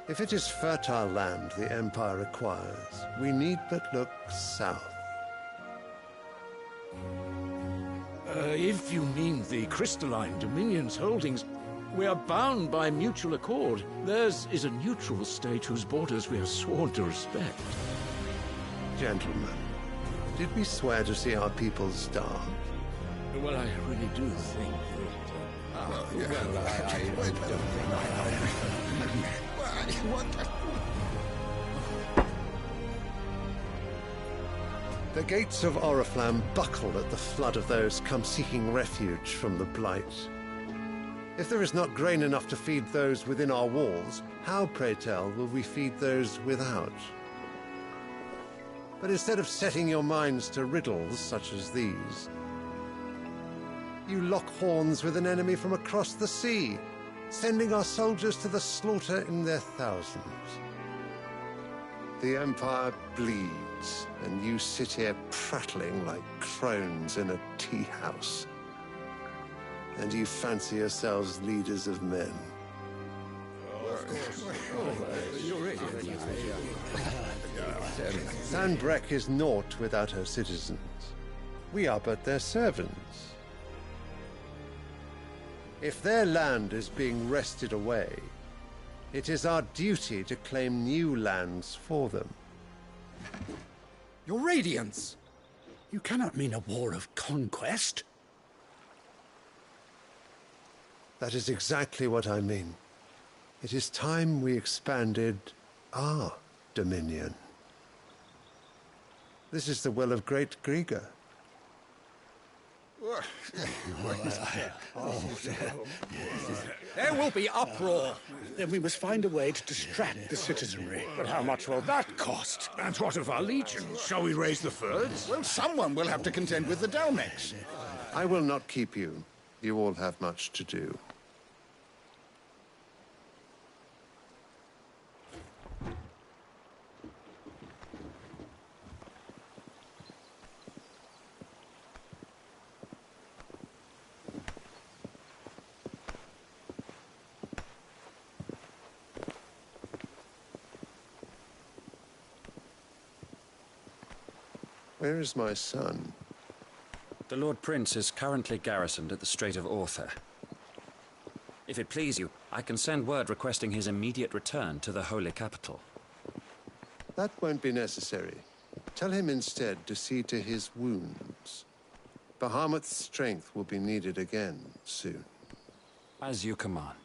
If it is fertile land the Empire requires, we need but look south. If you mean the Crystalline Dominion's holdings, we are bound by mutual accord. Theirs is a neutral state whose borders we are sworn to respect. Gentlemen, did we swear to see our people starve? Well, I really do think that... The gates of Oriflamme buckle at the flood of those come seeking refuge from the Blight. If there is not grain enough to feed those within our walls, how, pray tell, will we feed those without? But instead of setting your minds to riddles such as these, you lock horns with an enemy from across the sea, sending our soldiers to the slaughter in their thousands. The Empire bleeds, and you sit here prattling like crones in a tea house. And you fancy yourselves leaders of men. Sanbreque is naught without her citizens. We are but their servants. If their land is being wrested away, it is our duty to claim new lands for them. Your Radiance! You cannot mean a war of conquest. That is exactly what I mean. It is time we expanded our dominion. This is the will of great Griga. There will be uproar. Then we must find a way to distract the citizenry. But how much will that cost? And what of our legions? Shall we raise the Fyrds? Well, someone will have to contend with the Dalmex. I will not keep you. You all have much to do. Where is my son? The Lord Prince is currently garrisoned at the Strait of Orther. If it please you, I can send word requesting his immediate return to the Holy Capital. That won't be necessary. Tell him instead to see to his wounds. Bahamut's strength will be needed again soon. As you command.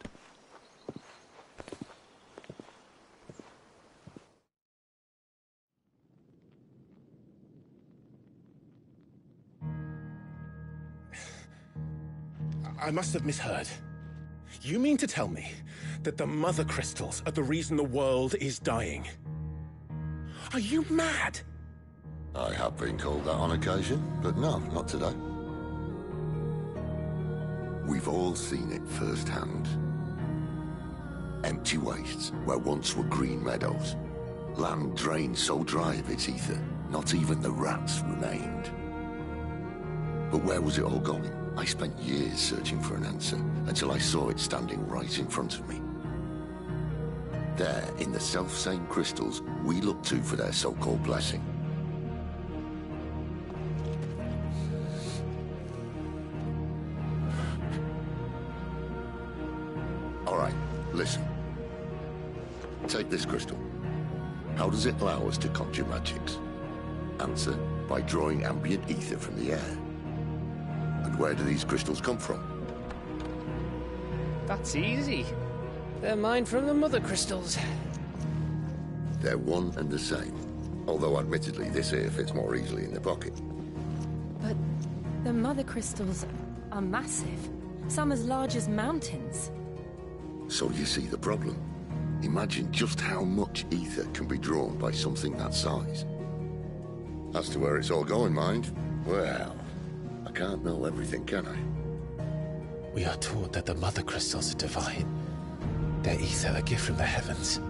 I must have misheard. You mean to tell me that the Mother Crystals are the reason the world is dying? Are you mad? I have been called that on occasion, but no, not today. We've all seen it firsthand. Empty wastes where once were green meadows. Land drained so dry of its ether, not even the rats remained. But where was it all going? I spent years searching for an answer, until I saw it standing right in front of me. There, in the self-same crystals we look to for their so-called blessing. All right, listen. Take this crystal. How does it allow us to conjure magics? Answer, by drawing ambient ether from the air. And where do these crystals come from? That's easy. They're mine from the mother crystals. They're one and the same. Although admittedly this here fits more easily in the pocket. But the mother crystals are massive. Some as large as mountains. So you see the problem. Imagine just how much ether can be drawn by something that size. As to where it's all going, mind, well, I can't know everything, can I? We are taught that the mother crystals are divine. Their ether a gift from the heavens.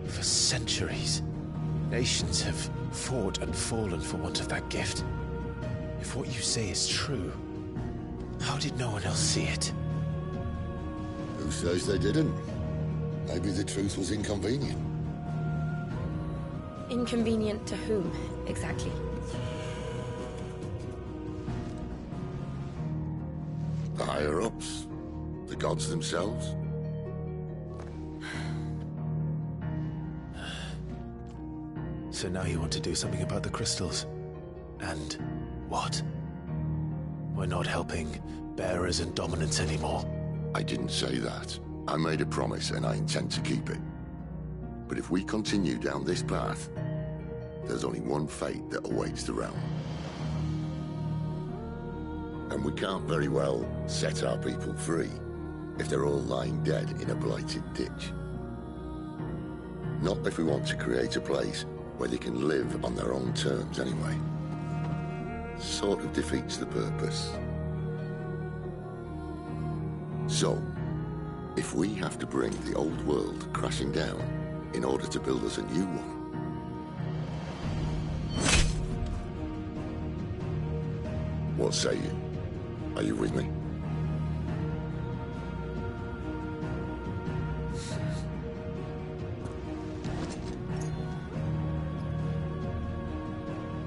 For centuries, nations have fought and fallen for want of that gift. If what you say is true, how did no one else see it? Who says they didn't? Maybe the truth was inconvenient. Inconvenient to whom, exactly? The higher-ups? The gods themselves? So now you want to do something about the crystals? And what? We're not helping bearers and dominants anymore. I didn't say that. I made a promise and I intend to keep it. But if we continue down this path, there's only one fate that awaits the realm. And we can't very well set our people free if they're all lying dead in a blighted ditch. Not if we want to create a place where they can live on their own terms anyway. Sort of defeats the purpose. So, if we have to bring the old world crashing down in order to build us a new one, what say you? Are you with me?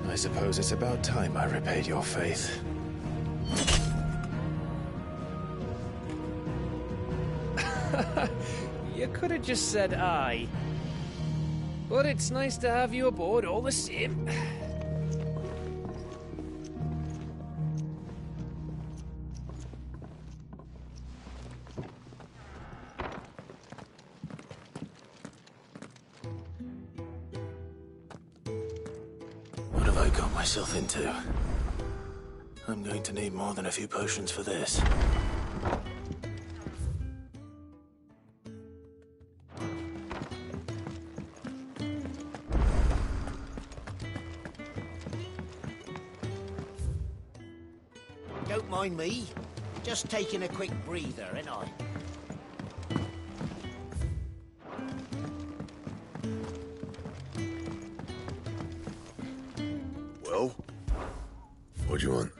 I suppose it's about time I repaid your faith. You could have just said aye. But it's nice to have you aboard all the same. What have I got myself into? I'm going to need more than a few potions for this. Don't mind me. Just taking a quick breather, ain't I? Well? What do you want?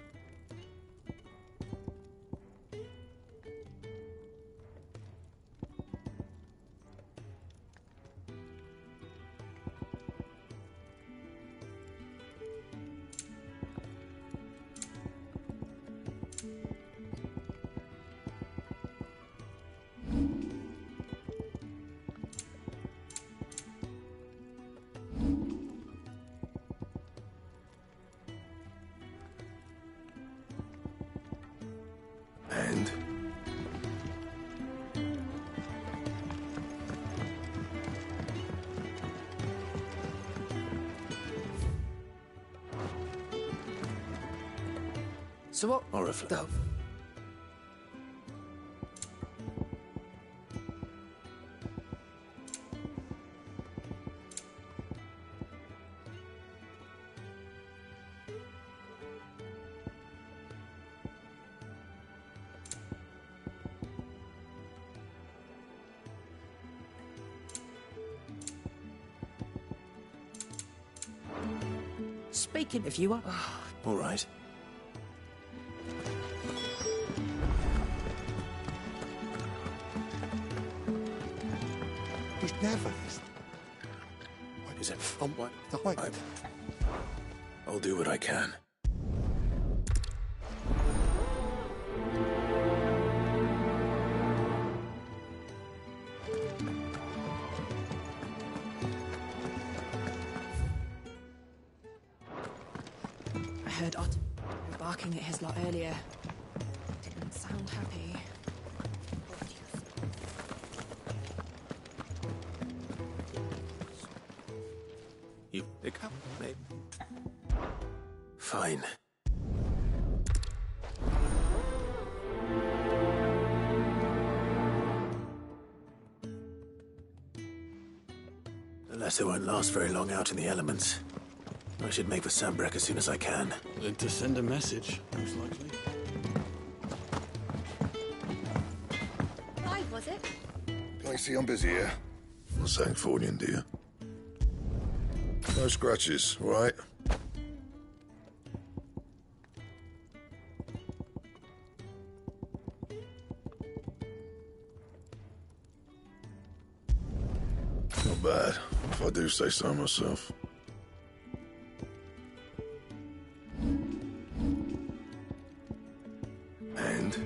And? So what? Oriflamme. Speaking If you are... All right. He's never. Is it? What? I'll do what I can. I heard Otto barking at his lot earlier. Didn't sound happy. You pick up, maybe? Fine. The letter won't last very long out in the elements. I should make for Sanbreque as soon as I can. Then to send a message, most likely. Why was it? Can I see I'm busy here? What's saying Fornian, do you? No scratches, all right? Not bad, if I do say so myself. And